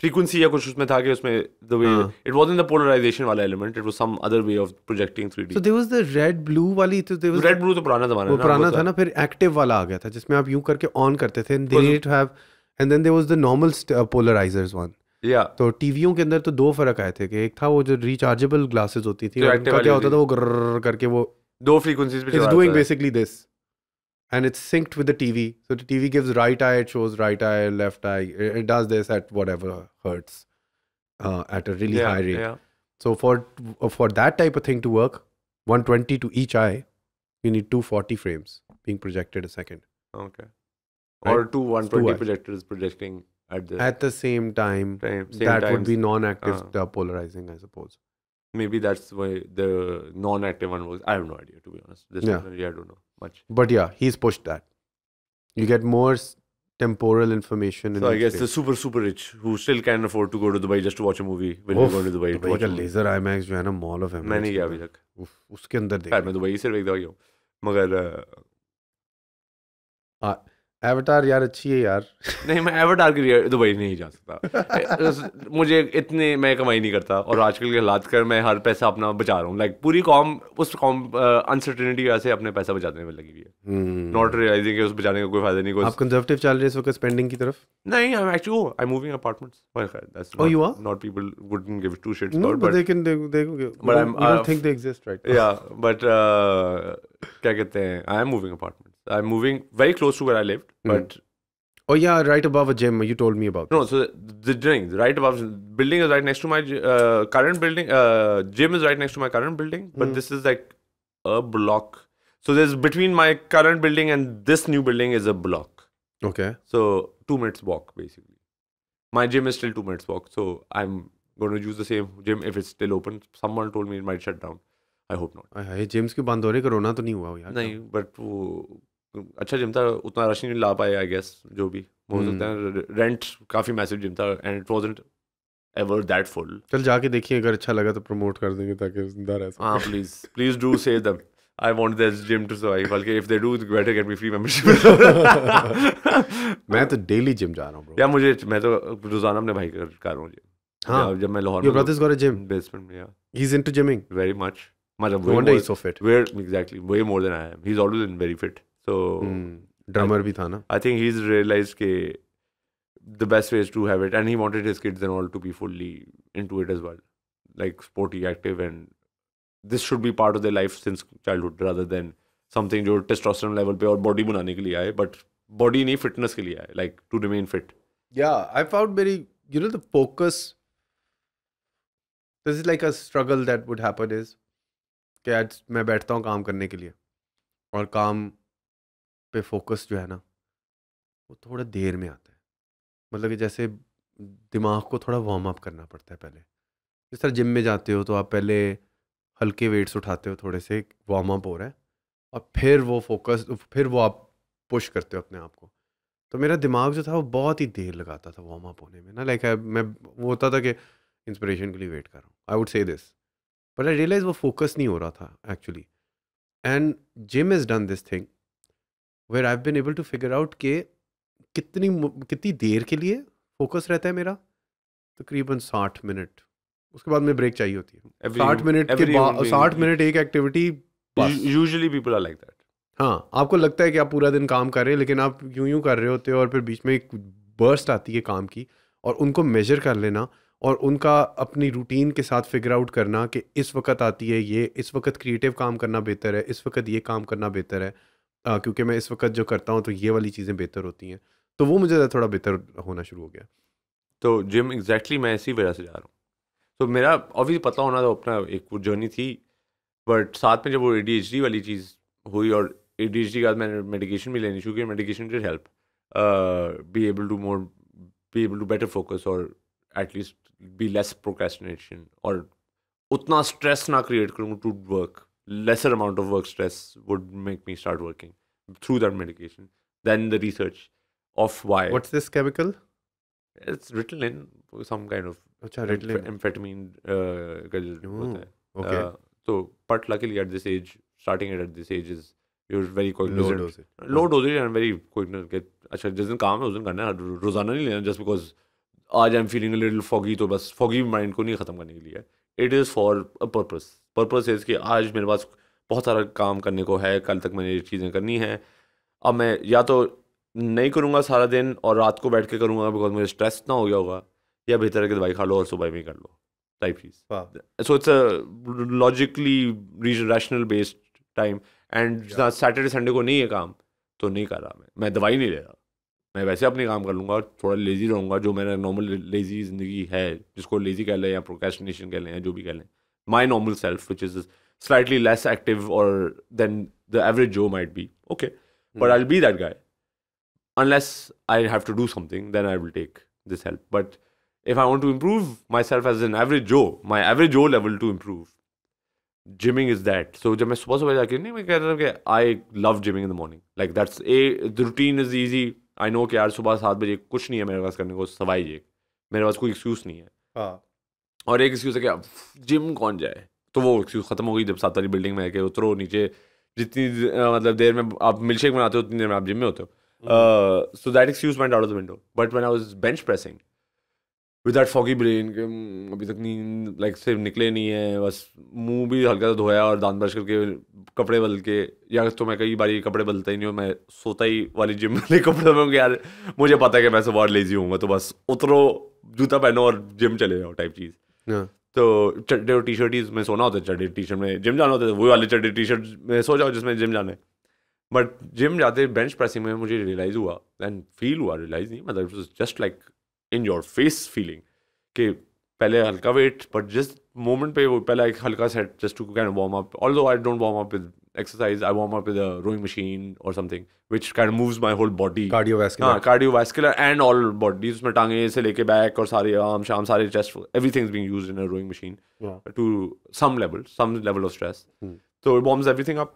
frequency या कुछ उसमें था कि उसमें the way it wasn't the polarization वाला element, it was some other way of projecting 3D. So there was the red blue वाली, तो there was red blue तो पुराना ज़माना वो पुराना था ना, फिर active वाला आ गया था जिसमें आप यूं करके ऑन करते थे, and they needed to have, and then there was the normal polarizers one. Yeah. तो टीवियों के अंदर तो दो फर्क आए थे कि एक था वो जो रिचार्जेबल ग्लासेस होती थी, उनका क्या होता था, वो ग्रर करके वो दो frequencies पे it's doing basically this. And it's synced with the TV. So the TV gives right eye, it shows right eye, left eye. It does this at whatever hertz, at a really high rate. Yeah. So for that type of thing to work, 120 to each eye, you need 240 frames being projected a second. Okay. Right? Or two 120 projectors projecting at the same time. That would be non-active polarizing, I suppose. Maybe that's why the non-active one was. I have no idea, to be honest. I don't know much. But yeah, he's pushed that. You get more temporal information. So I guess the super rich who still can afford to go to Dubai just to watch a movie will be going to Dubai. Dubai का laser IMAX जो है ना, Mall of Emirates. मैं नहीं गया अभी तक. उसके अंदर देख. मैं दुबई सिर्फ एक दफा गया हूँ. मगर एवटार यार अच्छी है यार. नहीं, मैं एवटार के लिए दुबई नहीं जा सकता. मुझे इतने मैं कमाई नहीं करता, और आजकल के हालात कर मैं हर पैसा अपना बचा रहा हूँ. लाइक पूरी कौम उस कौम अनसर्टेनिटी की वजह से अपने पैसा बचाने में लगी हुई है, नॉट रियलाइजिंग कि उस बचाने का कोई फायदा नहीं. आप कंजर्वेटिव चल रहे हैं इस वक्त स्पेंडिंग की तरफ? नहीं, I am actually I am moving apartments. Oh, you are? Not people wouldn't give two shits about, but they can but you don't think they exist right now. Yeah, but क्या कहते हैं, I am moving apartments. I'm moving very close to where I lived, but oh yeah, right above a gym. You told me about. No, so the right above building is right next to my current building. Gym is right next to my current building, but this is like a block. So there's between my current building and this new building is a block. Okay. So 2 minutes walk basically. My gym is still 2 minutes walk. So I'm going to use the same gym if it's still open. Someone told me it might shut down. I hope not. ये gyms क्यों बंद हो रहे? Corona तो नहीं हुआ यार? नहीं, but वो अच्छा जिम था, उतना रश नहीं ला पाए आई गेस. जो भी हो सकता है, रेंट काफ़ी मैसिव जिम था and it wasn't ever that full. चल जाके देखिए, अगर अच्छा लगा तो प्रमोट कर देंगे ताकि जिंदा रह सके. हाँ please do save them. I want this gym to survive. बल्कि if they do, better get me free membership. मैं तो डेली जिम जा रहा हूँ bro. या मैं तो रोजाना अपने भाई कर रहा हूँ जिम. हाँ, जब मैं लाहौर में. Your brother's got a gym. Basement में, yeah. He's into gymming. Very much. मतलब no wonder he's so fit. Exactly, way more than I am. He's always been very fit. So drummer भी था ना. I think he's realized के the best way is to have it, and he wanted his kids and all to be fully into it as well, like sporty, active, and this should be part of their life since childhood rather than something जो testosterone level पे और body बनाने के लिए आए, but body नहीं fitness के लिए आए, like to remain fit. I found very, the focus, this is like a struggle that would happen is कि आज मैं बैठता हूँ काम करने के लिए और काम पे फोकस जो है ना वो थोड़ा देर में आता है. मतलब कि जैसे दिमाग को थोड़ा वार्म अप करना पड़ता है पहले. जिस तरह जिम में जाते हो तो आप पहले हल्के वेट्स उठाते हो, थोड़े से वार्म अप हो रहा है, और फिर वो फोकस, फिर वो आप पुश करते हो अपने आप को. तो मेरा दिमाग जो था वो बहुत ही देर लगाता था वार्म अप होने में ना. लाइक मैं वो होता था कि इंस्पिरेशन के लिए वेट कर रहा हूँ, I would say this, but I realise वो फोकस नहीं हो रहा था actually. And gym is done this thing where I have been able to figure out कि कितनी देर के लिए फोकस रहता है मेरा. तकरीबन 60 मिनट. उसके बाद में ब्रेक चाहिए होती है. 60 मिनट के बाद 60 मिनट एक activity. Usually people are like that. हाँ, आपको लगता है कि आप पूरा दिन काम कर रहे हैं, लेकिन आप यूं कर रहे होते हो और फिर बीच में एक बर्स्ट आती है काम की, और उनको मेजर कर लेना और उनका अपनी रूटीन के साथ फिगर आउट करना कि इस वक्त आती है ये, इस वक्त क्रिएटिव काम करना बेहतर है, इस वक्त ये काम करना बेहतर है, क्योंकि मैं इस वक्त जो करता हूँ तो ये वाली चीज़ें बेहतर होती हैं. तो वो मुझे थोड़ा बेहतर होना शुरू हो गया. तो जिम एग्जैक्टली मैं इसी वजह से जा रहा हूँ. तो मेरा ऑब्वियसली पता होना तो अपना एक वो जर्नी थी, बट साथ में जब वो ADHD वाली चीज़ हुई और ADHD के बाद मैंने मेडिकेशन भी लेनी शुरू की. Medication did help be able to better focus और एटलीस्ट बी लेस प्रोक्रेस्टिनेशन, और उतना स्ट्रेस ना क्रिएट करूँ to work. lesser amount of work stress would make me start working through that medication. Then the research of why. What's this chemical? It's Ritalin, some kind of amphetamine का जो होता है. Okay. So, but luckily at this age, starting it at this age is you're very cognizant. Low dosage. Low dosage and very cognizant. कि अच्छा जिस दिन काम है उस दिन करना है, रोजाना नहीं लेना just because आज I'm feeling a little foggy तो बस foggy mind को नहीं ख़त्म करने के लिए. It is for a purpose. Purpose is कि आज मेरे पास बहुत सारा काम करने को है, कल तक मैंने ये चीज़ें करनी है. अब मैं या तो नहीं करूँगा सारा दिन और रात को बैठ के करूँगा बिकॉज मुझे स्ट्रेस ना हो गया होगा, या बेहतर है कि दवाई खा लो और सुबह में कर लो टाइप चीज़. So it's a logically rational based time. And Saturday Sunday को नहीं है काम तो नहीं कर रहा, मैं दवाई नहीं ले रहा, मैं वैसे अपने काम कर लूँगा, थोड़ा लेजी रहूँगा, जो मेरा नॉर्मल लेजी ज़िंदगी है, जिसको लेजी कह लें या प्रोक्रेस्टिनेशन कह लें या जो भी कह लें. My normal self which is slightly less active or than the average Joe might be. Okay. But I'll be that guy. Unless I have to do something, then I will take this help. But if I want to improve myself as an average Joe, my average Joe level to improve, gymming is that. So जब मैं सुबह जाके नहीं, मैं कह रहा हूँ कि I love gymming in the morning. Like that's the routine is easy. I know कि यार सुबह 7 बजे कुछ नहीं है मेरे पास करने को, सवाई ये मेरे पास कोई एक्सक्यूज़ नहीं है. और एक एक्सक्यूज़ है कि जिम कौन जाए, तो वो एक्सक्यूज़ ख़त्म हो गई जब 7 वाली बिल्डिंग में आके उतरो नीचे. जितनी मतलब देर में आप मिल्कशेक बनाते हो उतनी देर में आप जिम में होते हो. So that excuse went out of the window. But when I was bench pressing with that foggy brain के अभी तक नींद लाइक सिर्फ निकले नहीं है, बस मुंह भी हल्का सा धोया और दांत ब्रश करके कपड़े बदल के, या तो मैं कई बार कपड़े बदलता ही नहीं हूँ, मैं सोता ही वाली जिम वाले कपड़े में यार मुझे पता है कि मैं सुबह लेजी हूँ, तो बस उतरो जूता पहनो और जिम चले जाओ टाइप चीज़. तो चड्डे और टी शर्ट में सोना होता है, चड्डे टी शर्ट में जिम जाना होता है, वही वाले चड्डे टी शर्ट में सो जाओ जिसमें जिम जाना है. बट जिम जाते बेंच प्रेसिंग में मुझे रियलाइज़ हुआ एंड फील हुआ, रियलाइज़ नहीं मतलब it was just like in your face feeling कि पहले हल्का वेट बट जस्ट मोमेंट पे वो पहले एक हल्का set just to kind of warm up. Although I don't warm up with exercise, I warm up with a rowing machine or something which kind of moves my whole body, cardiovascular and all body. उसमें टांगे से लेके back और सारे arm शाम सारे chest, everything is being used in a rowing machine to some level of stress. So it warms everything up,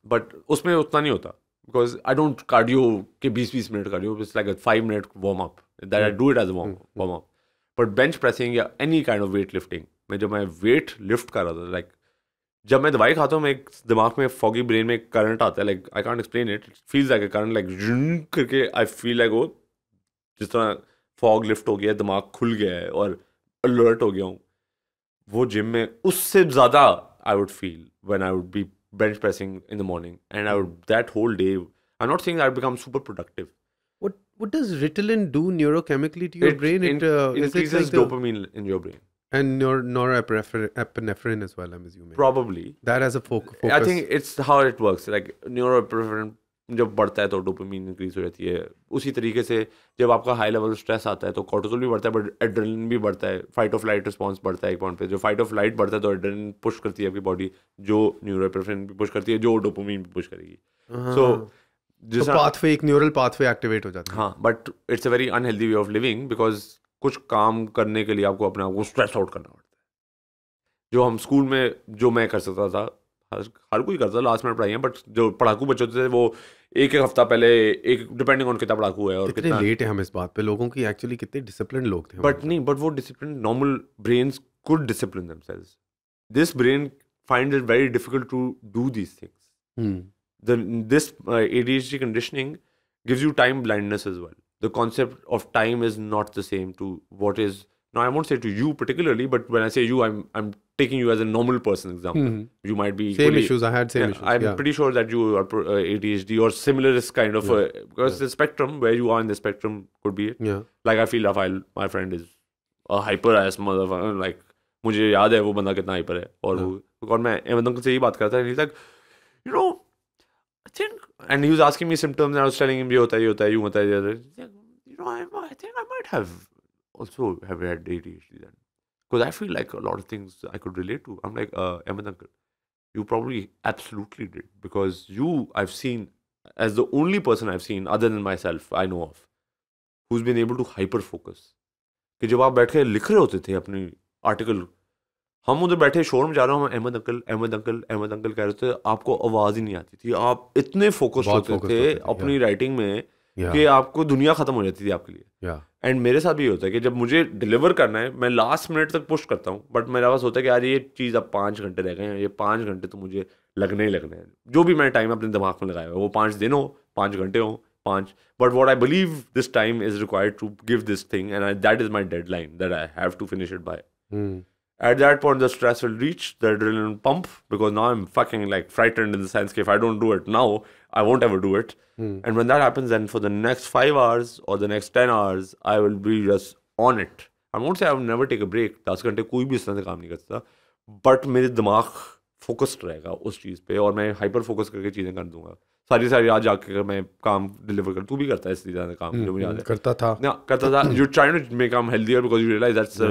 but उसमें उतना नहीं होता because I don't cardio के 20 minute cardio, it's like a 5-minute warm up that I do it as a warm up. But bench pressing या any kind of weight lifting में जब मैं weight lift कर रहा था, like जब मैं दवाई खाता हूँ मैं एक दिमाग में फॉगी ब्रेन में करंट आता है, like I can't explain it, feels like a current, like करके आई फील लाइक वो जिस तरह फॉग लिफ्ट हो गया, दिमाग खुल गया है और अलर्ट हो गया हूँ. वो जिम में उससे ज़्यादा I would feel when I would be bench pressing in the morning and I would that whole day. I am not saying I become super productive. What does Ritalin do neurochemically to your brain? It increases dopamine in your brain. And norepinephrine as well, I'm assuming. Probably. That has a focus. I think it's how it works. Like norepinephrine जब बढ़ता है तो dopamine increase हो जाती है. उसी तरीके से जब आपका हाई लेवल स्ट्रेस आता है तो कोर्टिसोल भी बढ़ता है, बट एड्रेनलिन भी बढ़ता है. फाइट ऑफ फ्लाइट रिस्पॉन्स बढ़ता है एक पॉइंट पे. जो फाइट ऑफ फ्लाइट बढ़ता है तो एड्रेनलिन पुश करती है आपकी बॉडी, जो न्यूरोएपिनेफ्रिन भी पुश करती है, जो डोपामिन भी पुश करेगी. सो तो पाथवे, एक न्यूरल पाथवे एक्टिवेट हो जाता है. हाँ, but it's a very unhealthy way of living, because कुछ काम करने के लिए आपको अपने आप को स्ट्रेस आउट करना पड़ता है. जो हम स्कूल में जो मैं कर सकता था, हर कोई करता, लास्ट मिनट पढ़ाई, बट जो पढ़ाकू बच्चे होते थे वो एक हफ्ता पहले, एक डिपेंडिंग ऑन कितना पढ़ाकू है और कितना लेट है हम इस बात पे. लोगों की एक्चुअली कितने डिसिप्लिन लोग थे. बट वो discipline, normal brains could discipline themselves. This brain find it very difficult to do these things. This ADHD conditioning gives you time blindness as well. The concept of time is not the same to what is. Now, I won't say to you particularly, but when I say you, I'm taking you as a normal person example. You might be same issues. I had same issues. I'm pretty sure that you are ADHD or similar is kind of because the spectrum where you are in the spectrum could be it. Yeah. Like I feel my friend is a hyper ass motherfucker. Like मुझे याद है वो बंदा कितना hyper है और मैं एमन से ही बात करता है. He's like, you know, I think, and he was asking me symptoms, and I was telling him ये होता है, यूँ होता है, you know, I think I might have also have had ADHD then, because I feel like a lot of things I could relate to. I'm like, Ahmed uncle, you probably absolutely did, because I've seen as the only person I've seen other than myself I know of who's been able to hyper focus. कि जब आप बैठ के लिख रहे होते थे अपनी आर्टिकल, हम उधर बैठे शोर में जा रहा हूँ, अहमद अंकल कह रहे थे, आपको आवाज़ ही नहीं आती थी. आप इतने फोकस होते थे अपनी राइटिंग में कि आपको दुनिया ख़त्म हो जाती थी आपके लिए. एंड मेरे साथ भी होता है कि जब मुझे डिलीवर करना है, मैं लास्ट मिनट तक पुश करता हूँ, बट मेरा पास होता है कि यार ये चीज़ अब 5 घंटे रह गए हैं, ये 5 घंटे तो मुझे लगने ही लगने हैं. जो भी मैंने टाइम अपने दिमाग में लगाया है वो 5 दिन हो, 5 घंटे हो, 5. But what I believe this time is required to give this thing, and that is my deadline that I have to finish it by. At that point, the stress will reach the adrenaline pump, because now I'm fucking like frightened in the sense that if I don't do it now, I won't ever do it. And when that happens, then for the next 5 hours or the next 10 hours, I will be just on it. I won't say I will never take a break. 10 घंटे कोई भी इस तरह से काम नहीं करता, but मेरे दिमाग फोकस्ड रहेगा उस चीज़ पे और मैं हाइपर फोकस करके चीज़ें कर दूंगा. सारी आज जाके अगर मैं काम डिलीवर कर, तू भी करता है इस तरह का काम, जो मुझे याद है करता था. You're trying to make काम healthier because you realize that's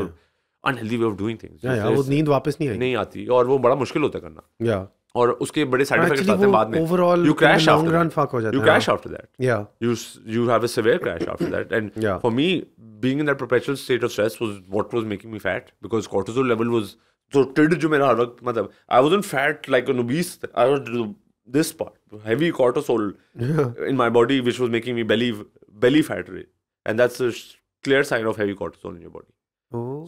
unhealthy way of doing things. वो नींद वापस नहीं आती और वो बड़ा मुश्किल होता है करना. और उसके बड़े साइड इफेक्ट्स आते हैं बाद में. Overall you crash long run fuck हो जाता है. You crash after that. You have a severe crash after that. And for me being in that perpetual state of stress was what was making me fat, because cortisol level was तो टिड, जो मेरा हर वक्त, मतलब I wasn't fat like an obese, I was this part heavy cortisol in my body which was making me belly fat rate, and that's a clear sign of heavy cortisol in your body.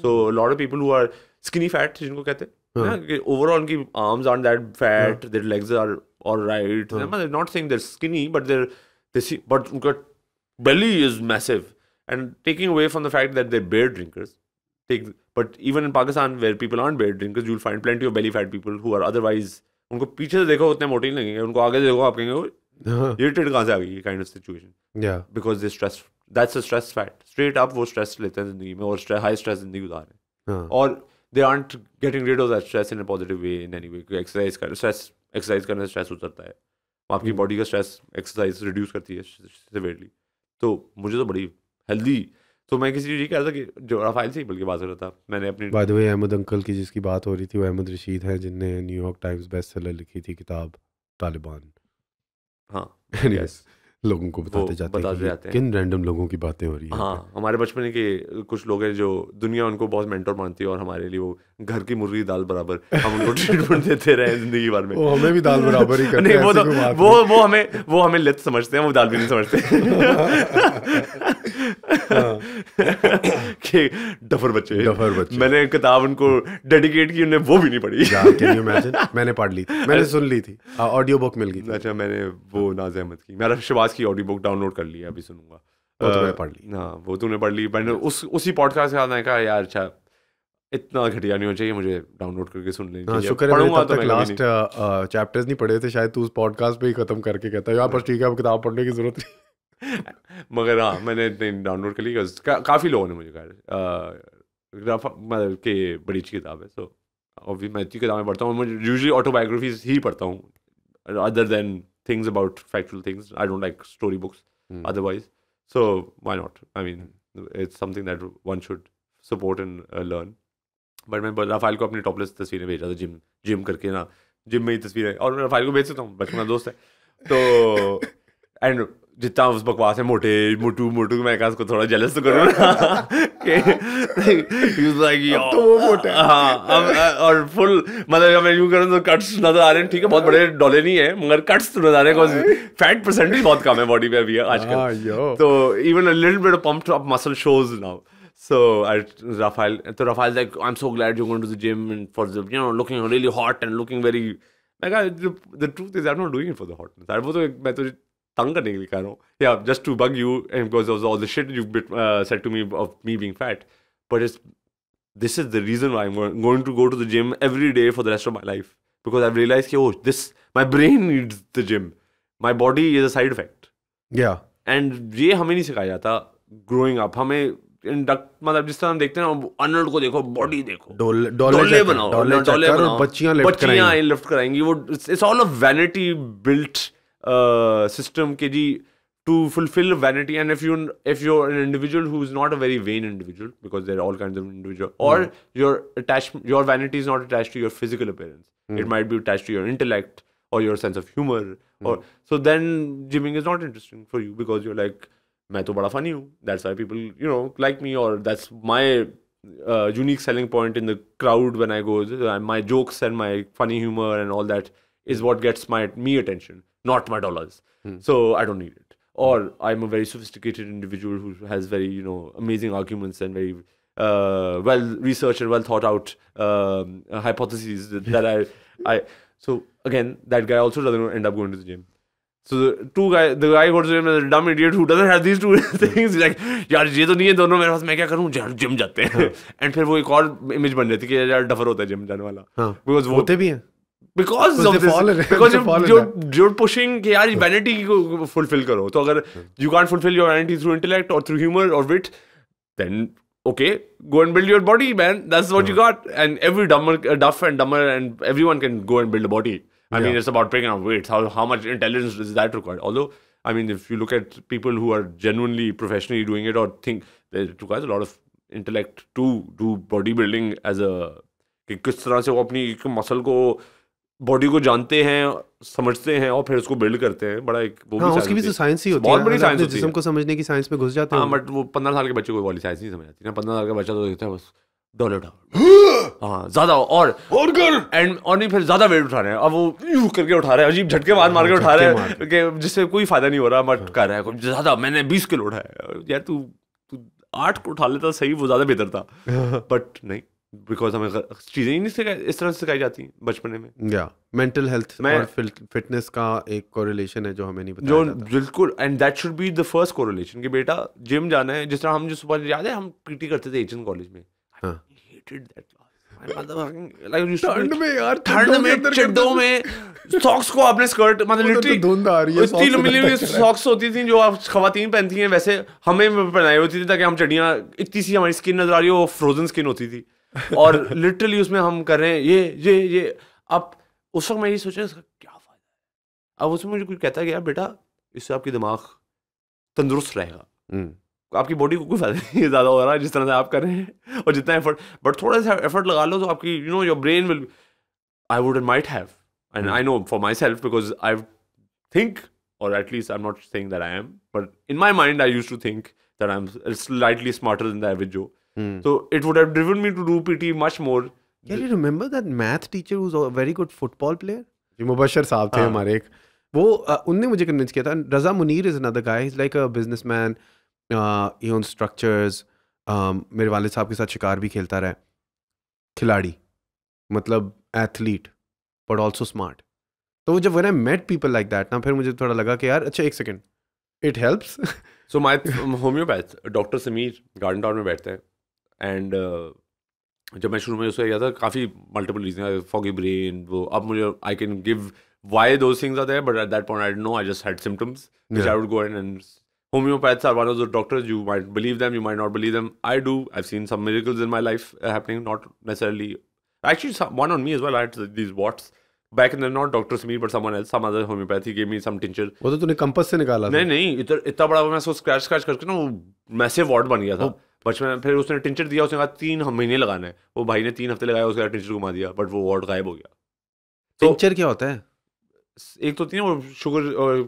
So a lot of people who are skinny fat, जिनको कहते हैं, overall उनकी arms aren't that fat, their legs are all right. I'm not saying they're skinny, but but उनका belly is massive, and taking away from the fact that they're beer drinkers. But even in Pakistan, where people aren't beer drinkers, you'll find plenty of belly fat people who are otherwise, उनको पीछे से देखो उतने मोटे नहीं लगेंगे, उनको आगे से देखो आप कहेंगे ये टिड कहाँ से आ गई, kind of situation. Because they stress, that's a stress fat. Straight up वो स्ट्रेस लेते हैं जिंदगी में और हाई स्ट्रेस जिंदगी गुजार रहे हैं, और they aren't getting rid of that stress in a positive way, in any way. Exercise करने से स्ट्रेस उतरता है, आपकी बॉडी का स्ट्रेस एक्सरसाइज रिड्यूस करती है सिवियरली. तो मुझे तो बड़ी हेल्दी, तो मैं किसी चीज़ ये कह रहा था कि जो राफेल से ही बल्कि बात कर रहा था, मैंने अपनी by the way Ahmed uncle की जिसकी बात हो रही थी वो अहमद रशीद हैं, जिनने न्यूयॉर्क टाइम्स बेस्ट सेलर लिखी थी किताब तालिबान. हाँ यस, लोगों को बताते जाते हैं किन रैंडम लोगों की बातें हो रही हैं. हाँ, हमारे बचपन के कुछ लोग हैं जो दुनिया उनको बहुत मेंटर मानती है, और हमारे लिए वो घर की मुर्गी दाल बराबर, हम उनको ट्रीटमेंट देते रहे जिंदगी भर में. वो हमें भी दाल बराबर ही करते हैं. नहीं, वो हमें लेत समझते हैं, वो दाल भी नहीं समझते कि डफर बच्चे. मैंने किताब उनको डेडिकेट की, उन्हें वो भी नहीं पढ़ी. Can you imagine? मैंने पढ़ ली थी, मैंने सुन ली थी, ऑडियो बुक मिल गई. अच्छा, मैंने वो नाज़ अहमद की, मेरा शहबाज की ऑडियो बुक डाउनलोड कर ली है, अभी सुनूंगा. वो तो मैंने पढ़ ली. हाँ, वो तूने पढ़ ली. मैंने उसी पॉडकास्ट के बाद मैंने कहा यार अच्छा इतना घटिया नहीं होना चाहिए, मुझे डाउनलोड करके सुन लेनी चाहिए. शुक्र है मैंने तब तक लास्ट चैप्टर्स नहीं पढ़े थे, शायद तू उस पॉडकास्ट पे ही खत्म करके कहता है यार बस ठीक है, अब किताब पढ़ने की जरूरत नहीं. मगर हाँ, मैंने डाउनलोड कर ली. काफ़ी लोगों ने मुझे कहा मतलब कि बड़ी अच्छी किताब है. So obviously मैं अच्छी किताबें पढ़ता हूँ. मैं usually autobiographies ही पढ़ता हूँ, other than things about factual things. I don't like story books otherwise. So why not? I mean, it's something that one should support and learn. But मैं राफेल को अपनी टॉपलेस तस्वीरें भेज रहा था जिम करके ना, जिम में ही तस्वीरें, और मैं राफेल को भेज सकता हूँ, बचपन का दोस्त है. तो एंड जितना उस बकवास है मोटू मैं कहा उसको थोड़ा जेलस तो करूँ ना कि तो वो मोटा है. हाँ, और फुल मतलब मैं यूँ करूँ तो कट्स नजर आ रहे हैं. ठीक है, बहुत बड़े डोले नहीं है मगर कट्स तो नजर आ रहे हैं, फैट परसेंटेज बहुत कम है बॉडी पे अभी आजकल. तो even a little bit of pumped up muscle shows now. So Raphael's like, I'm so glad you're going to the gym and for the, looking really hot and looking very. Like, the truth is I'm not doing it for the hotness. वो तो मैं तुझे तंग करने के लिए कह रहा हूँ. Yeah, just to bug you and because of all the shit you said to me of me being fat. But this is the reason why I'm going to go to the gym every day for the rest of my life. Because I've realized that, my brain needs the gym. My body is a side effect. Yeah. And ये हमें नहीं सिखाया जाता growing up. हमें मतलब जिस तरह हम देखते हैं ना, अर्नल्ड को देखो, बॉडी देखो, डोले बनाओ, बच्चियां लिफ्ट कराएंगी. वो it's all a vanity built system के जी, to fulfill vanity. And if you're an individual who is not a very vain individual, because there are all kinds of individuals, or your vanity is not attached to your physical appearance, it might be attached to your intellect or your sense of humor, or so then gymming is not interesting for you because you're like, मैं तो बड़ा funny हूँ, that's why people like me, or that's my unique selling point in the crowd when I go. My jokes and my funny humor and all that is what gets me attention, not my dollars. So I don't need it. Or I'm a very sophisticated individual who has very amazing arguments and very well researched and well thought out hypotheses that I so again, that guy also doesn't end up going to the gym. So the guy who goes to the gym is a dumb idiot who doesn't have these two things. He's like, यार ये तो नहीं है दोनों मेरे पास, मैं क्या करूँ, जिम जाते हैं. एंड फिर वो एक और इमेज बन जाती है कि यार डफर होता है जिम जाने वाला. बिकॉज वो होते भी हैं, because you're pushing कि यार vanity को fulfill करो. तो अगर you can't fulfill your vanity through intellect or through humor or wit, then okay, go and build your body, man. That's what you got. And every duff and dumber and everyone can go and build a body. I mean, it's about picking up weights. How much intelligence is that required? Although, I mean, if you look at people who are genuinely professionally doing it or think it requires a lot of intellect to do bodybuilding as a कि किस तरह से वो अपनी muscle को, body को जानते हैं, समझते हैं और फिर उसको बिल्ड करते हैं. बड़ा एक वो भी उसकी भी साइंस ही होती है, बहुत बड़ी साइंस होती है. जिस्म को समझने की साइंस में घुस जाते हैं. हाँ, बट वो 15 साल के बच्चे को वाली साइंस नहीं समझ आती ना. 15 साल का बच्चा तो देखता है बस डॉलर हाँ ज्यादा और एंड और नहीं, फिर ज्यादा वेट उठा रहे हैं. अब वो यूं करके उठा रहे हैं, अजीब झटके मार के उठा रहे हैं कि जिससे कोई फायदा नहीं हो रहा. मत कर रहा है ज्यादा, मैंने 20 किलो उठाया. यार तू 8 को उठा लेता सही, वो ज्यादा बेहतर था. बट नहीं, बिकॉज हमें चीजें ही नहीं इस तरह से सिखाई जाती बचपन में. या मेंटल हेल्थ और फिटनेस का एक कोरिलेशन है जो हमें नहीं पता, जो बिल्कुल, and that should be the first correlation कि बेटा जिम जाना है. जिस तरह हम जो सुबह याद है हम पीटी करते थे एचएन कॉलेज में. hated that class. ठंड में यार, ठंड में चिड्डों में सॉक्स को आपने स्कर्ट मतलब लिटरली धुंध आ रही है, इतनी लंबी लंबी सॉक्स होती थी जो आप खवातीन पहनती हैं, वैसे हमें पहनाई होती थी ताकि हम चड्डियाँ, इतनी सी हमारी स्किन नजर आ रही हो, वो फ्रोजन स्किन होती थी. और लिटरली उसमें हम कर रहे हैं ये. अब उस वक्त मैं ये सोचा इसका क्या फायदा है. अब उसमें मुझे कोई कहता है कि यार बेटा इससे आपकी दिमाग तंदुरुस्त रहेगा, आपकी बॉडी को कोई फायदा नहीं ज़्यादा हो रहा है जिस तरह से आप कर रहे हैं और जितना एफर्ट, बट थोड़ा सा एफर्ट लगा लो तो आपकी your brain will, I would might have, and I know for myself because I think, और at least I am not saying that I am, but in my mind I used to think that I am slightly smarter than the average Joe. So it would have driven me to do PT much more. Can you remember that math teacher who's a very good football player? जी मुबशर साहब थे हमारे एक, वो उनने मुझे convince किया था. Raza Munir is another guy, he's like a businessman, he owns structures. मेरे वालिद साहब के साथ शिकार भी खेलता रहा है. खिलाड़ी मतलब एथलीट बट ऑल्सो स्मार्ट. तो जब when I met people like that ना, फिर मुझे थोड़ा लगा कि यार अच्छा एक second, it helps. So my homeopath doctor Sameer garden town में बैठते हैं. एंड जब मैं शुरू में उसको गया था, काफ़ी मल्टीपल रीजन, फॉगी ब्रेन, वो अब मुझे I can give why those things are there, but at that point I don't know, I just had symptoms which I would go in and Homeopaths are one of those doctors. You might believe them, you might not believe them. I do. I've seen some miracles in my life happening, not necessarily. Actually, one on me as well. I had these warts. Back in the not doctors to me, but someone else, some other homeopathy gave me some tincture. वो तो तूने compass से निकाला था? नहीं, इतना बड़ा मैं उसको स्क्रैच करके ना वो मैसिव वॉट बन गया था बचपन में. फिर उसने टिंचर दिया, उसने कहा 3 महीने लगाना है. वो भाई ने 3 हफ्ते लगाया, उसके बाद टिंचर घुमा दिया, बट वो वॉट गायब हो गया. टिंचर क्या होता है? एक तो होती है वो शुगर और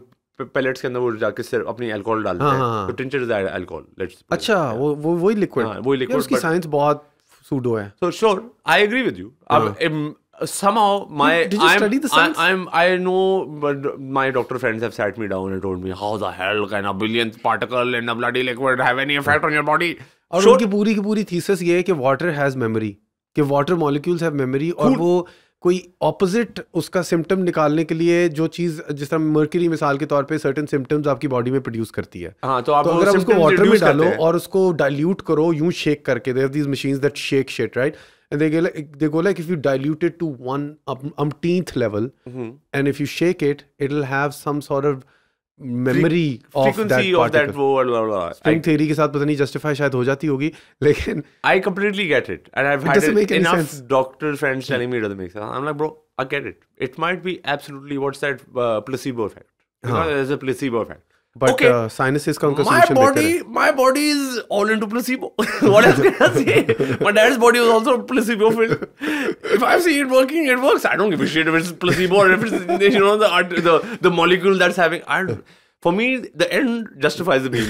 पैलेट्स के अंदर वो जाके सिर्फ अपनी अल्कोहल डालते हैं, तो टिंचर इज अल्कोहल. अच्छा, वो वही लिक्विड. वही लिक्विड. उसकी साइंस बहुत सूडो है. So sure, I agree with you. Somehow Did you study the science? I know, but my doctor friends have sat me down and told me how the hell can a billionth particle in a bloody liquid have any effect on your body? और उनकी पूरी की पूरी thesis ये है कि water has memory, कि water molecules have memory, और वो कोई ऑपोजिट उसका सिम्टम निकालने के लिए जो चीज, जिस तरह मर्क्यूरी मिसाल के तौर पे सर्टेन सिम्टम्स आपकी बॉडी में प्रोड्यूस करती है. हाँ, तो अगर आप उसको वाटर में डालो और उसको डाइल्यूट करो, यूं शेक करके, they have these machines that shake shit, right? And they go like, if you dilute it to 1/10th level, and if you shake it, it'll have some sort of memory of that particle. String theory के साथ पता नहीं justify शायद हो जाती होगी, लेकिन I completely get it, and I've had enough doctor friends telling me it doesn't make sense. I'm like, bro, I get it. It might be absolutely, what's that, placebo effect. There's a placebo effect. But okay. Sinuses का उनका solution my body is all into placebo. What else can I say? My dad's body was also placebo filled. If I see it working, it works. I don't give a shit if it's placebo or if it's the molecule that's having. For me, the end justifies the means.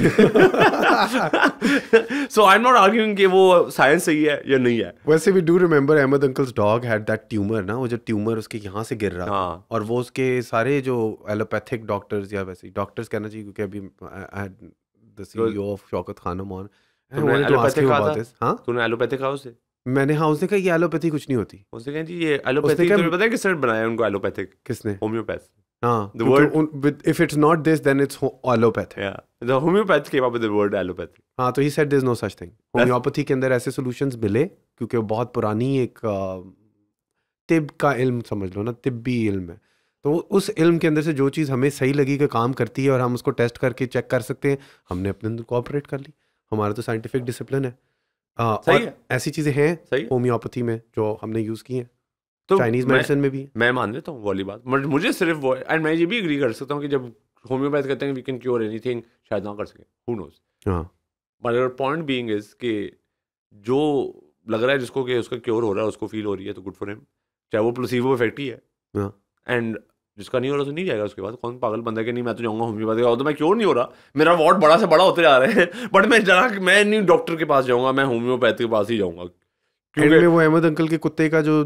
So I'm not arguing कि वो science सही है या नहीं है. वैसे we do remember Ahmed uncle's dog had that tumor ना, वो जो tumor उसके यहाँ से गिर रहा था, और वो उसके सारे जो allopathic doctors या वैसे doctors कहना चाहिए, क्योंकि अभी I had the CEO of Tosha-Khana on. तूने allopathic कहा था? हाँ? तूने allopathic कहा उसे? मैंने हाँ, उसने कहा ये allopathy कुछ नहीं होती. उसने कहा जी ये allopathy, तुम्हें पता है किसने बनाया उनको allopathic? किसने? Homeopath. The word, if it's not this, then it's allopathy. Yeah, the homeopath came up with the word allopathy. हाँ, तो he said there's no such thing. Homeopathy के अंदर ऐसे solutions मिले, क्योंकि वो बहुत पुरानी एक तिब का इल्म समझ लो ना, तिब्बी इल्म है. तो उस इल्म के अंदर से जो चीज़ हमें सही लगी कि काम करती है और हम उसको टेस्ट करके चेक कर सकते हैं, हमने अपने अंदर कोऑपरेट कर ली. हमारा तो साइंटिफिक डिसिप्लिन है. और ऐसी चीज़ें हैं होम्योपैथी में जो हमने यूज़ की हैं. तो चाइनीज मेडिसिन में भी मैं मान लेता हूँ वाली बात, बट मुझे सिर्फ वो, एंड मैं ये भी एग्री कर सकता हूँ कि जब होम्योपैथ कहते हैं वी कैन क्योर एनीथिंग, शायद ना कर सके, who knows. But point being is कि जो लग रहा है जिसको कि उसका क्योर हो रहा है, उसको फील हो रही है, तो गुड फॉर हिम, चाहे वो प्लेसिबो इफेक्ट ही है. एंड जिसका नहीं हो रहा तो नहीं जाएगा उसके बाद. कौन पागल बंदा कि नहीं मैं तो जाऊँगा होम्योपैथी का, तो मैं क्योर नहीं हो रहा, मेरा वार्ड बड़ा से बड़ा होते जा रहे हैं, बट मैं नहीं डॉक्टर के पास जाऊँगा, मैं होम्योपैथी के पास ही जाऊँगा. में वो अहमद अंकल के कुत्ते का जो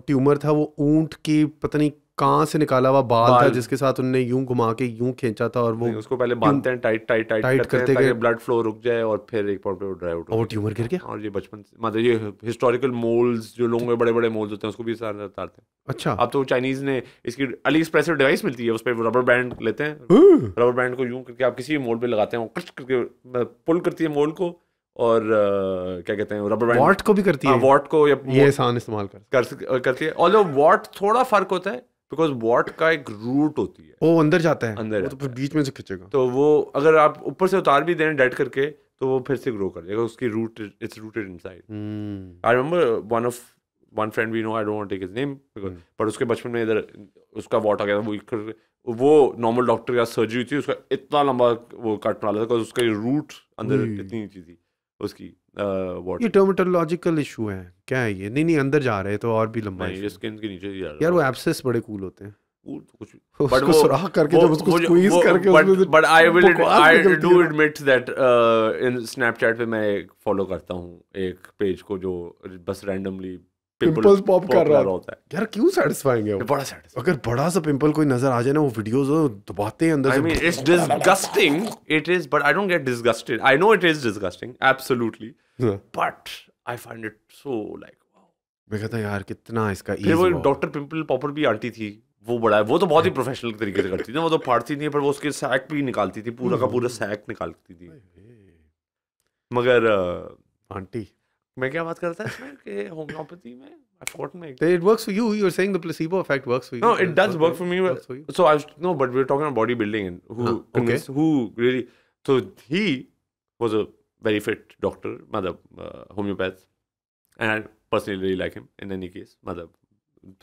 ट्यूमर था, वो ऊंट की पता नहीं कहाँ से निकाला हुआ बाल था, जिसके साथ उन्होंने यूं घुमा के यूं खींचा था, और वो उसको पहले बांधते हैं टाइट करते हैं ताकि ब्लड फ्लो रुक जाए, और फिर एक पॉइंट पे वो ड्राई आउट हो, और ट्यूमर गिर गया. और ये बचपन से मतलब ये हिस्टोरिकल मोल्स जो लोगों में बड़े मोल्स होते हैं उसको भी सारे उतारते हैं. अच्छा, अब तो चाइनीज ने इसकी अली एक्सप्रेस डिवाइस मिलती है, उस पर रबर बैंड लेते हैं, रबर बैंड को यूं करके आप किसी भी मोल पे लगाते हैं, वो कट करके पुल करती है मोल को, और क्या कहते हैं रबर बैंड वॉट को भी करती है. वॉट को या ये आसान इस्तेमाल करती है. ऑल्दो वॉट थोड़ा फर्क होता है, बिकॉज वॉट का एक रूट होती है, वो अंदर जाता है, अंदर तो फिर बीच में से खींचेगा, तो वो अगर आप ऊपर से उतार भी दें डेड करके, तो वो फिर से ग्रो कर जाएगा. उसकी root it's rooted inside. I remember one friend we know, I don't want to take his name, पर उसके बचपन में इधर उसका वॉट आ गया था. वो नॉर्मल डॉक्टर का सर्जरी थी, उसका इतना लंबा वो कट वाला था, बिकॉज उसका रूट अंदर इतनी नीची थी उसकी. ये टर्मेटोलॉजिकल इशू है क्या है ये? नहीं अंदर जा रहे तो और भी लंबा है, ये स्किन के नीचे जा रहा है यार. वो एब्सेस बड़े कूल होते हैं, कुछ बट वो सुराख करके जब उसको स्क्वीज करके उसमें से, but I do admit that in Snapchat पे मैं फॉलो करता हूँ एक पेज को जो बस रैंडमली पिंपल्स पॉप कर रहा होता है. यार क्यों सैटिस्फाइंग है वो? बड़ा सैटिस्फाइंग. अगर बड़ा सा पिंपल कोई नजर आ जाए ना, वो वीडियोस दबाते हैं अंदर से. I mean, it's disgusting. It is, but I don't get disgusted. I know it is disgusting, absolutely. But I find it so like wow. मैं कहता यार कितना इसका फिर वो डॉक्टर पिंपल पॉपर भी आंटी थी, वो बड़ा है, वो तो बहुत ही प्रोफेशनल तरीके से करती थी ना, वो तो फाड़ती नहीं, पर वो उसके सैक भी निकालती थी, पूरा का पूरा सैक निकालती थी. मगर आंटी, मैं क्या बात करता है इसमें कि होम्योपैथी में I forgot my... It works for you. You're saying the placebo effect works for you. No, it does work for me. So I was, no, but we're talking about bodybuilding and who really So he was a very fit doctor, homeopath, and I personally really like him in any case.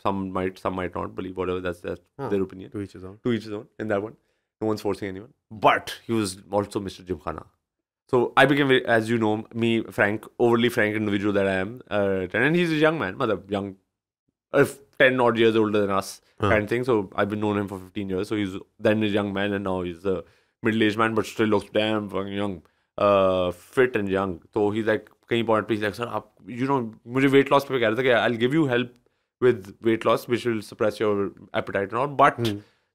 Some might not believe whatever. That's their opinion. To each his own. To each his own. In that one, no one's forcing anyone. But he was also Mr. Gymkhana. So I became, as you know, me, overly frank individual that I am. And he's a young man, young, 10 odd years older than us, kind of thing. So I've been known him for 15 years. So he's then a young man, and now he's a middle-aged man, but still looks damn fucking young, fit and young. So he's like, कहीं point पे he's like, sir, मुझे weight loss पे कह रहा था कि I'll give you help with weight loss, which will suppress your appetite and all, but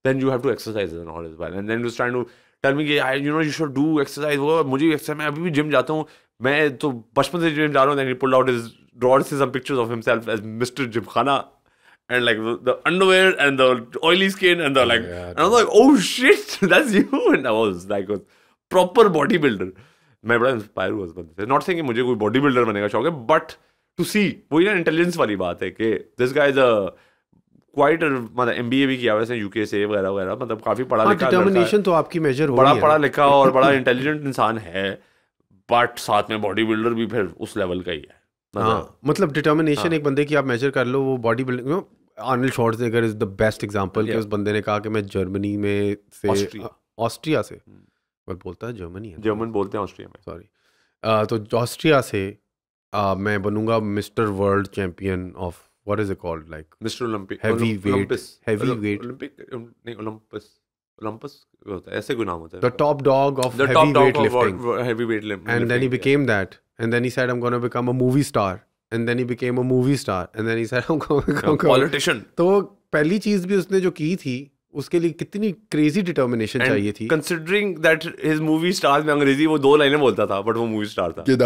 then you have to exercise and all as well. And then he was trying to tell me कि you should do exercise. मुझे exercise, मैं अभी भी gym जाता हूँ, मैं तो बचपन से gym जा रहा हूँ. Then he pulled out his drawers, some pictures of himself as Mr. Gymkhana, and like the underwear and the oily skin and the like, and I was like, oh shit, that's you. And I was like a proper bodybuilder. मैं बड़ा inspire हुआ उस बंदे से. Not saying कि मुझे कोई body builder बनने का शौक है, बट टू सी वही ना इंटेलिजेंस वाली बात है कि दिस गाय इज क्वाइट, मतलब MBA भी किया हुआ है UK से वगैरह वगैरह, मतलब काफी पढ़ा लिखा, डिटरमिनेशन तो आपकी मेजर हो, बड़ा पढ़ा लिखा और बड़ा इंटेलिजेंट इंसान है, बट साथ में बॉडी बिल्डर भी फिर उस लेवल का ही है. हाँ, मतलब डिटरमिनेशन एक बंदे की आप मेजर कर लो, वो body building. Arnold Schwarzenegger is the best example कि उस बंदे ने कहा कि मैं जर्मनी में से ऑस्ट्रिया से बोलता है, जर्मनी है, जर्मन बोलते हैं ऑस्ट्रिया में, सॉरी. तो ऑस्ट्रिया से मैं बनूंगा mister world champion of what is it called, like mister Olympic, heavy weight Olympic नहीं, ओलंपस होता है, ऐसे कोई नाम होता है, the top dog of heavy weight lifting, and then he became that, and then he said I'm going to become a movie star, and then he became a movie star, and then he said I'm going to become a politician. तो पहली चीज भी उसने जो की थी, उसके लिए कितनी क्रेजी डिटर्मिनेशन चाहिए थी. Considering that his movie stars में अंग्रेजी वो 2 लाइनें बोलता था, बट वो मूवी स्टार था. Get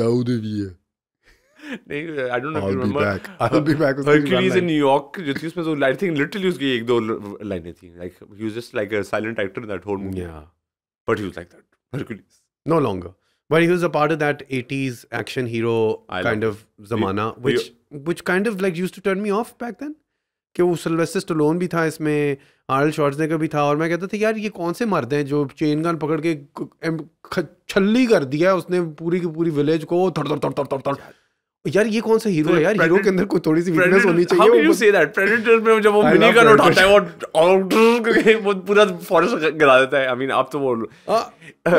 out of here. नहीं, आई don't no, remember I'll be back. Hercules in New York जो थी, उसमें तो आई थिंक लिटरली उसकी 1-2 लाइनें थी, like he was just like a silent actor in that whole movie. But he was like that Hercules, no longer, but he was a part of that 80s action hero kind of zamana, which kind of like used to turn me off back then. कि वो Sylvester Stallone भी था इसमें, Arnold Schwarzenegger भी था, और मैं कहता था यार ये कौन से मर्द हैं जो चेन गन पकड़ के छल्ली कर दिया उसने पूरी की पूरी विलेज को, थड़ यार ये कौन सा हीरो है यार. हीरो के अंदर कोई थोड़ी सी वीकनेस होनी चाहिए. How can you say that? Predator में जब वो मिनी गन उठाता है वो पूरा फॉरेस्ट गिरा देता है. I mean, आप तो वो मैं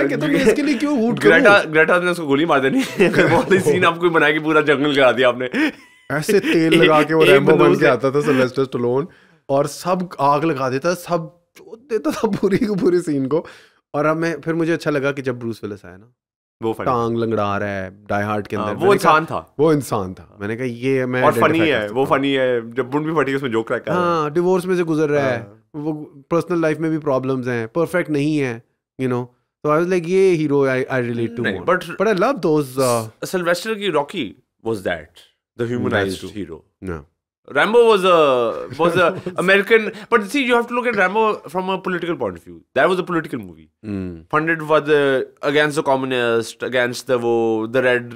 कहता हूं इसके लिए क्यों हूट ग्रेटा ने उसको गोली मार देनी. वो सीन आपको बना के पूरा जंगल गिरा दिया आपने. ऐसे तेल लगा के वो रैम्बो बन के आता था सिल्वेस्टर स्टैलोन, और सब आग लगा देता, सब देता था पूरी सीन को. और अब फिर मुझे अच्छा लगा कि जब ब्रूस विलिस आया ना, वो टांग लंगड़ा रहा है डाई हार्ड के अंदर, वो इंसान था. मैंने कहा ये मैं, और फनी है वो, फनी है, जब बुंड भी फटी उसमें जोक रखा है. हाँ, डिवोर्स में से गुजर रहा है, वो पर्सनल लाइफ में भी प्रॉब्लम्स हैं, परफेक्ट नहीं है, you know. So I was like, ये hero I relate to more. But I love those. Sylvester की Rocky was that the humanized hero. No. Rambo was a American, but see, you have to look at Rambo from a political point of view. That was a political movie, funded for against the communists, against the red,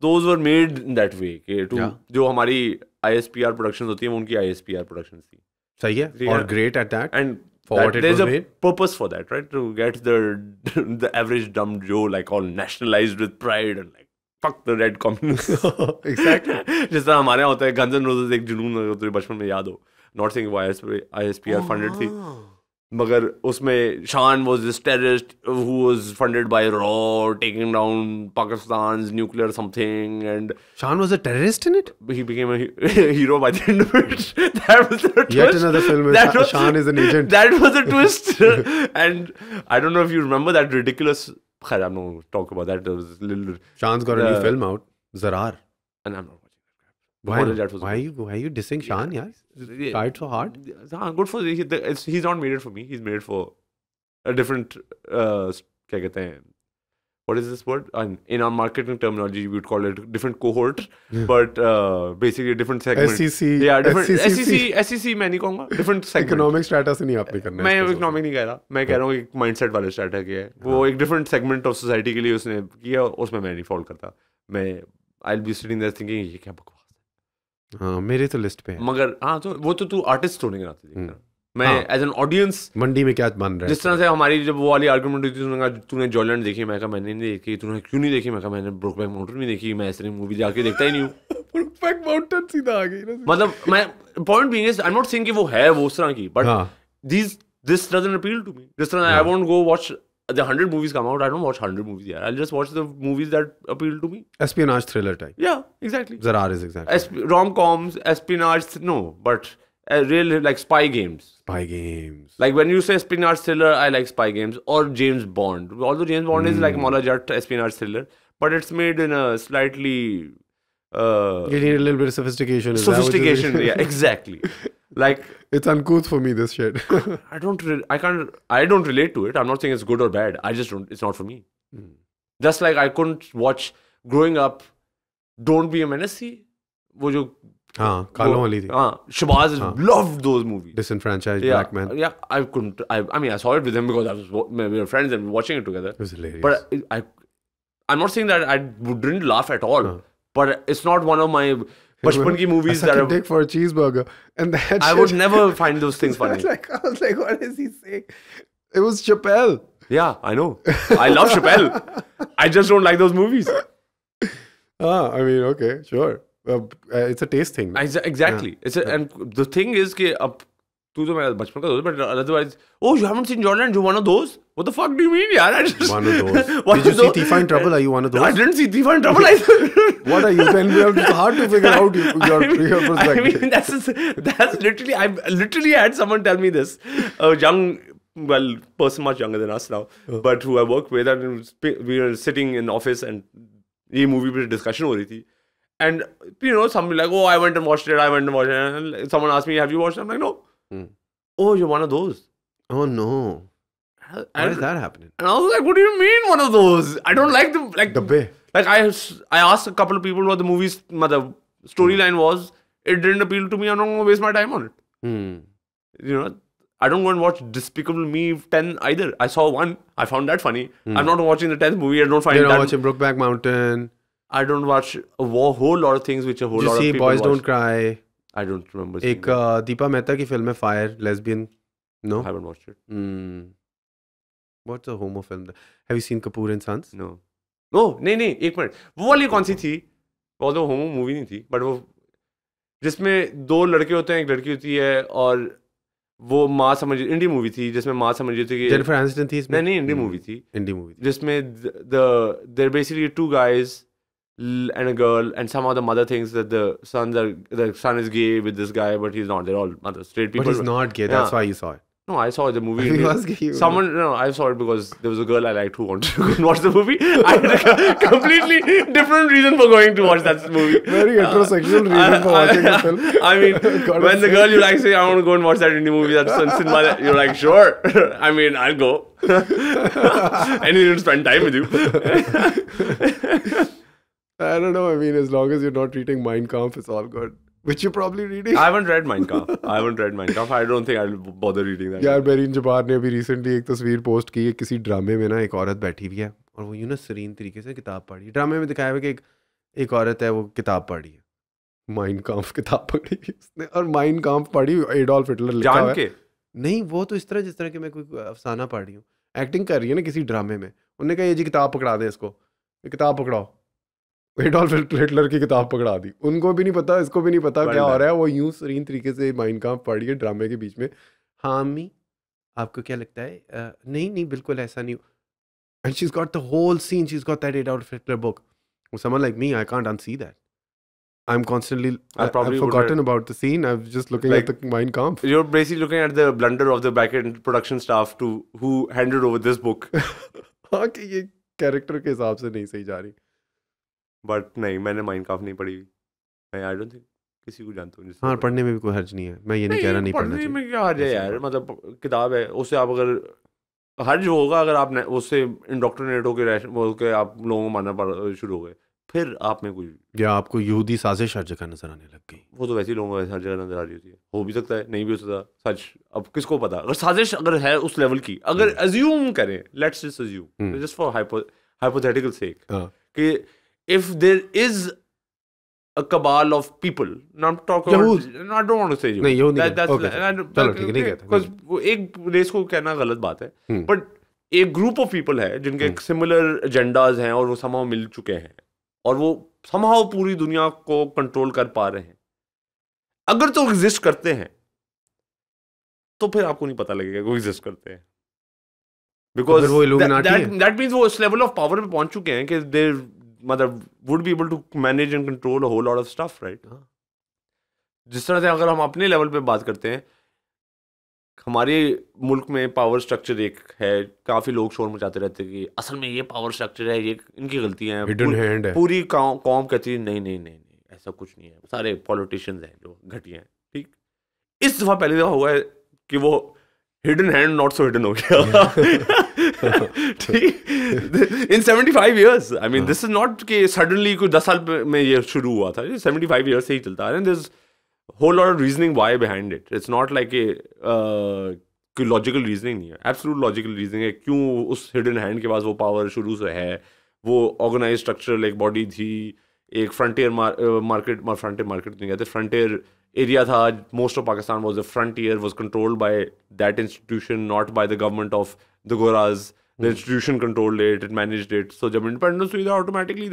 those were made in that way. जो हमारी ISPR productions होती हैं, वो उनकी ISPR productions थी. सही है, और great at that. And for what it was there's a purpose for that, right? To get the average dumb Joe like all nationalized with pride and like fuck the red communists. Exactly. जिस तरह हमारे यहाँ होता है Guns N' Roses, एक जुनून तुझे बचपन में याद हो. Not saying वो ISPR funded थी, मगर उसमें Shan was this terrorist who was funded by Raw, taking down Pakistan's nuclear something, and Shan was a terrorist in it? He became a hero by the end of it. That was the twist. Yet another film where Shan is an agent. That was a twist. And I don't know if you remember that ridiculous... I'm not going to talk about that. There was a little... Shan's got a new film out, Zarar. And I'm not watching that crap. Why are you dissing Shan, yeah? Tried so hard? Good for... He's not made it for me. He's made it for a different... क्या कहते हैं? What is this word? In our marketing terminology, we would call it different cohort, but basically a different segment. SEC. Yeah, different SEC मैं नहीं कहूँगा. Different segment. Economic strata से नहीं आपने करना. मैं economic नहीं कह रहा. मैं कह रहा हूँ एक mindset वाले strata की है. वो एक different segment of society के लिए उसने किया, उसमें मैं नहीं fall करता. I'll be sitting there thinking ये क्या बकवास है. हाँ, मेरे तो लिस्ट पे है. मगर हाँ, तो वो तो तू artist होने के नाते देखना. मैं एज एन ऑडियंस मंडी में क्या बन रहा है, जिस तरह से हमारी जब वो वाली आर्गुमेंट हुई थी, उन्होंने कहा तूने जॉयलैंड देखी, मैं कहा मैंने नहीं देखी, तूने क्यों नहीं देखी, मैं कहा मैंने ब्रोकबैक माउंटेन भी देखी, मैं ऐसे मूवी जाके देखता ही नहीं हूँ। ब्रोकबैक माउंटेन सीधा आ गई ना, मतलब मैं point being is I am not saying कि वो है वो उस तरह की, but this doesn't appeal to me. जिस तरह I won't go watch the 100 movies come out, I don't watch 100 movies. Yeah, I'll just watch the movies that appeal to me. Espionage thriller type. Yeah, exactly. Zarar is exactly. Rom-coms, espionage, no, but real like spy games. Spy games. Like when you say espionage thriller, I like spy games or James Bond. Although James Bond is like Mola Jatt espionage thriller, but it's made in a slightly you need a little bit of sophistication. Sophistication, yeah, exactly. Like it's uncouth for me, this shit. I don't relate to it. I'm not saying it's good or bad. I just don't. It's not for me. Just like I couldn't watch growing up. Don't Be a Menace. वो जो कालों वाली थी. Shabazz loved those movies. Disenfranchised black man. Yeah, I couldn't. I mean, I saw it with him because we were friends and watching it together. It was hilarious. But I'm not saying that I didn't laugh at all. But it's not one of my bachpan ki movies that I take for a cheeseburger, and that I would never find those things funny. I was like, what is he saying? It was Chappelle. Yeah, I know. I love Chappelle. I just don't like those movies. I mean, okay, sure. It's a taste thing. Exactly. And the thing is कि अब तू तो मेरा बचपन का दोस्त, but otherwise, oh, you haven't seen Jolland? You're one of those? What the fuck do you mean, yaar? One of those. Did you see Thief in Trouble? Are you one of those? I didn't see Thief in Trouble either. What are you? Then it's hard to figure out your perspective. I mean, that's literally, I literally had someone tell me this. A young, well, person much younger than us now, but who I work with, and we were sitting in office and ये movie पे discussion हो रही थी. And, you know, some like, oh, I went and watched it. And someone asked me, have you watched it? I'm like, no. Oh, you're one of those. Oh, no. Why is that happening? And I was like, what do you mean one of those? I don't like them. Like, like I asked a couple of people what the movie's storyline was. It didn't appeal to me. I'm not going to waste my time on it. You know, I don't go and watch Despicable Me 10 either. I saw one. I found that funny. I'm not watching the 10th movie. I don't find that. You're not watching Brokeback Mountain. I don't watch a whole lot of things which a whole lot of people Boys watch. Don't Cry. I don't remember. एक दीपा मेहता की film है Fire, lesbian. No? I haven't watched it. What's a homo film? Have you seen Kapoor and Sons? No. No, नहीं एक minute. वो वाली कौन सी थी? वो तो होमो मूवी नहीं थी, बट वो जिसमें दो लड़के होते हैं, एक लड़की होती है, और वो माँ समझ, इंडी मूवी थी जिसमें माँ समझ रही थी कि जेनिफर एनिस्टन थी इसमें. नहीं इंडी मूवी थी. इंडी मूवी जिसमें they're basically two guys and a girl, and somehow the mother thinks that the son is gay with this guy, but he's not. They're all straight people. But he's not gay. That's why you saw it. No, I saw the movie. He was gay. I saw it because there was a girl I liked who wanted to go and watch the movie. I had a completely different reason for going to watch that movie. Very heterosexual reason for watching the film. I mean, when the girl you like say, I want to go and watch that indie movie, that's on cinema, you're like, sure. I mean, I'll go. I need to spend time with you. I don't know. I mean, as long as you're not reading Mein Kampf, it's all good. Which you're probably reading. I haven't read Mein Kampf. I don't think I'll bother reading that. यार बेरीन जबार ने अभी recently एक तस्वीर post की है किसी ड्रामे में ना, एक औरत बैठी हुई है और वो यूं ना सीरीन तरीके से किताब पढ़ी. ड्रामे में दिखाया हुआ कि एक औरत है, वो किताब पढ़ी है, माइन काम्फ किताब पढ़ी उसने, और माइन काम्फ पढ़ी एडोल्फ हिटलर लिखा हुआ है. नहीं, वो तो इस तरह जिस तरह के मैं कोई अफसाना पढ़ रही हूँ. एक्टिंग कर रही है ना किसी ड्रामे में. उन्होंने कहा ये जी किताब पकड़ा दे इसको, किताब पकड़ाओ. एडोल्फ हिटलर की किताब पकड़ा दी. उनको भी नहीं पता, इसको भी नहीं पता क्या हो रहा है. वो यूं सीरीन तरीके से माइन काम्फ पढ़ी है ड्रामे के बीच में. हाँ अम्मी आपको क्या लगता है? नहीं बिल्कुल ऐसा नहीं. And she's got the whole scene. She's got that Adolf Hitler book. For someone like me, I can't unsee that. I'm constantly. I've forgotten about the scene. I'm just looking at the Mein Kampf. You're basically looking at the blunder of the back-end production staff who handed over this book. हाँ कि ये character के हिसाब से नहीं सही जा रही. But नहीं, मैंने Mein Kampf नहीं पढ़ी. I don't think किसी को जानता हूँ. हाँ, पढ़ने में भी कोई हर्ज नहीं है. मैं ये नहीं कह रहा नहीं पढ़ना चाहिए. पढ़ने में क्या हर्ज है यार? मतलब किताब है, उससे आप अगर हर्ज होगा अगर आप उससे इंडोक्ट्रिनेट होकर आप लोगों को मानना शुरू हो गए, फिर आप में कोई या आपको यहूदी साजिश हर जगह नजर आने लग गई. वो तो वैसे ही लोगों को हर जगह नजर आ रही होती है. हो भी सकता है, नहीं भी हो सकता. सच अब किसको पता. अगर साजिश अगर है उस लेवल की, अगर अज्यूम करें, let's just assume just for hypothetical sake कि if there is a cabal of people. Now I'm talking about, I don't want to say नहीं Yahud नहीं चलो ठीक है नहीं कहता because वो एक रेस को कहना गलत बात है, but एक ग्रुप ऑफ पीपल है जिनके सिमिलर एजेंडाज हैं और वो somehow मिल चुके हैं और वो somehow पूरी दुनिया को कंट्रोल कर पा रहे हैं. अगर तो एग्जिस्ट करते हैं तो फिर आपको नहीं पता लगेगा वो एग्जिस्ट करते हैं, बिकॉज दैट मीन्स वो इस लेवल ऑफ पावर पे पहुंच चुके हैं कि दे मतलब would be able to manage and control a whole lot of stuff, right. जिस तरह से अगर हम अपने लेवल पे बात करते हैं, हमारे मुल्क में पावर स्ट्रक्चर एक है, काफी लोग शोर मचाते रहते हैं कि असल में ये पावर स्ट्रक्चर है, ये इनकी गलतियां हैं, पूरी कौम कहती है नहीं नहीं नहीं ऐसा कुछ नहीं है, सारे पॉलिटिशियंस हैं जो घटिया हैं. ठीक, इस दफा पहली दफा हुआ है कि वो hidden hand not so hidden हो गया. ठीक, इन 75 years, I mean this is not कि सडनली कोई 10 साल में ये शुरू हुआ था, 75 years से ही चलता है. This whole lot of reasoning why behind it. It's not like कोई लॉजिकल रीजनिंग नहीं है, एब्सोल्यूट लॉजिकल रीजनिंग है क्यों उस हिडन हैंड के पास वो पावर शुरू से है. वो ऑर्गेनाइज स्ट्रक्चरल एक बॉडी थी, एक फ्रंटियर मार्केट नहीं कहते, फ्रंटियर एरिया था. Most of Pakistan was the frontier, was controlled by that institution, not by the government of the गोराज. The institution controlled it, it managed it. So जब independence हुई automatically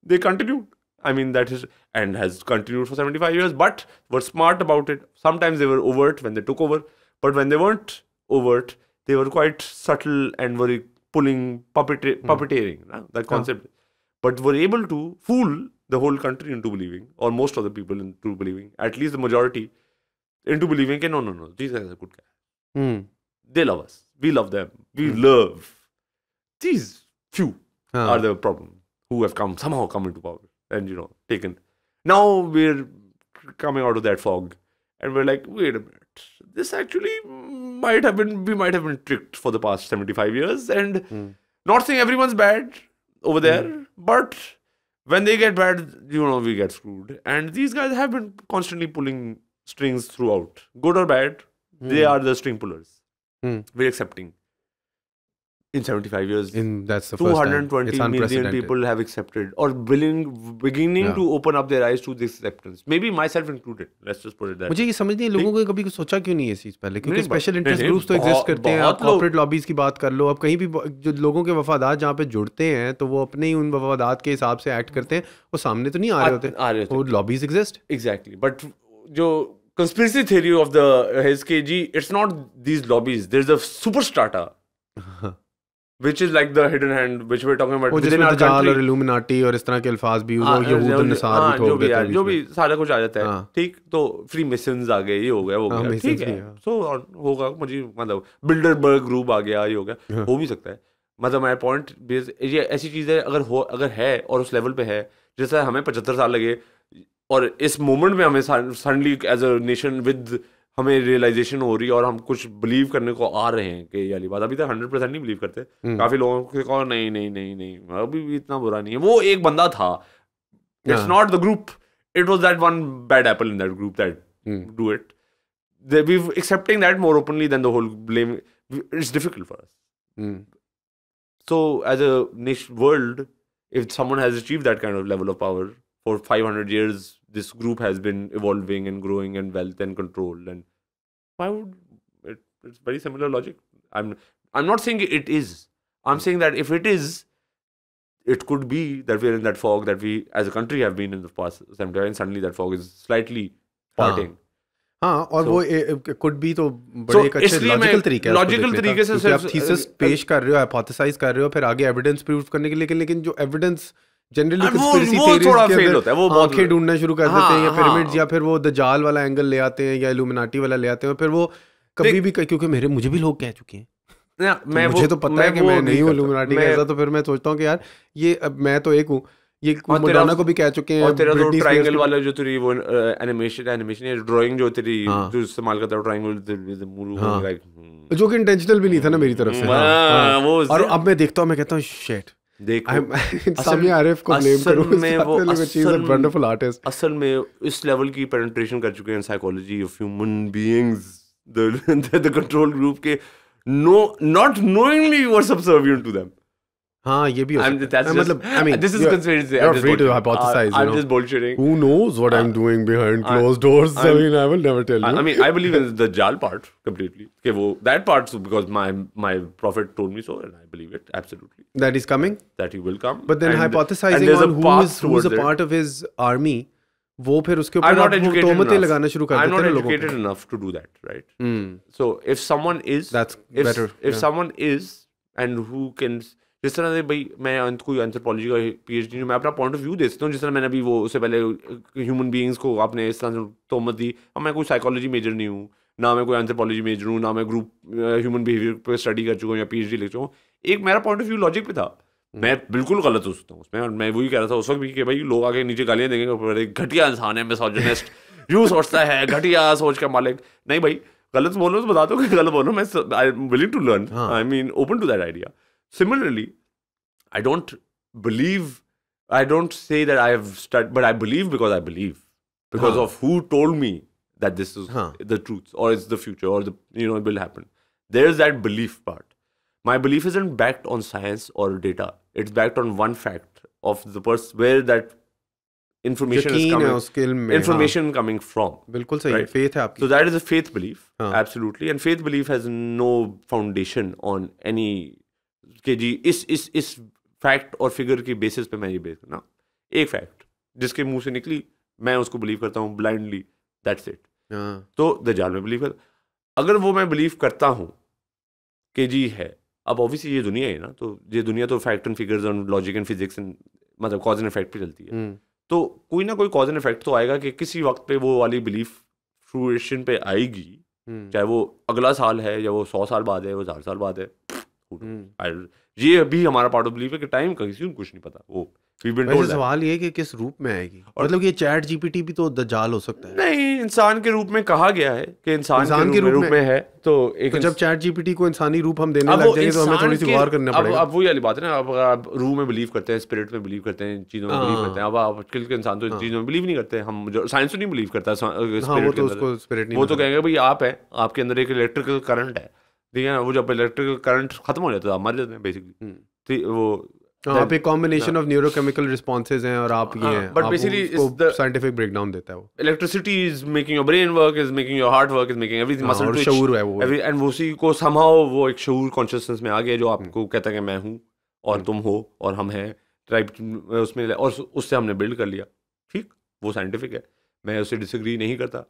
they continued. I mean, that is, and has continued for 75 years, but were smart about it. Sometimes they were overt when they took over, but when they weren't overt, they were quite subtle and were pulling, puppeteering, that concept. But were able to fool the whole country into believing, or most of the people into believing, at least the majority, into believing, no, these guys are good guys. They love us. We love them. We love. These few are the problem who have somehow come into power. And taken. Now we're coming out of that fog, and we're like, wait a minute, this actually we might have been tricked for the past 75 years, and not saying everyone's bad over there, but when they get bad, we get screwed. And these guys have been constantly pulling strings throughout, good or bad. They are the string pullers. We're accepting. In 75 years, that's the 220 million people have accepted or beginning to open up their eyes to this acceptance. Maybe myself included. Let's just put it that. मुझे ये समझ नहीं है लोगों को कभी सोचा क्यों नहीं है इस चीज पहले, क्योंकि स्पेशल इंटरेस्ट ग्रुप्स तो एग्जिस्ट करते हैं. आप कॉर्पोरेट लॉबीज की बात कर लो, अब कहीं भी जो लोगों के वफादार जहाँ पे जुड़ते हैं तो वो अपने ही उन वफादात के हिसाब से एक्ट करते हैं. वो सामने तो नहीं आ रहे होते, वो लॉबीज एग्जिस्ट. एग्जैक्टली. बट जो conspiracy theory of the HKG, it's not these lobbies. There's a super strata. Which is like the hidden hand which we're talking about within our country. और Illuminati और इस तरह के अल्फाज भी use हो, यहूद और नसार भी ठोक देते हैं, जो भी सारा कुछ आ जाता है. ठीक, तो फ्री मिशंस आ गए, ये हो गया, ठीक है. सो होगा, मुझे मतलब बिल्डरबर्ग ग्रुप आ गया, ये हो गया, हो भी सकता है. मतलब माय पॉइंट, ये ऐसी चीज है अगर है और उस लेवल पे है, जैसे हमें 75 साल लगे और इस मोमेंट में हमें suddenly as a nation with हमें रियलाइजेशन हो रही है और हम कुछ बिलीव करने को आ रहे हैं कि ये वाली बात. अभी तक 100% नहीं बिलीव करते. काफी लोगों को कहो नहीं अभी भी इतना बुरा नहीं है. वो एक बंदा था. It's not the group. It was that one bad apple in that group that do it. We accepting that more openly than the whole blame. It's difficult for us. So as a nation world, if someone has achieved that kind of level of power for 500 years, this group has been evolving and growing and wealth and control, and why would it? It's very similar logic. I'm not saying it is. I'm saying that if it is, it could be that we're in that fog that we as a country have been in the past 70 years, and suddenly that fog is slightly parting. हाँ, और वो could be तो बड़े एक अच्छे logical तरीके से आप थीसिस पेश कर रहे हो, हाइपोथेसाइज कर रहे हो, फिर आगे एविडेंस प्रूव करने के लिए, लेकिन जो एविडेंस जनरली कंस्पिरेसी थ्योरीज के अंदर वो आंखें ढूंढना शुरू कर देते हैं, या पिरामिड्स, या फिर वो दज्जाल वाला एंगल ले आते हैं, या इल्यूमिनाटी वाला ले आते हैं. फिर वो कभी भी, क्योंकि मुझे भी लोग कह चुके हैं, मुझे तो पता है कि मैं नहीं हूँ इल्यूमिनाटी का ऐसा, तो फिर मैं सोचता हूँ कि यार ये मैं तो एक हूँ. ये मडोना को भी कह चुके हैं. और तेरा तो ट्रायंगल वाला जो तेरी वो एनिमेशन या ड्राइंग जो तेरी जो इस्तेमाल करता है, ट्रायंगल मूरू लाइक, जो कि इंटेंशनल भी नहीं था ना मेरी तरफ से. और अब मैं देखता हूँ, मैं कहता हूँ शिट, सामी आरिफ को ब्लेम करूं, वंडरफुल आर्टिस्ट. असल में इस लेवल की पेनिट्रेशन कर चुके हैं psychology of human beings, the control group के, not knowingly were subservient to them. हाँ ये भी हो सकता है मतलब I mean this is conspiracy. you're free to hypothesize. I'm just bullshitting. Who knows what I'm doing behind closed doors? I mean I will never tell you. I mean I believe in the Dajjal part completely. Okay, that part because my prophet told me so, and I believe it absolutely. That he's coming. That he will come. But then hypothesizing on who's a part of his army, वो फिर उसके ऊपर आप तोहमतें लगाना शुरू कर देते हैं लोगों पे. I'm not educated enough to do that, right? So if someone is, that's better. If someone is and who can, जिस तरह से भाई मैं कोई एंथ्रोपोलॉजी का PhD मैं अपना पॉइंट ऑफ व्यू दे सकता हूँ, जिस तरह मैंने अभी वो उससे पहले ह्यूमन बीइंग्स को आपने इस तरह से तोहमत दी. अब मैं कोई साइकोलॉजी मेजर नहीं हूँ, ना मैं कोई एंथ्रोपोलॉजी मेजर हूँ, ना मैं ग्रुप ह्यूमन बिहेवियर पर स्टडी कर चुका हूँ या PhD लिख चुका हूँ. एक मेरा पॉइंट ऑफ व्यू लॉजिक पे था, मैं बिल्कुल गलत हो सकता हूँ उसमें, और मैं वही कह रहा था उस वक्त भी कि भाई लोग आगे नीचे गालियाँ देंगे, घटिया इंसान है, मिसोजिनिस्ट, यूँ सोचता है, घटिया सोच का मालिक. नहीं भाई, गलत बोलो तो बता दो कि गलत बोलो, मैं I am willing to learn, I mean open to that idea. Similarly, I don't say that I have studied, but I believe because I believe. Because of who told me that this is the truth, or it's the future, or it will happen. There's that belief part. My belief isn't backed on science or data. It's backed on one fact of the person where that information is coming. Information coming from. बिल्कुल सही, right? Faith है आपकी. So that is a faith belief, absolutely. And faith belief has no foundation on any कि जी इस fact और figure की basis पे मैं ये बेस करना. एक फैक्ट जिसके मुंह से निकली मैं उसको बिलीव करता हूँ ब्लाइंडली, दैट्स इट. तो दज्जाल में बिलीव करता, अगर वो मैं बिलीव करता हूँ कि जी है, अब ऑब्वियसली ये दुनिया है ना, तो ये दुनिया तो फैक्ट एंड फिगर्स और लॉजिक एंड फिजिक्स मतलब कॉज एंड इफेक्ट पे चलती है. तो कोई ना कोई कॉज एंड इफेक्ट तो आएगा कि किसी वक्त पे वो वाली बिलीफ फ्रूएशन पे आएगी, चाहे वो अगला साल है या वो 100 साल बाद है, वो 1000 साल बाद है. ये भी हमारा पार्ट ऑफ बिलीफ है कि टाइम का किसी को कुछ नहीं पता. वो सवाल ये कि किस रूप में आएगी, मतलब ये चैट जीपीटी भी तो दज्जाल हो सकता है. नहीं, इंसान के रूप में कहा गया है कि इंसान के रूप में है. तो जब चैट जीपीटी को इंसानी रूप हम देने लग जाएंगे तो हमें थोड़ी सी गौर करना पड़ेगा. अब वही वाली बात है ना, अब आप रूह में बिलीव करते हैं, स्पिरिट में बिलीव करते हैं, चीजों में बिलीव करते हैं. अब आजकल के इंसान तो चीजों में बिलीव नहीं करते. हम साइंस तो नहीं बिलीव करता स्पिरिट, वो तो कहेंगे भाई आप है, आपके अंदर एक इलेक्ट्रिकल करंट है, ठीक है ना. वो जब इलेक्ट्रिकल करंट खत्म हो जाता है आप मर जाते हैं बेसिकली. वो आप एक कॉम्बिनेशन ऑफ न्यूरोकेमिकल रिस्पॉन्सेज हैं और आप ये हैं, बट बेसिकली इसको साइंटिफिक ब्रेकडाउन देता है. वो electricity is making your brain work, is making your heart work, is making everything muscle twitch. शऊर है वो, एंड उसी को समहाउ वो एक शऊर कॉन्शियसनेस में आ गया जो आपको कहता है कि मैं हूँ और तुम हो और हम हैं टाइप उसमें, और उससे हमने बिल्ड कर लिया. ठीक, वो साइंटिफिक है, मैं उससे डिसएग्री नहीं करता.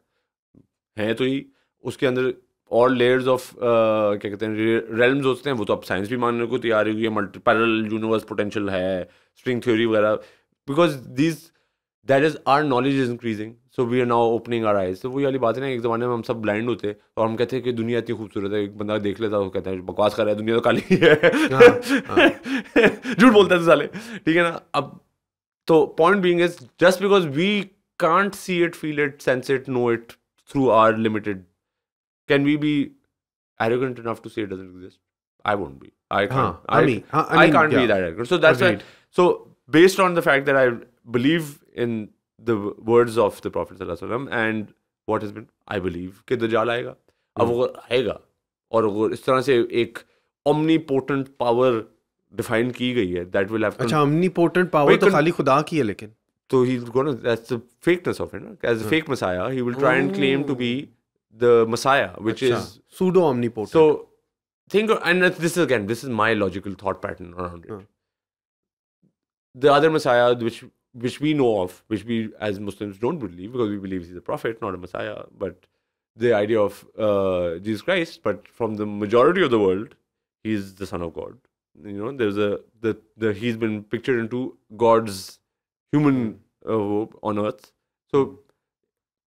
है तो ही उसके अंदर और लेयर्स ऑफ क्या कहते हैं रेल्म्स होते हैं, वो तो अब साइंस भी मानने को तैयार हुई है. मल्टी पैरेलल यूनिवर्स पोटेंशियल है, स्ट्रिंग थ्योरी वगैरह, because that is our knowledge is increasing, so we are now opening our eyes. तो वही वाली बात है ना, एक ज़माने में हम सब ब्लाइंड होते और हम कहते हैं कि दुनिया इतनी खूबसूरत है, एक बंदा देख लेता वो कहता है बकवास कर रहा है, दुनिया तो काली है. झूठ बोलते हैं साले, ठीक है ना. अब तो point being is just because we can't see it, feel it, sense it, know it through our limited, can we be arrogant enough to say it doesn't exist? I won't be. I can't. I can't be that arrogant. So that's why. So based on the fact that I believe in the words of the Prophet sallallahu alaihi wasallam and what has been, I believe कि दज्जाल आएगा. अब वो आएगा और वो इस तरह से एक omnipotent power define की गई है that will have. अच्छा, omnipotent power तो खाली खुदा की है, लेकिन तो he's gonna, that's the fakeness of it, no? As a fake messiah, he will try and claim to be the Messiah, which is pseudo omnipotent. So think, and this is my logical thought pattern around it. The other Messiah, which we know of, which we as Muslims don't believe, because we believe he's a prophet, not a Messiah, but the idea of Jesus Christ. But from the majority of the world, he's the Son of God. You know, there's he's been pictured into God's human on earth. So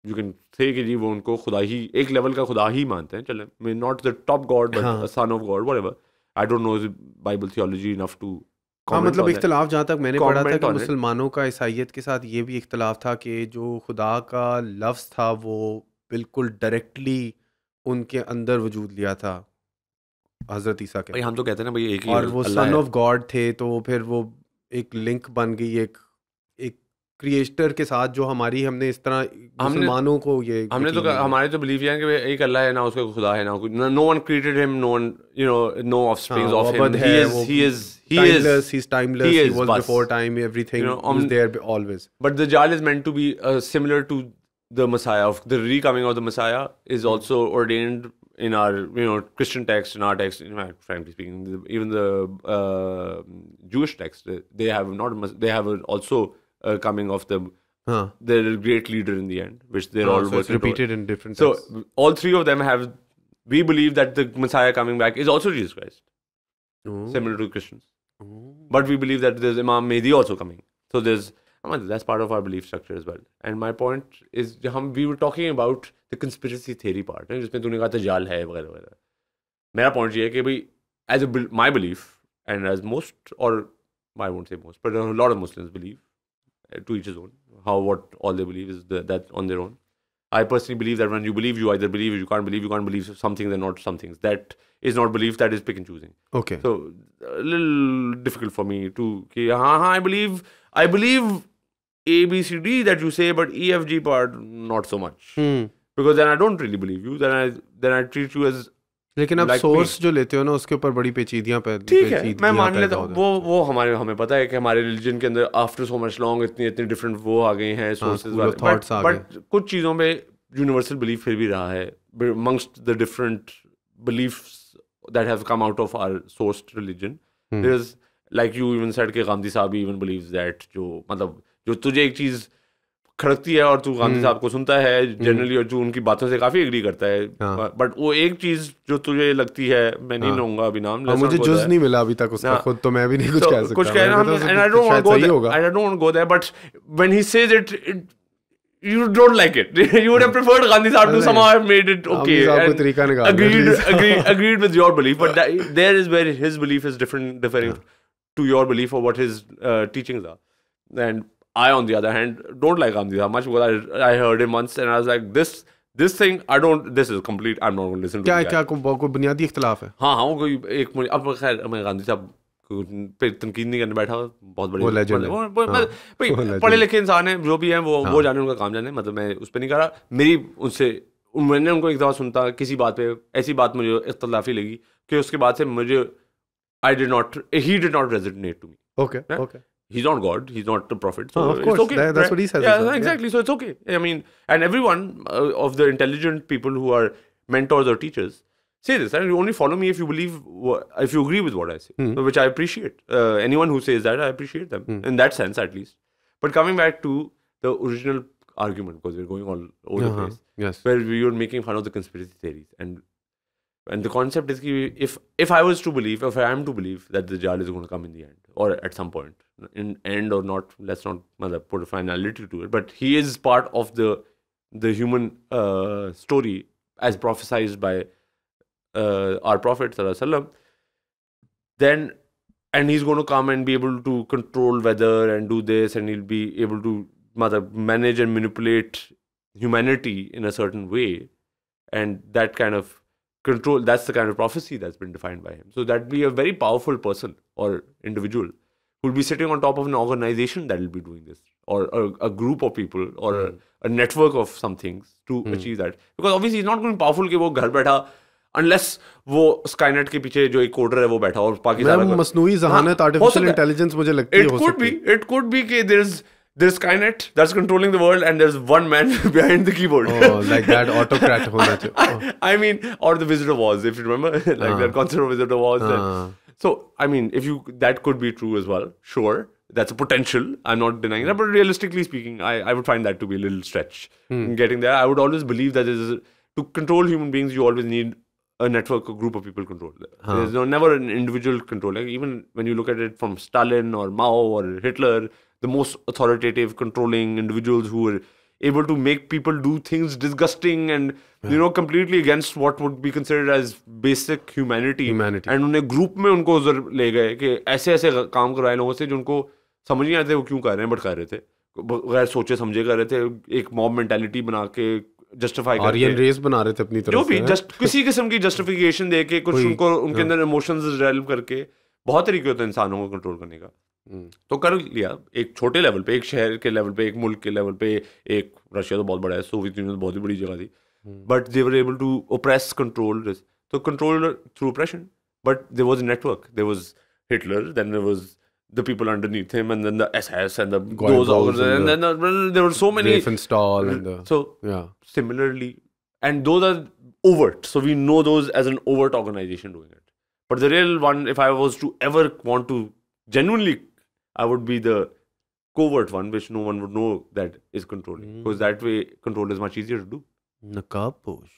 you can say कि जी वो उनको खुदा ही, एक level का खुदा ही मानते हैं. चले, मैं not the top god but son of God, whatever. I don't know Bible theology enough to. मतलब इख्तिलाफ जहाँ तक मैंने पढ़ा था कि मुसलमानों का ईसाइयत के साथ ये भी इख्तिलाफ था कि जो खुदा का लफ्ज़ था वो बिल्कुल डायरेक्टली उनके अंदर वजूद लिया था हज़रत ईसा के. हम तो कहते हैं ना भाई एक ही, और वो सन ऑफ गॉड थे, तो फिर वो एक लिंक बन गई, एक क्रिएटर के साथ जो हमारी हमने इस तरह मुसलमानों को ये हमने तो हमारे तो बिलीव है कि एक अल्लाह है ना उसका खुदा है ना no one created him no one no offsprings of him he is he's timeless he was before time everything was there always but the Dajjal is meant to be similar to the Messiah of the recoming of the Messiah is also ordained in our Christian text, in our text, in fact, frankly speaking, even the Jewish text, they have also coming of the their great leader in the end, which they're all so it's repeated in different texts. So all three of them have. We believe that the Messiah coming back is also Jesus Christ, similar to Christians. But we believe that there's Imam Mahdi also coming. So that's part of our belief structure as well. And my point is, we were talking about the conspiracy theory part, जिसमें तूने कहा Dajjal है वगैरह वगैरह. मेरा point ये है कि भाई, as my belief, and as most, or I won't say most, but a lot of Muslims believe, to each his own, what all they believe is that on their own. I personally believe that when you believe, you either believe, you can't believe some things and not some things. That is not belief, that is pick and choosing. Okay. So, a little difficult for me to, I believe A, B, C, D that you say, but E, F, G part, not so much. Because then I don't really believe you, then I treat you as लेकिन आप source जो लेते हो ना उसके ऊपर बड़ी पेचीदियां ठीक है मैं मान लेता हूँ वो हमें पता है कि हमारे रिलीजन के अंदर आफ्टर सो मच लॉन्ग इतनी डिफरेंट वो आ गए हैं सोर्सेज बट कुछ चीज़ों में यूनिवर्सल बिलीफ फिर भी रहा है amongst the different beliefs that have come out of our sourced religion. There's like you even said कि गांधी साहब even believes that जो तुझे एक चीज़ खड़कती है और तू गांधी साहब को सुनता है जनरली और जो उनकी बातों से काफी एग्री करता है बट वो एक चीज जो तुझे लगती है मैं नहीं लूंगा अभी नाम मुझे जुज नहीं मिला अभी तक उसका खुद तो मैं भी नहीं कुछ कह सकता कुछ कह रहा हूं and I don't want to go there but when he says it you don't like it. You would have preferred Gandhi Sahab to somehow have made it okay. Agreed with your belief, but there is where his belief is differing to your belief or what his teachings are. And I, on the other hand, don't like Gandhi Sahab much because I heard him once and I was like, this thing, this is complete, I'm not going to listen to it. क्या कोई बुनियादी इख्तिलाफ है? हाँ कोई एक अब खैर मैं गांधी साहब पे तनकीद नहीं करने बैठा बहुत बड़े पढ़े लिखे इंसान हैं जो भी हैं वो जाने उनका काम जाने मतलब मैं उस पर नहीं कर रहा मैंने उनको एक दफ़ा सुनता किसी बात पे ऐसी बात मुझे इख्तिलाफी लगी कि उसके बाद से मुझे he did not resonate to me. Okay. He's not God. He's not a prophet. So of course, it's okay. That's what he says. Yeah, exactly. So it's okay. I mean, and everyone of the intelligent people who are mentors or teachers say this. And you only follow me if you believe, if you agree with what I say, which I appreciate. Anyone who says that, I appreciate them in that sense, at least. But coming back to the original argument, because we're going all over the place, yes, where we were making fun of the conspiracy theories, and the concept is if I was to believe, if I am to believe that the Dajjal is going to come in the end, or at some point, in end or not, let's not put a finality to it, but he is part of the human story as prophesized by our Prophet sallallahu alaihi wasallam, then and he's going to come and be able to control weather and do this, and he'll be able to manage and manipulate humanity in a certain way, and that kind of control, that's the kind of prophecy that's been defined by him. So that'd be a very powerful person or individual who'll be sitting on top of an organization that will be doing this, or a group of people, or a network of some things to achieve that. Because obviously he's not going to be powerful कि वो घर बैठा unless वो Skynet के पीछे जो एक coder है वो बैठा और पाकिस्तान में मसनूई ज़हानत आर्टिफिशियल इंटेलिजेंस मुझे लगती है हो सकती है. It could be कि there's Skynet that's controlling the world and there's one man behind the keyboard. Oh, like that autocrat होना चाहिए. I mean, or the Wizard of Oz, if you remember, like that concept of Wizard of Oz. So, I mean, that could be true as well. Sure, that's a potential. I'm not denying that, but realistically speaking, I would find that to be a little stretch. Getting there, I would always believe that to control human beings, you always need a network, a group of people control. There's never an individual control. Like even when you look at it from Stalin or Mao or Hitler, the most authoritative, controlling individuals who were able to make people do things disgusting and completely against what would be considered as basic humanity. And उन्हें group में उनको उधर ले गए कि ऐसे काम करवाए लोगों से जो उनको समझ नहीं आते वो क्यों कर रहे हैं, बट कर रहे थे गैर सोचे समझे कर रहे थे, एक मॉब मेंटालिटी बना के जस्टिफाई आर्यन रेस बना रहे थे अपनी तरफ जो भी किसी किस्म की जस्टिफिकेशन दे के कुछ उनको उनके अंदर इमोशंस डेवलप करके बहुत तरीके होते हैं इंसानों को कंट्रोल करने का. तो कर लिया एक छोटे लेवल पे, एक शहर के लेवल पे, एक मुल्क के लेवल पे. एक रशिया तो बहुत बड़ा है, सोवियत यूनियन बहुत ही बड़ी जगह थी, but they were able to oppress, control this. तो control through operation, but there was a network. There was Hitler, then there was the people underneath him, and then the SS and those and then there were so many Riefenstahl and so similarly, and those are overt, so we know those as an overt organization doing it. But the real one, if I was to ever want to genuinely, I would be the covert one, which no one would know that is controlling, because that way control is much easier to do. नकाबपोश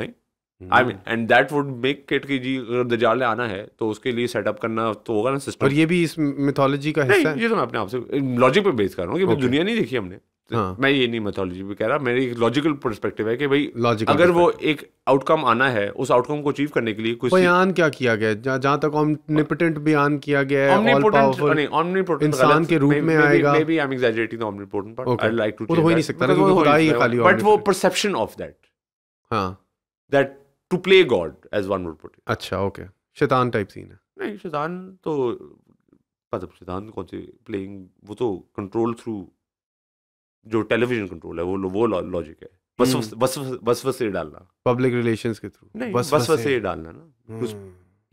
नहीं, I mean, and that would make it कि जी अगर दज्जाल ने आना है तो उसके लिए setup करना तो होगा ना सिस्टम. और ये भी इस मिथोलॉजी का हिस्सा है. ये तो मैं अपने आप से लॉजिक पे बेस कर रहा हूँ कि दुनिया नहीं देखी हमने. मैं ये नहीं मिथोलॉजी पे कह रहा, मेरी एक लॉजिकल पर्सपेक्टिव है कि भाई अगर वो एक आउटकम आना है, उस आउटकम को अचीव करने के लिए कुछ बयान क्या किया गया, जहाँ तक ऑमनिपोटेंट बयान किया गया है, ऑल पावरफुल इंसान के रूप में आएगा. Maybe I am exaggerating the omnipotent part, I like to, वो तो हो ही नहीं सकता ना, क्योंकि खुदा ही खाली. बट वो परसेप्शन ऑफ दैट, हां, that to play God, as one would put it. अच्छा, ओके. शैतान टाइप सीन है. नहीं, शैतान तो मतलब शैतान कौन सी प्लेइंग, वो तो कंट्रोल थ्रू जो टेलीविजन कंट्रोल है, वो लॉजिक है. बस से डालना, पब्लिक रिलेशंस के थ्रू. नहीं, बस से डालना ना.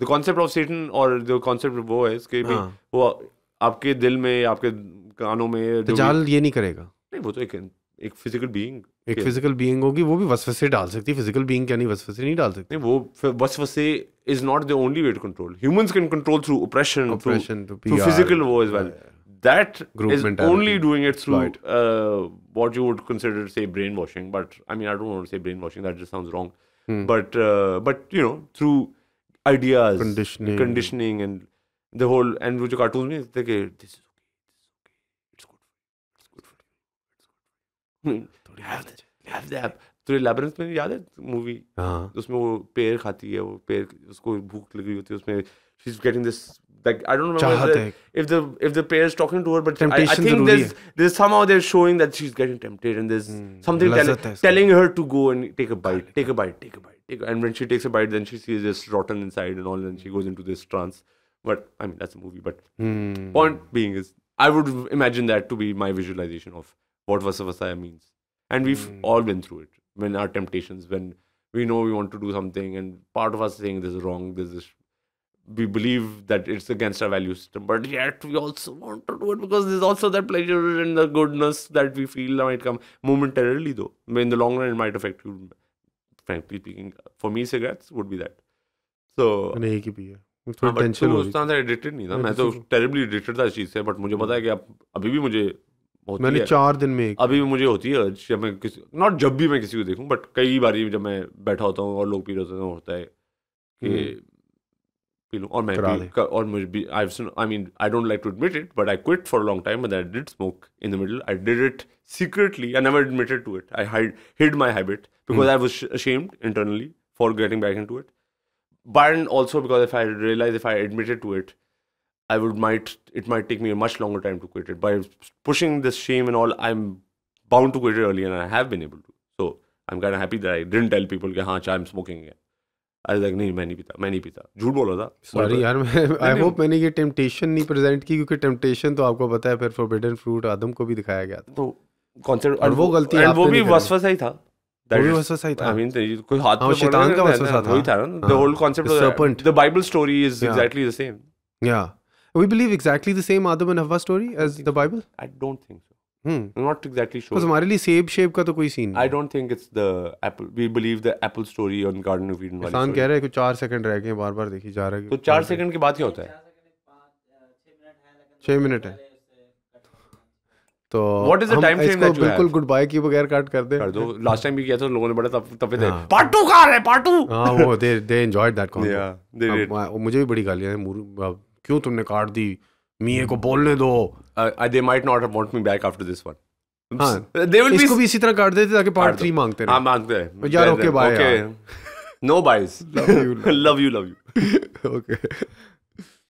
द कॉन्सेप्ट ऑफ सेटन और द कॉन्सेप्ट वो है इसके भी, वो आपके दिल में, आपके कानों में. दज्जाल ये नहीं करेगा. नहीं, वो तो एक फिजिकल बीइंग, एक फिजिकल बीइंग होगी, वो भी वसवसे डाल सकती है. फिजिकल बीइंग क्या नहीं वसवसे नहीं डाल सकती. नहीं, वो वसवसे is not the only way to control. Humans can control through operation, through physical वो as well. That is only doing it through what you would consider, say, brainwashing. But I mean, I don't want to say brainwashing. That just sounds wrong. But you know, through ideas, conditioning, and the whole. And which cartoons में this is okay, it's good for you. Have that. तो Labyrinth में याद है movie, उसमें वो पेड़ खाती है, वो पेड़ उसको भूख लगी होती है, उसमें she's getting this, like, I don't remember if the pear is talking to her, but I think there's somehow they're showing that she's getting tempted, and there's something telling her to go and take a bite, and when she takes a bite, then she sees this rotten inside and all, and she goes into this trance. But I mean, that's a movie. But point being is, I would imagine that to be my visualization of what Vasavasaya means, and we've all been through it. When our temptations, when we know we want to do something, and part of us saying this is wrong, this is, we believe that it's against our value system, but yet we also want to do it because there's also that pleasure and the goodness that we feel might come momentarily, though. In the long run, it might affect you. Frankly speaking, for me, cigarettes would be that. So, but तो उस तरह से addicted नहीं था. मैं तो terribly addicted था इस चीज़ से, बट मुझे पता है कि अब अभी भी मुझे होती है. 4 दिन में अभी भी मुझे होती है जब मैं किसी, नॉट जब भी मैं किसी को देखूं, बट कई बारी जब मैं बैठा होता हूँ और लोग पी रहे होते हैं, होता है कि पी लूं. और मैं और मुझे भी, I mean, I don't like to admit it, but I quit for a long time, but I did smoke in the middle. I did it secretly. I never admitted to it. I hid my habit because I was ashamed internally for getting back into it. But also because if I realized if I admitted to it, it might take me a much longer time to quit it. By pushing this shame and all, I'm bound to quit it early, and I have been able to. So I'm kind of happy that I didn't tell people कि हाँ I'm smoking again. I was like, नहीं, मैं नहीं पीता. झूठ बोला था. Sorry यार, I hope मैंने ये temptation नहीं present की, क्योंकि temptation तो आपको पता है फिर forbidden fruit आदम को भी दिखाया गया था. तो concept, और वो गलती आपने वो भी वसवसा ही था. वो भी वसवसा ही था. I mean, कोई हाथ में शैतान का वसवसा था. वही था ना. The whole concept of serpent. The Bible story is exactly the same. Yeah. We believe exactly the same Adam and Havva story as the Bible? I don't think so. I'm not exactly sure. Because हमारे लिए सेब shape का तो कोई scene नहीं. I don't think it's the apple. We believe the apple story on Garden of Eden. इंसान कह रहा है कि 4 सेकंड रह गए, बार-बार देखी जा रहा है. तो 4 सेकंड के बाद क्या होता है? 6 मिनट है. तो what is the time frame that you बिल्कुल गुड बाय के बगैर कट कर दो. लास्ट टाइम भी किया था लोगों ने, बड़ा तफे थे. पार्ट 2 कहां है? पार्ट 2. हां, वो they enjoyed that concept. Yeah, they did. मुझे भी बड़ी गालियां हैं, मूरू क्यों तुमने काट दी, मियां को बोलने दो. They might not want me back after this one. हाँ, इसको भी इसी तरह काट देते ताकि पार्ट 3 मांगते रहे. हाँ, मांगते हैं यार. Okay bye. No buys. Love you. Okay.